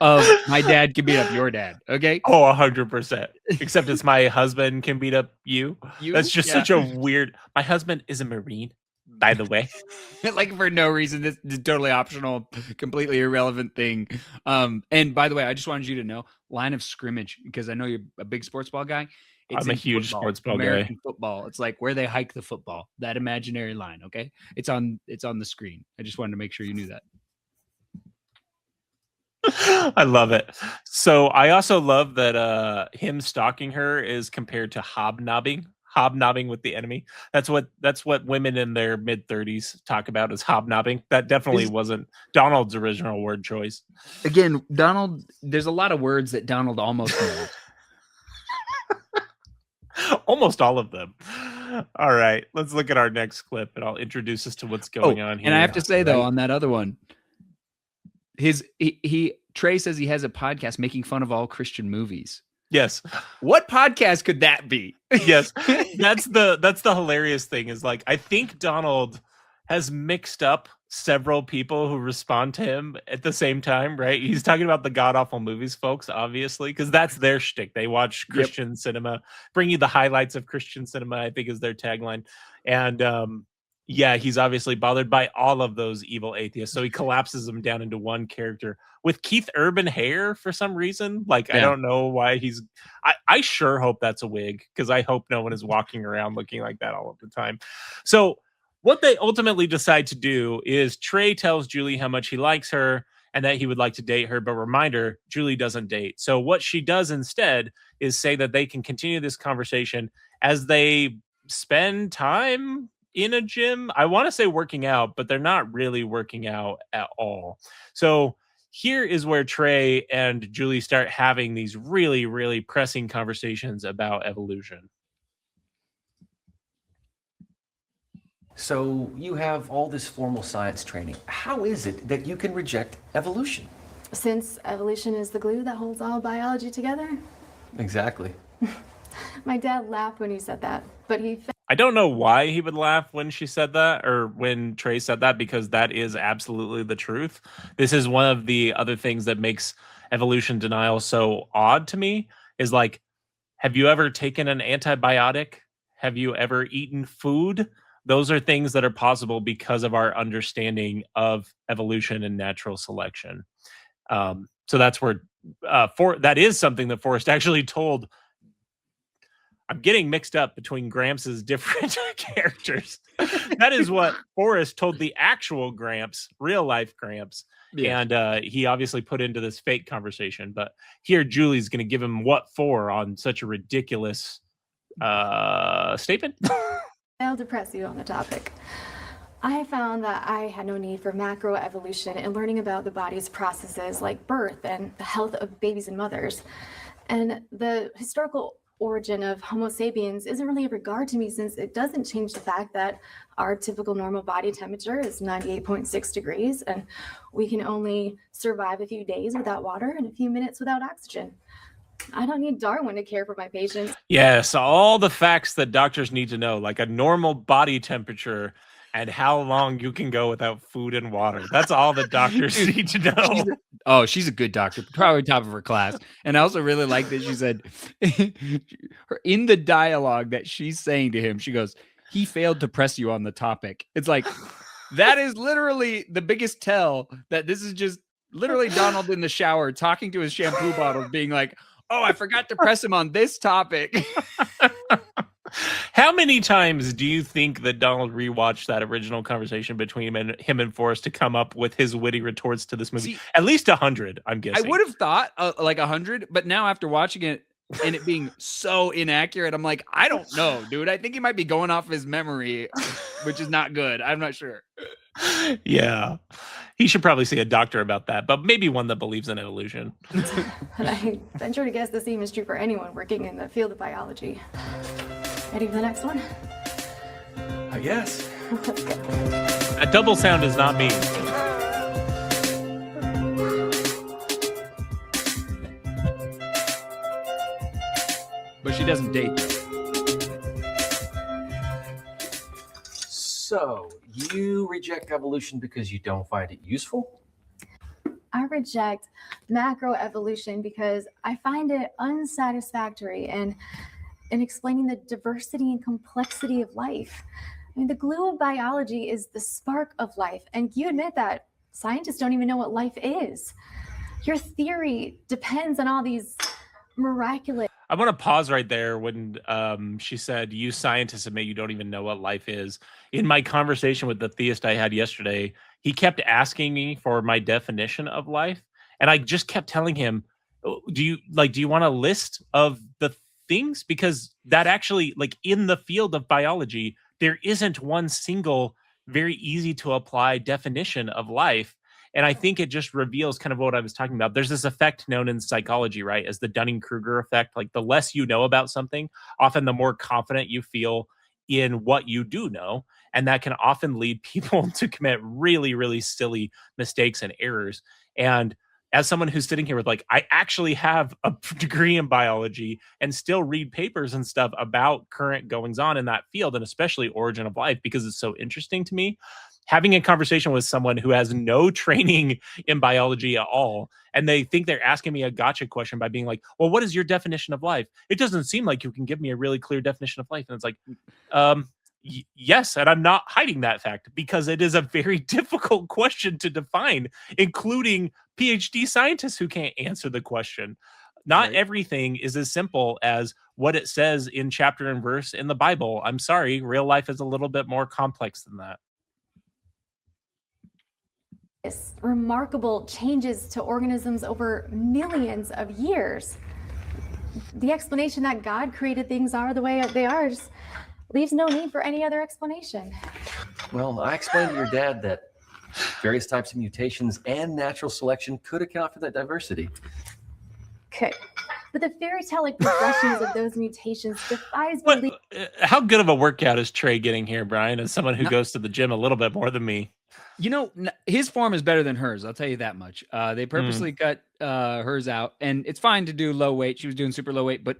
of my dad can beat up your dad. Okay. Oh, 100%. Except it's my husband can beat up you. That's just Yeah. such a weird. My husband is a Marine, by the way. Like for no reason. This is totally optional, completely irrelevant thing. And by the way, I just wanted you to know line of scrimmage, because I know you're a big sports ball guy. I'm a in huge football, sports ball American guy. football. It's like where they hike the football, that imaginary line. Okay. It's on the screen. I just wanted to make sure you knew that. I love it. So I also love that him stalking her is compared to hobnobbing with the enemy. That's what women in their mid-30s talk about, is hobnobbing. That definitely wasn't Donald's original word choice. Again, Donald, there's a lot of words that Donald almost knows. Almost all of them. All right, let's look at our next clip, and I'll introduce us to what's going on here. And I have to say though, on that other one, Trey says he has a podcast making fun of all Christian movies. Yes. What podcast could that be? Yes. That's the hilarious thing, is like, I think Donald has mixed up several people who respond to him at the same time, right? He's talking about the god awful movies, folks, obviously, because that's their shtick. They watch Christian cinema, bring you the highlights of Christian cinema, I think is their tagline. And yeah, he's obviously bothered by all of those evil atheists. So he collapses them down into one character with Keith Urban hair for some reason. Like, I don't know why he's. I sure hope that's a wig, because I hope no one is walking around looking like that all of the time. So what they ultimately decide to do is Trey tells Julie how much he likes her and that he would like to date her, but reminder, Julie doesn't date. So what she does instead is say that they can continue this conversation as they spend time in a gym. I want to say working out, but they're not really working out at all. So here is where Trey and Julie start having these really, really pressing conversations about evolution. So you have all this formal science training. How is it that you can reject evolution? Since evolution is the glue that holds all biology together. Exactly. My dad laughed when he said that, but I don't know why he would laugh when she said that, or when Trey said that, because that is absolutely the truth. This is one of the other things that makes evolution denial so odd to me, is like, have you ever taken an antibiotic? Have you ever eaten food? Those are things that are possible because of our understanding of evolution and natural selection. So that's where that is something that Forrest actually told. I'm getting mixed up between Gramps' different characters. That is what Forrest told the actual Gramps, real life Gramps. Yeah. And he obviously put into this fake conversation. But here, Julie's going to give him what for on such a ridiculous statement. I'll depress you on the topic. I found that I had no need for macroevolution and learning about the body's processes like birth and the health of babies and mothers. And the historical origin of Homo sapiens isn't really of regard to me, since it doesn't change the fact that our typical normal body temperature is 98.6 degrees, and we can only survive a few days without water and a few minutes without oxygen. I don't need Darwin to care for my patients. Yes, all the facts that doctors need to know, like a normal body temperature and how long you can go without food and water. That's all the doctors need to know. She's a good doctor, probably top of her class. And I also really like that she said, in the dialogue that she's saying to him, she goes, "He failed to press you on the topic." It's like, that is literally the biggest tell that this is just literally Donald in the shower talking to his shampoo bottles, being like, "Oh, I forgot to press him on this topic." How many times do you think that Donald rewatched that original conversation between him and Forrest to come up with his witty retorts to this movie? At least 100, I'm guessing. I would have thought like 100, but now after watching it and it being so inaccurate, I'm like, I don't know, dude. I think he might be going off his memory, which is not good. I'm not sure. Yeah. He should probably see a doctor about that, but maybe one that believes in evolution. And I venture to guess the same is true for anyone working in the field of biology. Ready for the next one? I guess. Let's go. A double sound is not me. But she doesn't date. So, you reject evolution because you don't find it useful? I reject macroevolution because I find it unsatisfactory in explaining the diversity and complexity of life. I mean, the glue of biology is the spark of life, and you admit that scientists don't even know what life is. Your theory depends on all these miraculous... I want to pause right there when she said, "You scientists admit you don't even know what life is." In my conversation with the theist I had yesterday, he kept asking me for my definition of life, and I just kept telling him, do you want a list of the things? Because that actually, like, in the field of biology, there isn't one single very easy to apply definition of life. And I think it just reveals kind of what I was talking about. There's this effect known in psychology, right, as the Dunning-Kruger effect. Like, the less you know about something, often the more confident you feel in what you do know. And that can often lead people to commit really, really silly mistakes and errors. And as someone who's sitting here with, like, I actually have a degree in biology and still read papers and stuff about current goings on in that field, and especially origin of life, because it's so interesting to me. Having a conversation with someone who has no training in biology at all, and they think they're asking me a gotcha question by being like, "Well, what is your definition of life? It doesn't seem like you can give me a really clear definition of life." And it's like, yes, and I'm not hiding that fact, because it is a very difficult question to define, including PhD scientists who can't answer the question. Not everything is as simple as what it says in chapter and verse in the Bible. I'm sorry, real life is a little bit more complex than that. Remarkable changes to organisms over millions of years. The explanation that God created things are the way they are just leaves no need for any other explanation. Well, I explained to your dad that various types of mutations and natural selection could account for that diversity. Okay. But the fairy tale progressions of those mutations defies belief. How good of a workout is Trey getting here, Brian, as someone who goes to the gym a little bit more than me? You know, his form is better than hers. I'll tell you that much. They purposely cut hers out, and it's fine to do low weight. She was doing super low weight, but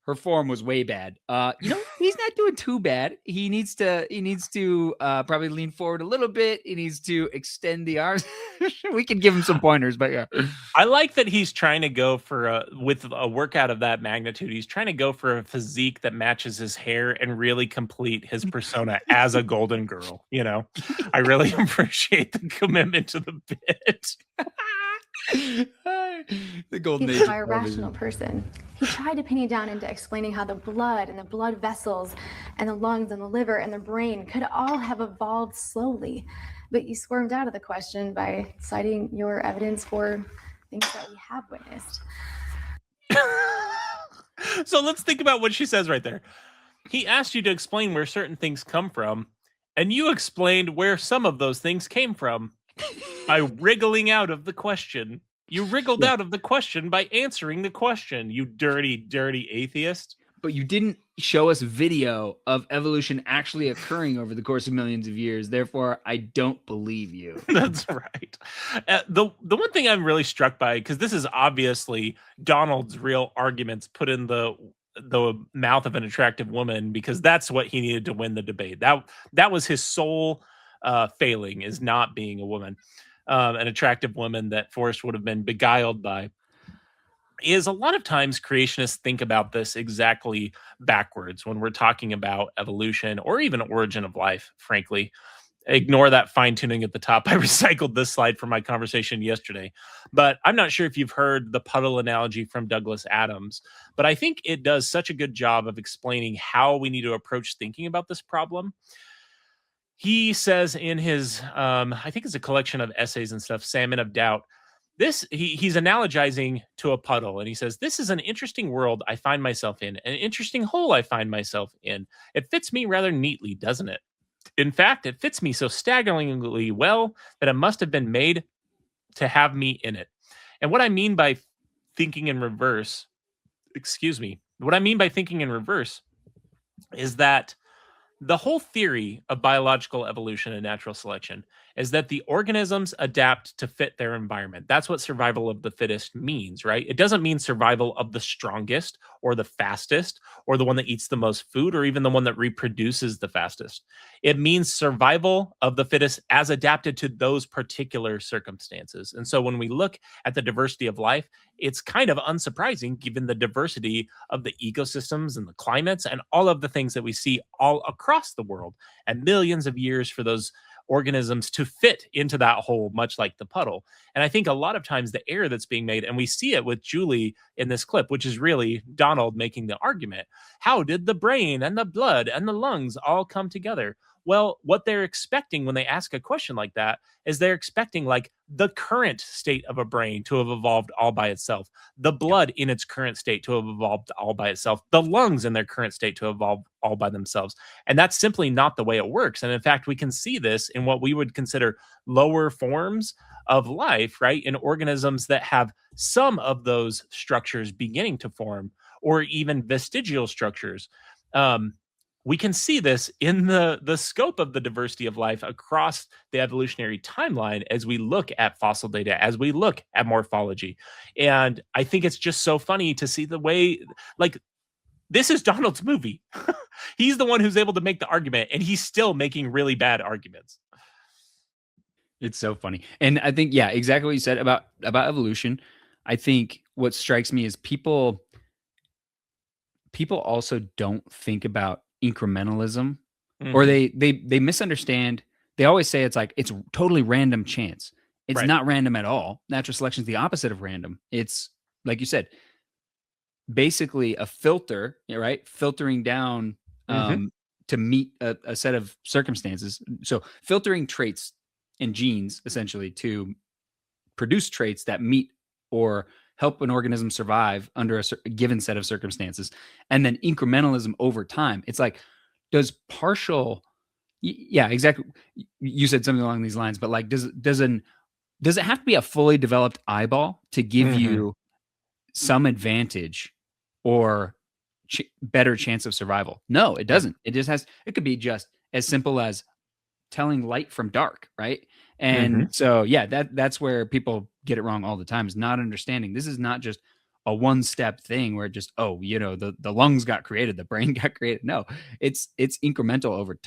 her form was way bad. You know, he's not doing too bad. He needs to probably lean forward a little bit. He needs to extend the arms. We can give him some pointers, but yeah. I like that he's trying to go for with a workout of that magnitude. He's trying to go for a physique that matches his hair and really complete his persona as a golden girl. You know, I really appreciate the commitment to the bit. The golden He's age. a rational person. He tried to pin you down into explaining how the blood and the blood vessels and the lungs and the liver and the brain could all have evolved slowly. But you squirmed out of the question by citing your evidence for things that we have witnessed. So let's think about what she says right there. He asked you to explain where certain things come from, and you explained where some of those things came from by wriggling out of the question. You wriggled out of the question by answering the question, you dirty, dirty atheist. but you didn't show us video of evolution actually occurring over the course of millions of years. Therefore, I don't believe you. That's right. The one thing I'm really struck by, because this is obviously Donald's real arguments put in the mouth of an attractive woman, because that's what he needed to win the debate. That was his sole failing, is not being a woman, an attractive woman that Forrest would have been beguiled by. Is a lot of times creationists think about this exactly backwards when we're talking about evolution or even origin of life, frankly. Ignore that fine tuning at the top. I recycled this slide from my conversation yesterday, but I'm not sure if you've heard the puddle analogy from Douglas Adams, but I think it does such a good job of explaining how we need to approach thinking about this problem. He says in his, I think it's a collection of essays and stuff, Salmon of Doubt, he's analogizing to a puddle, and he says, this is an interesting world I find myself in, an interesting hole I find myself in. It fits me rather neatly, doesn't it? In fact, it fits me so staggeringly well that it must have been made to have me in it. And what I mean by thinking in reverse, is that the whole theory of biological evolution and natural selection is that the organisms adapt to fit their environment. That's what survival of the fittest means, right? It doesn't mean survival of the strongest or the fastest or the one that eats the most food or even the one that reproduces the fastest. It means survival of the fittest as adapted to those particular circumstances. And so when we look at the diversity of life, it's kind of unsurprising given the diversity of the ecosystems and the climates and all of the things that we see all across the world, and millions of years for those organisms to fit into that hole, much like the puddle. And I think a lot of times the error that's being made, and we see it with Julie in this clip, which is really Donald making the argument, how did the brain and the blood and the lungs all come together? Well, what they're expecting when they ask a question like that is they're expecting like the current state of a brain to have evolved all by itself, the blood in its current state to have evolved all by itself, the lungs in their current state to evolve all by themselves. And that's simply not the way it works. And in fact, we can see this in what we would consider lower forms of life, right? In organisms that have some of those structures beginning to form, or even vestigial structures. We can see this in the scope of the diversity of life across the evolutionary timeline as we look at fossil data, as we look at morphology. And I think it's just so funny to see the way, like, this is Donald's movie. He's the one who's able to make the argument, and he's still making really bad arguments. It's so funny. And I think, yeah, exactly what you said about evolution. I think what strikes me is people also don't think about incrementalism, or they misunderstand. They always say it's like it's totally random chance. It's not random at all. Natural selection is the opposite of random. It's, like you said, basically a filter, right? Filtering down to meet a set of circumstances. So filtering traits and genes essentially to produce traits that meet or help an organism survive under a given set of circumstances. And then incrementalism over time. It's like, does partial, yeah, exactly. You said something along these lines, but like, does it have to be a fully developed eyeball to give you some advantage or better chance of survival? No, it doesn't. It just has, it could be just as simple as telling light from dark, right? And so, yeah, that's where people get it wrong all the time, is not understanding. This is not just a one-step thing where just, the lungs got created, the brain got created. No, it's incremental over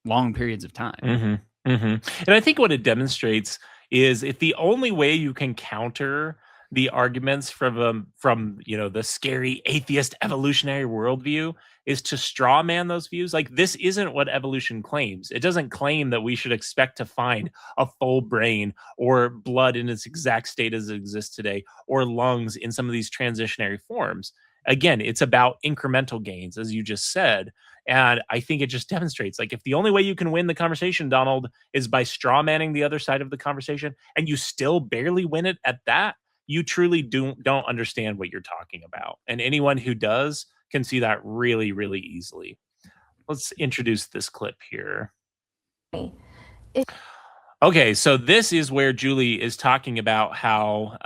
long periods of time. And I think what it demonstrates is if the only way you can counter the arguments from the scary atheist evolutionary worldview is to straw man those views. Like, this isn't what evolution claims. It doesn't claim that we should expect to find a full brain or blood in its exact state as it exists today, or lungs in some of these transitionary forms. Again, it's about incremental gains, as you just said. And I think it just demonstrates, like, if the only way you can win the conversation, Donald, is by straw manning the other side of the conversation, and you still barely win it at that, you truly don't understand what you're talking about. And anyone who does can see that really, really easily. Let's introduce this clip here. Okay, so this is where Julie is talking about how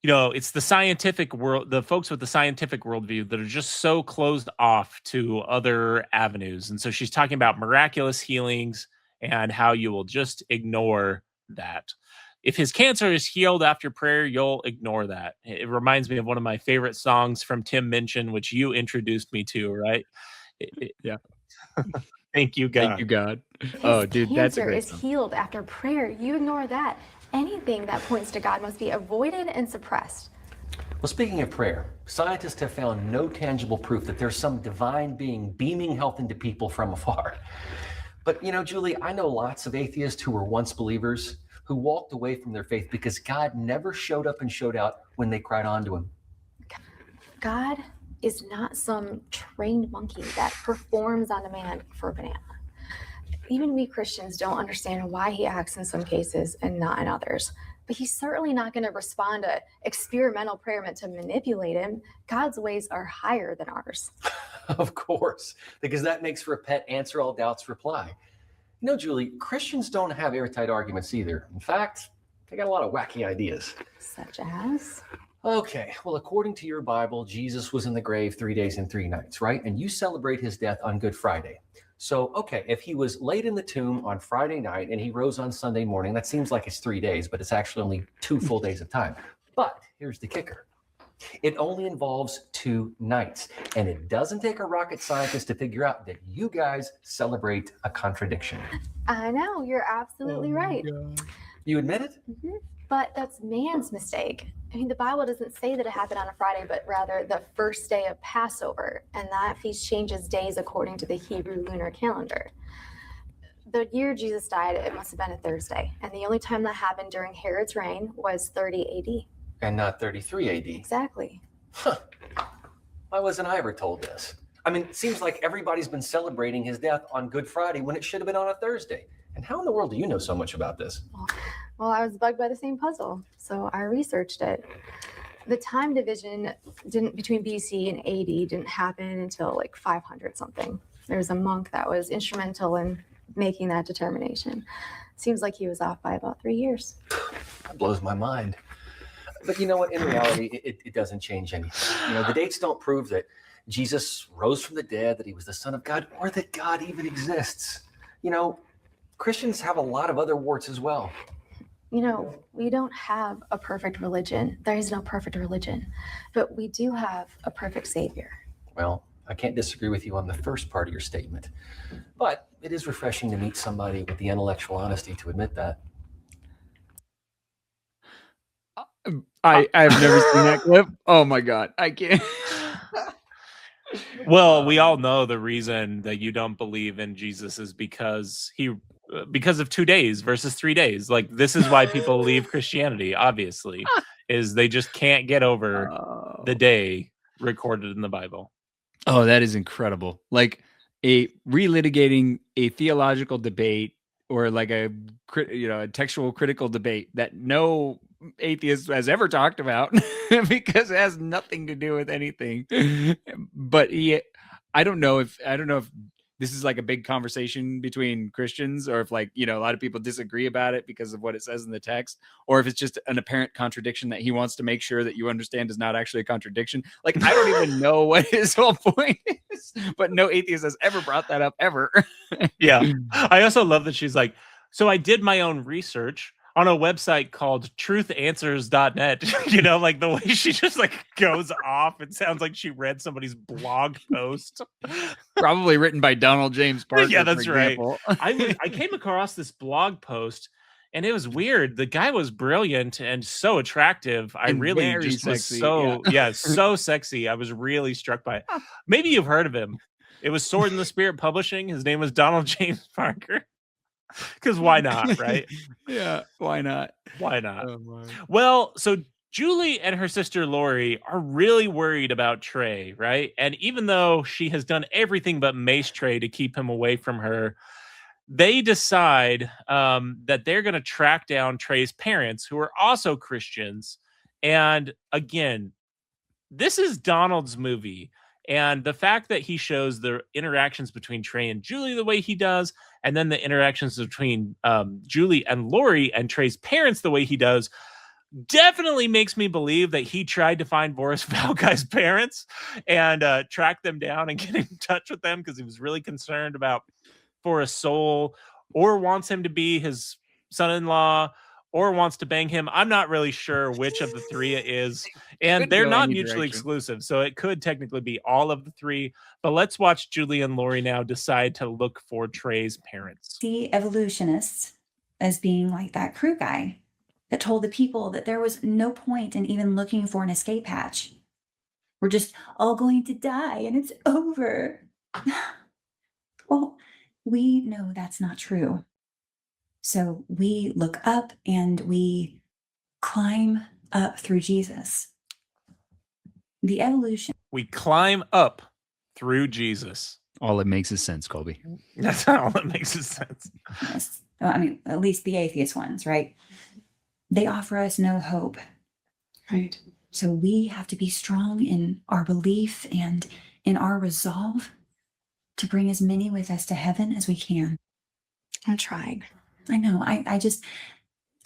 it's the scientific world, the folks with the scientific worldview that are just so closed off to other avenues. And so she's talking about miraculous healings and how you will just ignore that. If his cancer is healed after prayer, you'll ignore that. It reminds me of one of my favorite songs from Tim Minchin, which you introduced me to, right? Yeah. Thank you, God. Thank you, God. His Oh, dude, that's a cancer great is song. healed after prayer. You ignore that. Anything that points to God must be avoided and suppressed. Well, speaking of prayer, scientists have found no tangible proof that there's some divine being beaming health into people from afar. But, Julie, I know lots of atheists who were once believers who walked away from their faith because God never showed up and showed out when they cried on to him. God is not some trained monkey that performs on demand for a banana. Even we Christians don't understand why he acts in some cases and not in others. But he's certainly not going to respond to experimental prayer meant to manipulate him. God's ways are higher than ours. Of course, because that makes for a pet answer all doubts reply. Julie, Christians don't have airtight arguments either. In fact, they got a lot of wacky ideas. Such as? Okay, well, according to your Bible, Jesus was in the grave 3 days and 3 nights, right? And you celebrate his death on Good Friday. So, okay, if he was laid in the tomb on Friday night and he rose on Sunday morning, that seems like it's 3 days, but it's actually only 2 full days of time. But here's the kicker. It only involves 2 nights, and it doesn't take a rocket scientist to figure out that you guys celebrate a contradiction. I know, you're absolutely right. You admit it? Mm-hmm. But that's man's mistake. I mean, the Bible doesn't say that it happened on a Friday, but rather the first day of Passover, and that feast changes days according to the Hebrew lunar calendar. The year Jesus died, it must have been a Thursday, and the only time that happened during Herod's reign was 30 AD. And not 33 AD. Exactly. Huh. Why wasn't I ever told this? I mean, it seems like everybody's been celebrating his death on Good Friday when it should have been on a Thursday. And how in the world do you know so much about this? Well, I was bugged by the same puzzle, so I researched it. The time division between BC and AD didn't happen until like 500 something. There was a monk that was instrumental in making that determination. Seems like he was off by about 3 years. That blows my mind. But you know what? In reality, it doesn't change anything. The dates don't prove that Jesus rose from the dead, that he was the Son of God, or that God even exists. Christians have a lot of other warts as well. We don't have a perfect religion. There is no perfect religion, but we do have a perfect Savior. Well, I can't disagree with you on the first part of your statement, but it is refreshing to meet somebody with the intellectual honesty to admit that. I've never seen that clip. Oh my God, I can't. Well, we all know the reason that you don't believe in Jesus is because of 2 days versus 3 days. Like, this is why people leave Christianity, obviously, is they just can't get over the day recorded in the Bible. Oh, that is incredible. Like relitigating a theological debate or like a textual critical debate that no atheist has ever talked about because it has nothing to do with anything. But I don't know if this is like a big conversation between Christians, or if a lot of people disagree about it because of what it says in the text, or if it's just an apparent contradiction that he wants to make sure that you understand is not actually a contradiction. Like, I don't even know what his whole point is, but no atheist has ever brought that up ever. Yeah. I also love that she's like, so I did my own research on a website called truthanswers.net, like the way she just goes off. It sounds like she read somebody's blog post. Probably written by Donald James Parker. Yeah, that's right. I came across this blog post and it was weird. The guy was brilliant and so attractive. I And really very just was sexy, so, so sexy. I was really struck by it. Maybe you've heard of him. It was Sword in the Spirit Publishing. His name was Donald James Parker. Because why not, right? Yeah, why not? Why not? Oh, my. Well, so Julie and her sister Lori are really worried about Trey, right? And even though she has done everything but mace Trey to keep him away from her, they decide that they're going to track down Trey's parents, who are also Christians. And again, this is Donald's movie. And the fact that he shows the interactions between Trey and Julie the way he does, and then the interactions between Julie and Lori and Trey's parents the way he does, definitely makes me believe that he tried to find Boris Valkai's parents and track them down and get in touch with them because he was really concerned about Forrest's soul, or wants him to be his son-in-law, or wants to bang him. I'm not really sure which of the three it is, and Could they're go not any mutually direction. exclusive, so it could technically be all of the three. But let's watch Julie and Lori now decide to look for Trey's parents. See evolutionists as being like that crew guy that told the people that there was no point in even looking for an escape hatch. We're just all going to die and it's over. Well, we know that's not true. So we look up and we climb up through Jesus. The evolution. We climb up through Jesus. All it makes is sense, Kolby. That's all that makes sense. Yes. Well, I mean, at least the atheist ones, right? They offer us no hope. Right. So we have to be strong in our belief and in our resolve to bring as many with us to heaven as we can. I'm trying. I know. I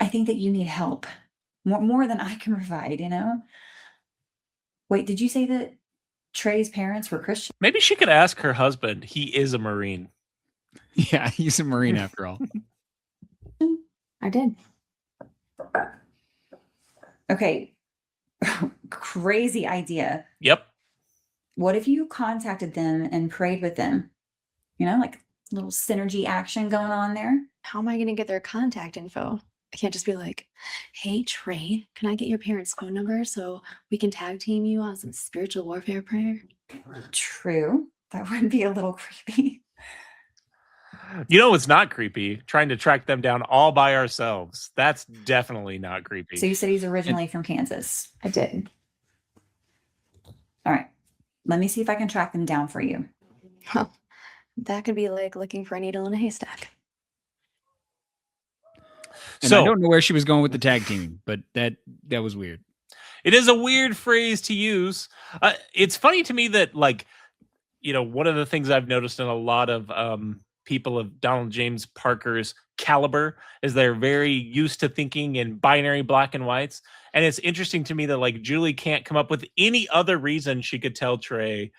think that you need help more than I can provide, you know? Wait, did you say that Trey's parents were Christian? Maybe she could ask her husband. He is a Marine. Yeah, he's a Marine after all. I did. Okay. Crazy idea. Yep. What if you contacted them and prayed with them? You know, like a little synergy action going on there. How am I going to get their contact info? I can't just be like, hey, Trey, can I get your parents' phone number so we can tag team you on some spiritual warfare prayer? True. That would be a little creepy. You know what's not creepy? Trying to track them down all by ourselves. That's definitely not creepy. So you said he's originally from Kansas. I did. All right. Let me see if I can track them down for you. Huh. That could be like looking for a needle in a haystack. And So I don't know where she was going with the tag teaming, but that was weird. it is a weird phrase to use. It's funny to me that, like, you know, one of the things I've noticed in a lot of people of Donald James Parker's caliber is they're very used to thinking in binary black and whites. And it's interesting to me that, like, Julie can't come up with any other reason she could tell Trey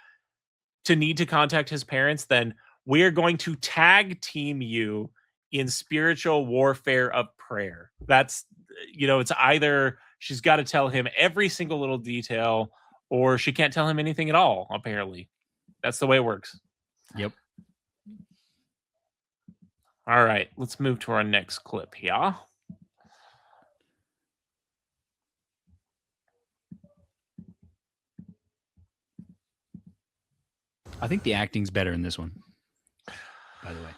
to need to contact his parents than we're going to tag team you in spiritual warfare of prayer. That's, you know, it's either she's got to tell him every single little detail or she can't tell him anything at all, apparently. That's the way it works. Yep. All right, let's move to our next clip here. I think the acting's better in this one, by the way.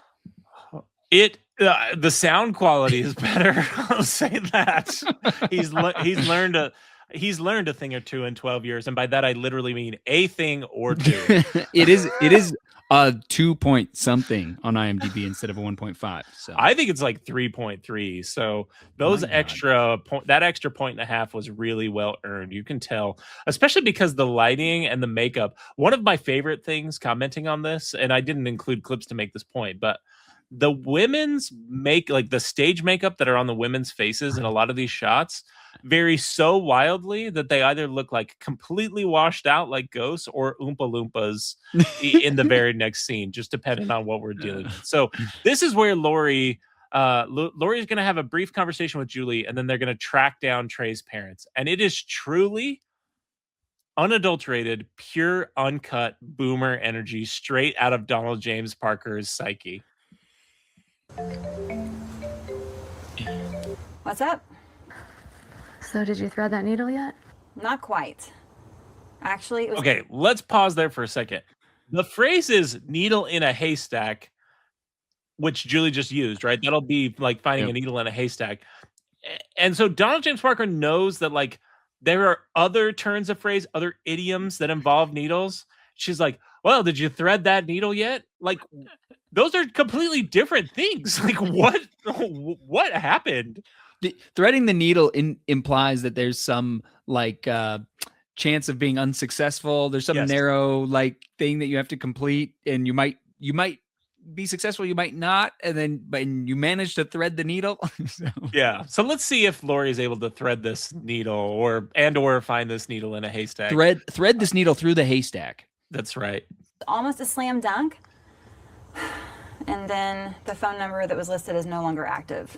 The sound quality is better. I'll say that. He's learned a thing or two in 12 years, and by that I literally mean a thing or two. It is a 2 point something on IMDb instead of a 1.5. So I think it's like 3.3. So those extra point and a half was really well earned. You can tell, especially because the lighting and the makeup. One of my favorite things commenting on this, and I didn't include clips to make this point, but the women's like the stage makeup that are on the women's faces in a lot of these shots vary so wildly that they either look like completely washed out like ghosts or Oompa Loompas in the very next scene, just depending on what we're dealing with. So this is where Lori's going to have a brief conversation with Julie, and then they're going to track down Trey's parents. And it is truly unadulterated, pure, uncut boomer energy straight out of Donald James Parker's psyche. What's up? So did you thread that needle yet? Not quite. Actually, it was Okay, let's pause there for a second. The phrase is needle in a haystack, which Julie just used, right? That'll be like finding a needle in a haystack. And so Donald James Parker knows that, like, there are other turns of phrase, other idioms that involve needles. She's like, well, did you thread that needle yet? Like, those are completely different things. Like, what happened? Threading the needle implies that there's some like chance of being unsuccessful. There's some narrow like thing that you have to complete, and you might be successful, you might not, but you manage to thread the needle. Yeah. So let's see if Lori is able to thread this needle or find this needle in a haystack. Thread this needle through the haystack. That's right. Almost a slam dunk. And then the phone number that was listed is no longer active.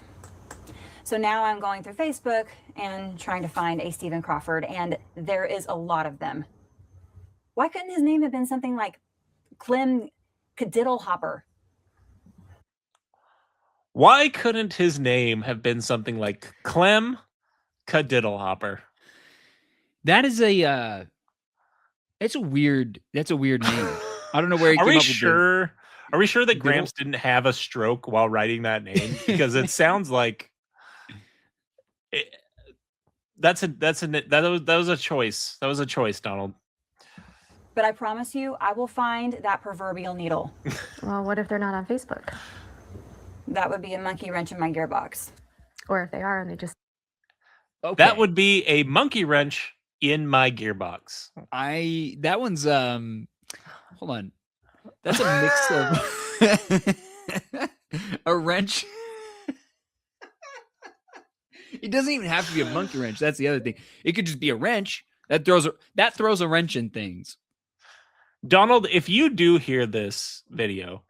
So now I'm going through Facebook and trying to find a Stephen Crawford, and there is a lot of them. Why couldn't his name have been something like Clem Cadiddlehopper? Why couldn't his name have been something like Clem Cadiddlehopper? That's a weird name. I don't know where he came up with it. Are we sure that Gramps didn't have a stroke while writing that name? Because it sounds like that was a choice. That was a choice, Donald. But I promise you, I will find that proverbial needle. Well, what if they're not on Facebook? That would be a monkey wrench in my gearbox. Or if they are and they just... Okay. That would be a monkey wrench in my gearbox. That one's hold on. That's a mix of a wrench. It doesn't even have to be a monkey wrench. That's the other thing. It could just be a wrench that throws a wrench in things. Donald, if you do hear this video,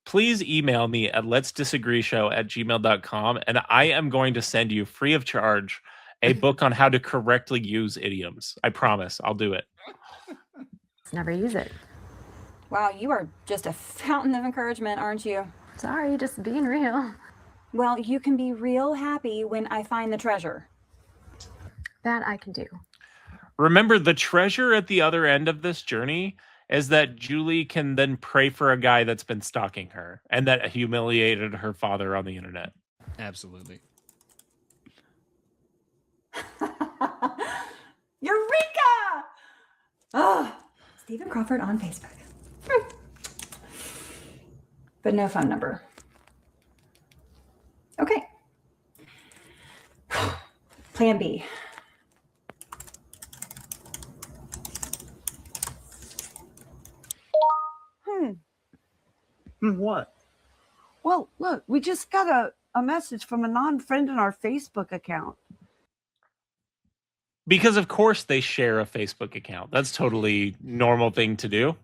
please email me at letsdisagreeshow@gmail.com, and I am going to send you free of charge a book on how to correctly use idioms. I promise. I'll do it. Never use it. Wow, you are just a fountain of encouragement, aren't you? Sorry, just being real. Well, you can be real happy when I find the treasure. That I can do. Remember, the treasure at the other end of this journey is that Julie can then pray for a guy that's been stalking her and that humiliated her father on the internet. Absolutely. Eureka! Oh, Stephen Crawford on Facebook. But no phone number. Okay. Plan B. What? Well, look, we just got a message from a non-friend in our Facebook account. Because of course they share a Facebook account. That's totally normal thing to do.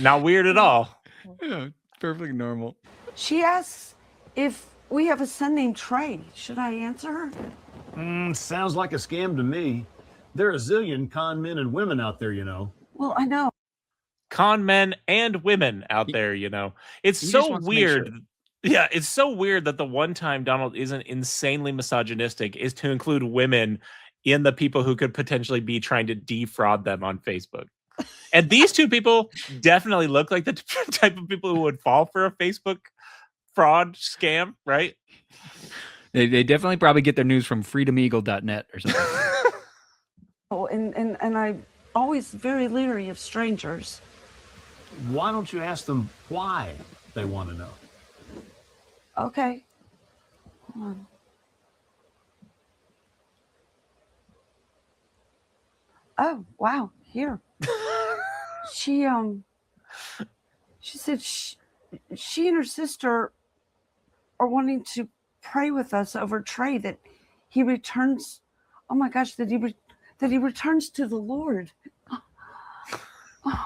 Not weird at all. Yeah, perfectly normal. She asks if we have a son named Trey. Should I answer her? Sounds like a scam to me. There are a zillion con men and women out there, you know. Well, I know. Con men and women out there, you know. It's so weird. Yeah, it's so weird that the one time Donald isn't insanely misogynistic is to include women in the people who could potentially be trying to defraud them on Facebook. And these two people definitely look like the type of people who would fall for a Facebook fraud scam, right? They definitely probably get their news from freedomeagle.net or something. Oh, and I'm always very leery of strangers. Why don't you ask them why they want to know? Okay. Hold on. Oh, wow. Here. She said she and her sister are wanting to pray with us over Trey that he returns. Oh my gosh, that he returns to the Lord.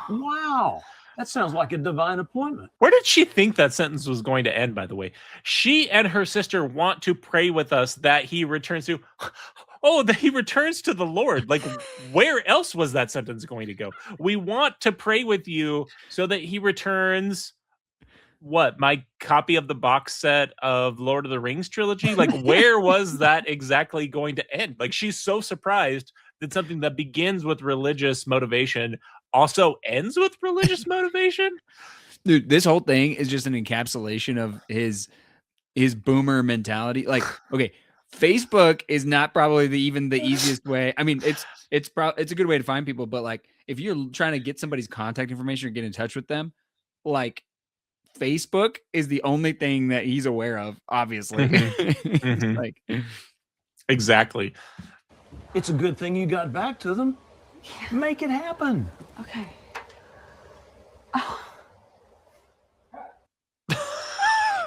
Wow. That sounds like a divine appointment. Where did she think that sentence was going to end, by the way? She and her sister want to pray with us that he returns to... Oh, that he returns to the Lord. Like, where else was that sentence going to go? We want to pray with you so that he returns... What, my copy of the box set of Lord of the Rings trilogy? Like, where was that exactly going to end? Like, she's so surprised that something that begins with religious motivation also ends with religious motivation. Dude, this whole thing is just an encapsulation of his boomer mentality. Like, okay, Facebook is not probably even the easiest way. I mean, it's a good way to find people, but like if you're trying to get somebody's contact information or get in touch with them, like Facebook is the only thing that he's aware of, obviously. Mhm. Like, exactly. It's a good thing you got back to them. Make it happen. Okay.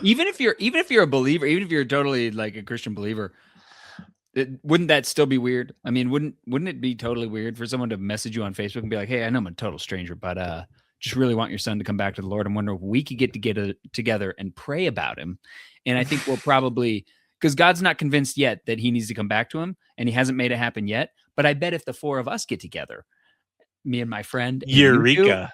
Even if you're a believer, even if you're totally like a Christian believer, wouldn't that still be weird? I mean, wouldn't it be totally weird for someone to message you on Facebook and be like, "Hey, I know I'm a total stranger, but just really want your son to come back to the Lord. I'm wondering if we could get together and pray about him." And I think we'll probably, because God's not convinced yet that he needs to come back to him, and he hasn't made it happen yet. But I bet if the four of us get together, me and my friend, and you two, Eureka.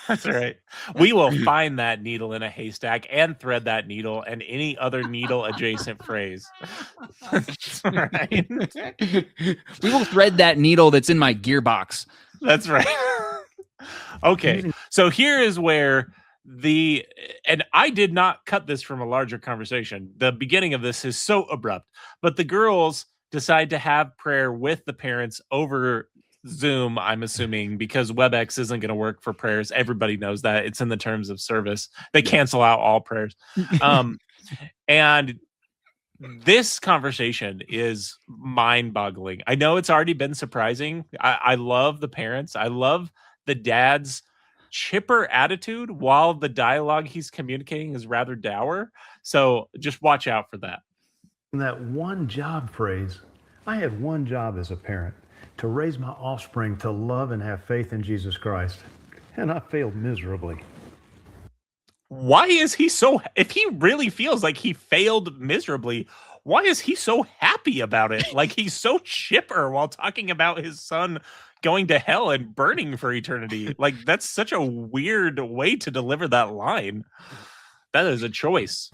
That's right. We will find that needle in a haystack and thread that needle and any other needle adjacent phrase. That's right. we will thread that needle that's in my gearbox. That's right. Okay. So here is where and I did not cut this from a larger conversation. The beginning of this is so abrupt, but the girls decide to have prayer with the parents over Zoom, I'm assuming, because WebEx isn't going to work for prayers. Everybody knows that. It's in the terms of service. They cancel out all prayers. And this conversation is mind-boggling. I know it's already been surprising. I love the parents. I love the dad's chipper attitude while the dialogue he's communicating is rather dour. So just watch out for that. That one job phrase, I had one job as a parent, to raise my offspring to love and have faith in Jesus Christ. And I failed miserably. Why is he so, if he really feels like he failed miserably, why is he so happy about it? Like he's so chipper while talking about his son going to hell and burning for eternity. Like that's such a weird way to deliver that line. That is a choice.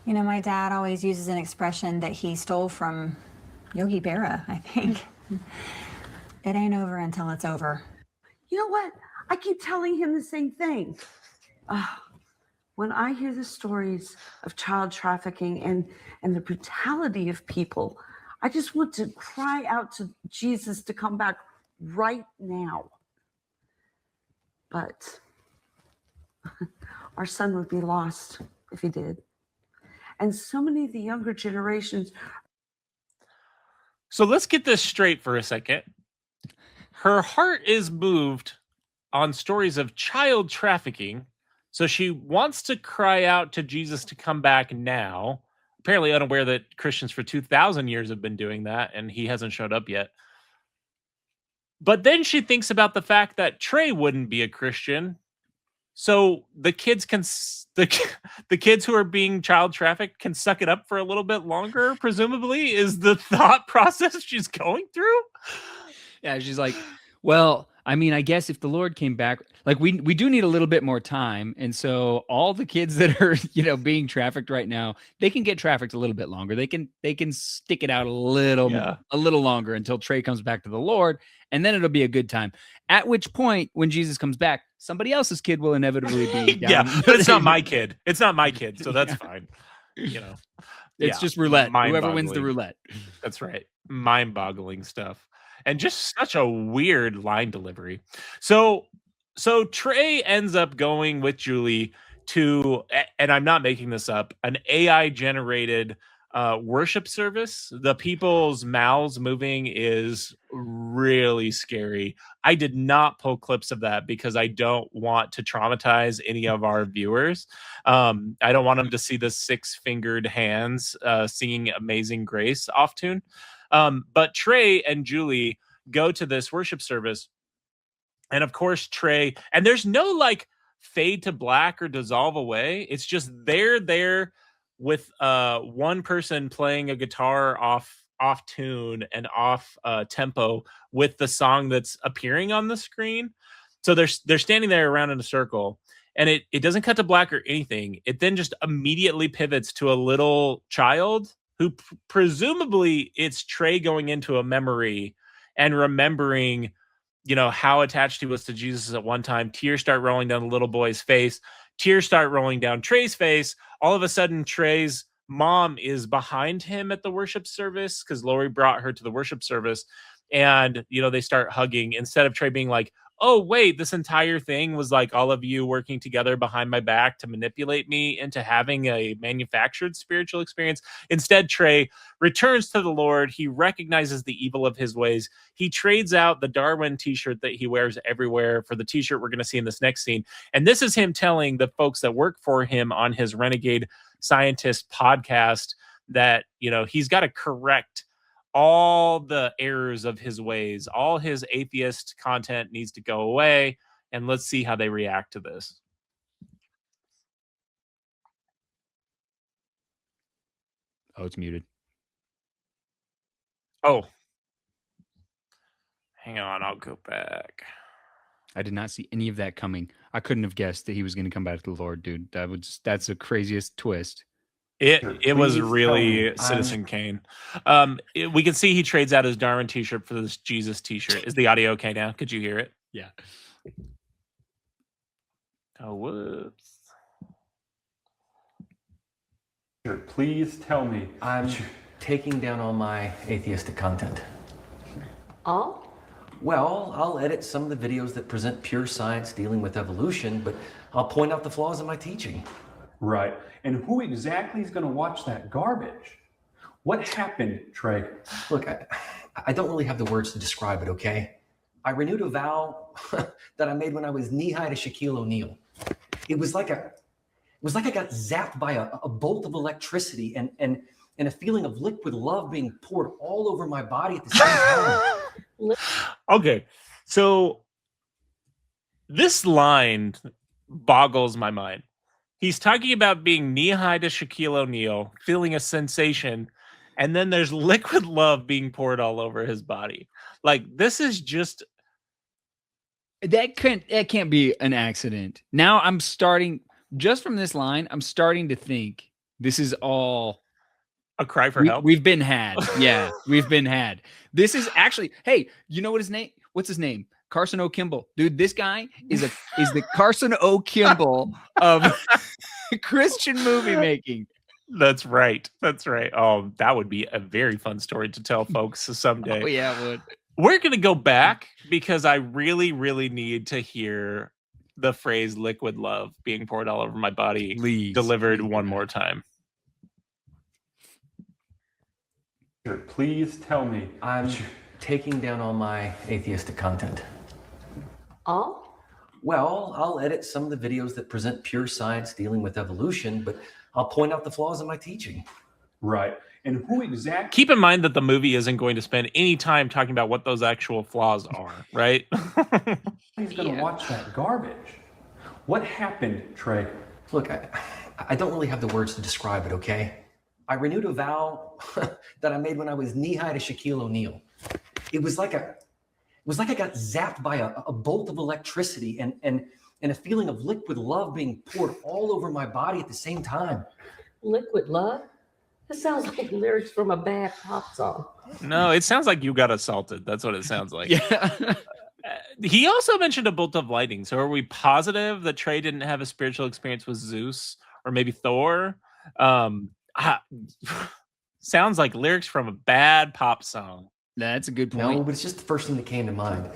You know, my dad always uses an expression that he stole from Yogi Berra, I think. It ain't over until it's over. You know what? I keep telling him the same thing. When I hear the stories of child trafficking and the brutality of people, I just want to cry out to Jesus to come back right now. But our son would be lost if he did. And so many of the younger generations. So let's get this straight for a second. Her heart is moved on stories of child trafficking. So she wants to cry out to Jesus to come back now, apparently unaware that Christians for 2,000 years have been doing that, and he hasn't showed up yet. But then she thinks about the fact that Trey wouldn't be a Christian. So the kids the kids who are being child trafficked can suck it up for a little bit longer, presumably, is the thought process she's going through. Yeah, she's like, well, I mean, I guess if the Lord came back, like we do need a little bit more time. And so all the kids that are, being trafficked right now, they can get trafficked a little bit longer. They can stick it out a little longer until Trey comes back to the Lord, and then it'll be a good time. At which point, when Jesus comes back, somebody else's kid will inevitably be down. Yeah, but it's not my kid. It's not my kid, so that's fine. It's just roulette. Whoever wins the roulette. That's right. Mind-boggling stuff. And just such a weird line delivery. So Trey ends up going with Julie to, and I'm not making this up, an AI-generated worship service. The people's mouths moving is really scary. I did not pull clips of that because I don't want to traumatize any of our viewers. I don't want them to see the 6-fingered hands singing Amazing Grace off tune. But Trey and Julie go to this worship service. And of course, Trey, and there's no like fade to black or dissolve away. It's just they're there with one person playing a guitar off tune and off tempo with the song that's appearing on the screen. So they're standing there around in a circle, and it doesn't cut to black or anything. It then just immediately pivots to a little child who presumably it's Trey going into a memory and remembering, how attached he was to Jesus at one time. Tears start rolling down the little boy's face. Tears start rolling down Trey's face. All of a sudden, Trey's mom is behind him at the worship service because Lori brought her to the worship service. And, they start hugging instead of Trey being like, oh, wait, this entire thing was like all of you working together behind my back to manipulate me into having a manufactured spiritual experience. Instead, Trey returns to the Lord. He recognizes the evil of his ways. He trades out the Darwin t-shirt that he wears everywhere for the t-shirt we're going to see in this next scene. And this is him telling the folks that work for him on his Renegade Scientist podcast that, you know, he's got to correct all the errors of his ways. All his atheist content needs to go away. And let's see how they react to this. Oh, it's muted. Oh. Hang on, I'll go back. I did not see any of that coming. I couldn't have guessed that he was going to come back to the Lord, dude. That's the craziest twist. It was really Citizen Kane. We can see he trades out his Darwin t-shirt for this Jesus t-shirt. Is the audio okay now? Could you hear it? Yeah. Oh, whoops. Please tell me. I'm taking down all my atheistic content. All? Well, I'll edit some of the videos that present pure science dealing with evolution, but I'll point out the flaws in my teaching. Right. And who exactly is going to watch that garbage? What happened, Trey? Look, I don't really have the words to describe it, okay? I renewed a vow that I made when I was knee-high to Shaquille O'Neal. It was like I got zapped by a bolt of electricity and a feeling of liquid love being poured all over my body at the same time. Okay, so this line boggles my mind. He's talking about being knee-high to Shaquille O'Neal, feeling a sensation, and then there's liquid love being poured all over his body. Like, this is just... That can't be an accident. Now I'm starting, just from this line, I'm starting to think this is all... a cry for help? We've been had. Yeah, we've been had. This is actually, hey, you know what his name? What's his name? Carson O'Kimball. Dude, this guy is the Carson O'Kimball of Christian movie making. That's right. That's right. Oh, that would be a very fun story to tell folks someday. Oh, yeah, it would. We're going to go back because I really, really need to hear the phrase liquid love being poured all over my body delivered one more time. Please tell me. I'm taking down all my atheistic content. All? Well, I'll edit some of the videos that present pure science dealing with evolution, but I'll point out the flaws in my teaching. Right. And who exactly... Keep in mind that the movie isn't going to spend any time talking about what those actual flaws are, right? He's going to watch that garbage. What happened, Trey? Look, I don't really have the words to describe it, okay? I renewed a vow that I made when I was knee-high to Shaquille O'Neal. It was like I got zapped by a bolt of electricity and a feeling of liquid love being poured all over my body at the same time. Liquid love? That sounds like lyrics from a bad pop song. No, it sounds like you got assaulted. That's what it sounds like. Yeah. He also mentioned a bolt of lightning. So are we positive that Trey didn't have a spiritual experience with Zeus or maybe Thor? Sounds like lyrics from a bad pop song. That's a good point. No, but it's just the first thing that came to mind.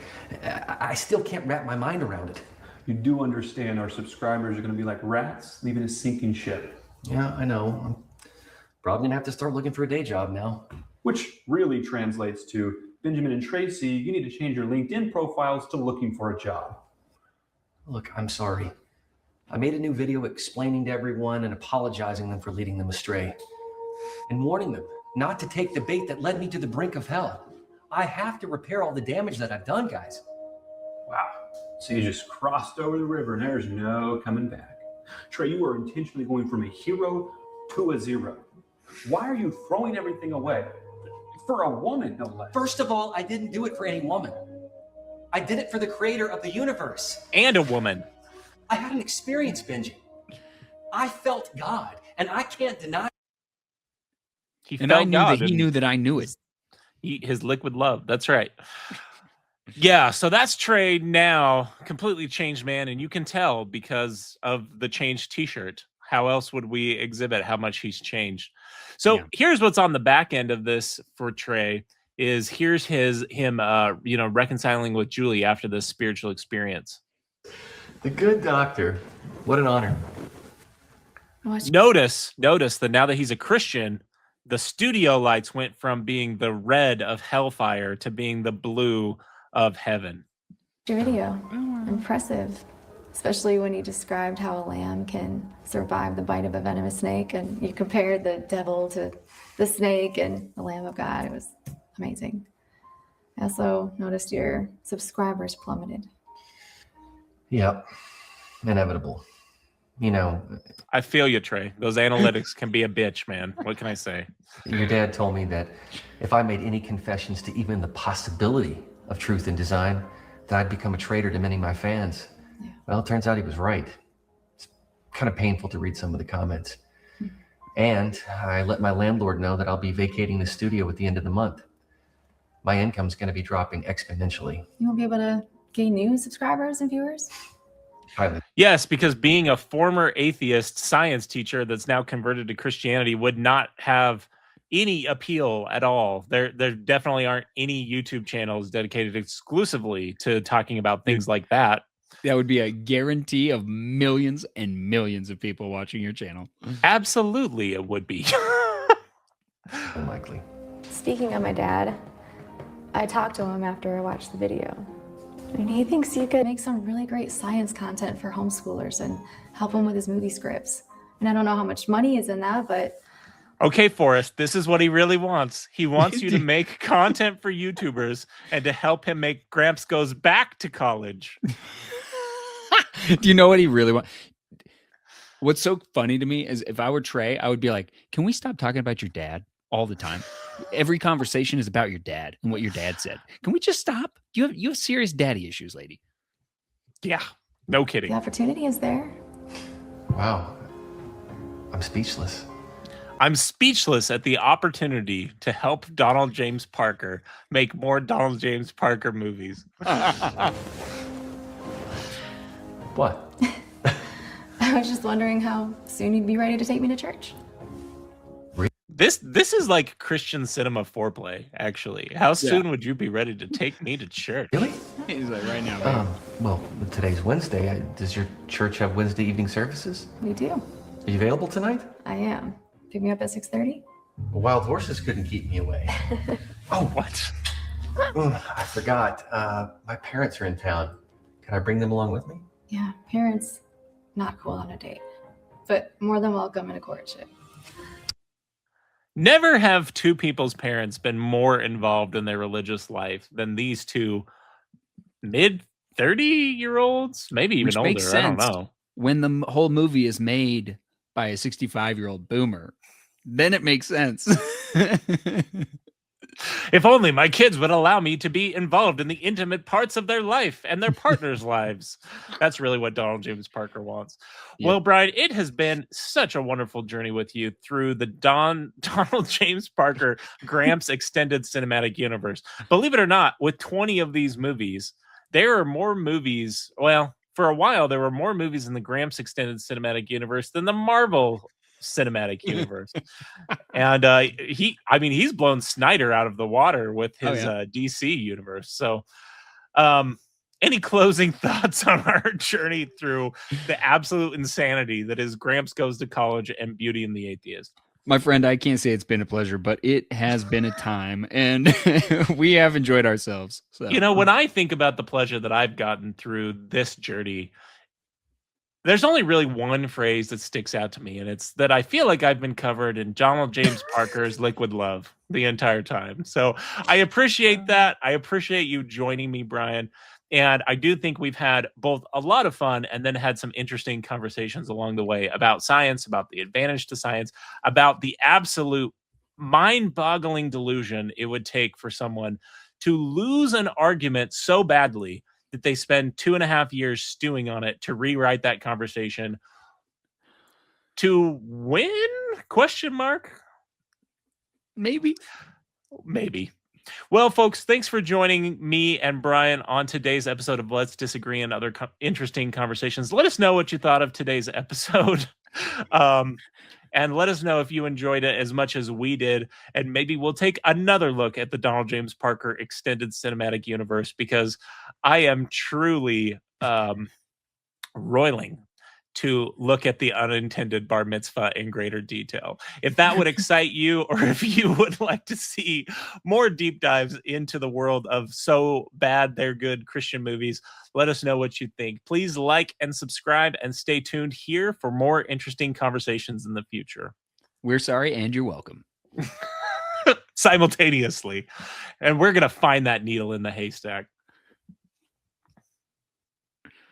I still can't wrap my mind around it. You do understand our subscribers are going to be like rats leaving a sinking ship. Yeah, I know. I'm probably going to have to start looking for a day job now. Which really translates to, Benjamin and Tracy, you need to change your LinkedIn profiles to looking for a job. Look, I'm sorry. I made a new video explaining to everyone and apologizing them for leading them astray. And warning them not to take the bait that led me to the brink of hell. I have to repair all the damage that I've done, guys. Wow. So you just crossed over the river and there's no coming back. Trey, you are intentionally going from a hero to a zero. Why are you throwing everything away? For a woman, no less. First of all, I didn't do it for any woman. I did it for the creator of the universe. And a woman. I had an experience, Benji. I felt God, and I can't deny it. And I knew that he knew that I knew it. His liquid love. That's right. Yeah, so that's Trey now, completely changed man, and you can tell because of the changed t-shirt. How else would we exhibit how much he's changed? So here's what's on the back end of this for Trey is here's him reconciling with Julie after this spiritual experience. The good doctor. What an honor. Notice that now that he's a Christian, the studio lights went from being the red of hellfire to being the blue of heaven. Your video, impressive, especially when you described how a lamb can survive the bite of a venomous snake, and you compared the devil to the snake and the Lamb of God. It was amazing. I also noticed your subscribers plummeted. Yep, inevitable. You know, I feel you, Trey. Those analytics can be a bitch, man. What can I say? Your dad told me that if I made any confessions to even the possibility of truth in design, that I'd become a traitor to many of my fans. Yeah. Well, it turns out he was right. It's kind of painful to read some of the comments. And I let my landlord know that I'll be vacating the studio at the end of the month. My income's going to be dropping exponentially. You won't be able to gain new subscribers and viewers? Yes, because being a former atheist science teacher that's now converted to Christianity would not have any appeal at all. There definitely aren't any YouTube channels dedicated exclusively to talking about things like that. That would be a guarantee of millions and millions of people watching your channel. Absolutely, it would be. Unlikely. Speaking of my dad, I talked to him after I watched the video. I mean, he thinks you could make some really great science content for homeschoolers and help him with his movie scripts. And I don't know how much money is in that, but... Okay, Forrest, this is what he really wants. He wants you to make content for YouTubers and to help him make Gramps Goes back to college. Do you know what he really wants? What's so funny to me is if I were Trey, I would be like, can we stop talking about your dad all the time? Every conversation is about your dad and what your dad said. Can we just stop? You have serious daddy issues, lady. Yeah, no kidding. The opportunity is there. Wow. I'm speechless. I'm speechless at the opportunity to help Donald James Parker make more Donald James Parker movies. What? I was just wondering how soon you'd be ready to take me to church. This is like Christian cinema foreplay, actually. How soon would you be ready to take me to church? Really? He's like, right now. Well, today's Wednesday. Does your church have Wednesday evening services? We do. Are you available tonight? I am. Pick me up at 6:30? Wild horses couldn't keep me away. Oh, what? I forgot. My parents are in town. Can I bring them along with me? Yeah, parents, not cool on a date, but more than welcome in a courtship. Never have two people's parents been more involved in their religious life than these two mid 30-year-olds, maybe even Which older. makes I don't sense know. when the whole movie is made by a 65-year-old boomer. Then it makes sense. If only my kids would allow me to be involved in the intimate parts of their life and their partners' lives. That's really what Donald James Parker wants. Yeah. Well, Brian, it has been such a wonderful journey with you through the Donald James Parker Gramps Extended Cinematic Universe. Believe it or not, with 20 of these movies, there are more movies. Well, for a while, there were more movies in the Gramps Extended Cinematic Universe than the Marvel Cinematic Universe. And he's blown Snyder out of the water with his DC universe. So any closing thoughts on our journey through the absolute insanity that is Gramps Goes to College and Beauty and the Atheist? My friend, I can't say it's been a pleasure, but it has been a time, and we have enjoyed ourselves. So. You know, when I think about the pleasure that I've gotten through this journey, there's only really one phrase that sticks out to me, and it's that I feel like I've been covered in Donald James Parker's liquid love the entire time. So I appreciate that. I appreciate you joining me, Brian. And I do think we've had both a lot of fun and then had some interesting conversations along the way about science, about the advantage to science, about the absolute mind-boggling delusion it would take for someone to lose an argument so badly that they spend 2.5 years stewing on it to rewrite that conversation to win? Question mark? Maybe. Well, folks, thanks for joining me and Brian on today's episode of Let's Disagree and Other Interesting Conversations. Let us know what you thought of today's episode. And let us know if you enjoyed it as much as we did. And maybe we'll take another look at the Donald James Parker Extended Cinematic Universe, because I am truly roiling to look at the unintended bar mitzvah in greater detail. If that would excite you, or if you would like to see more deep dives into the world of so bad they're good Christian movies, let us know what you think. Please like and subscribe, and stay tuned here for more interesting conversations in the future. We're sorry, and you're welcome. Simultaneously. And we're going to find that needle in the haystack.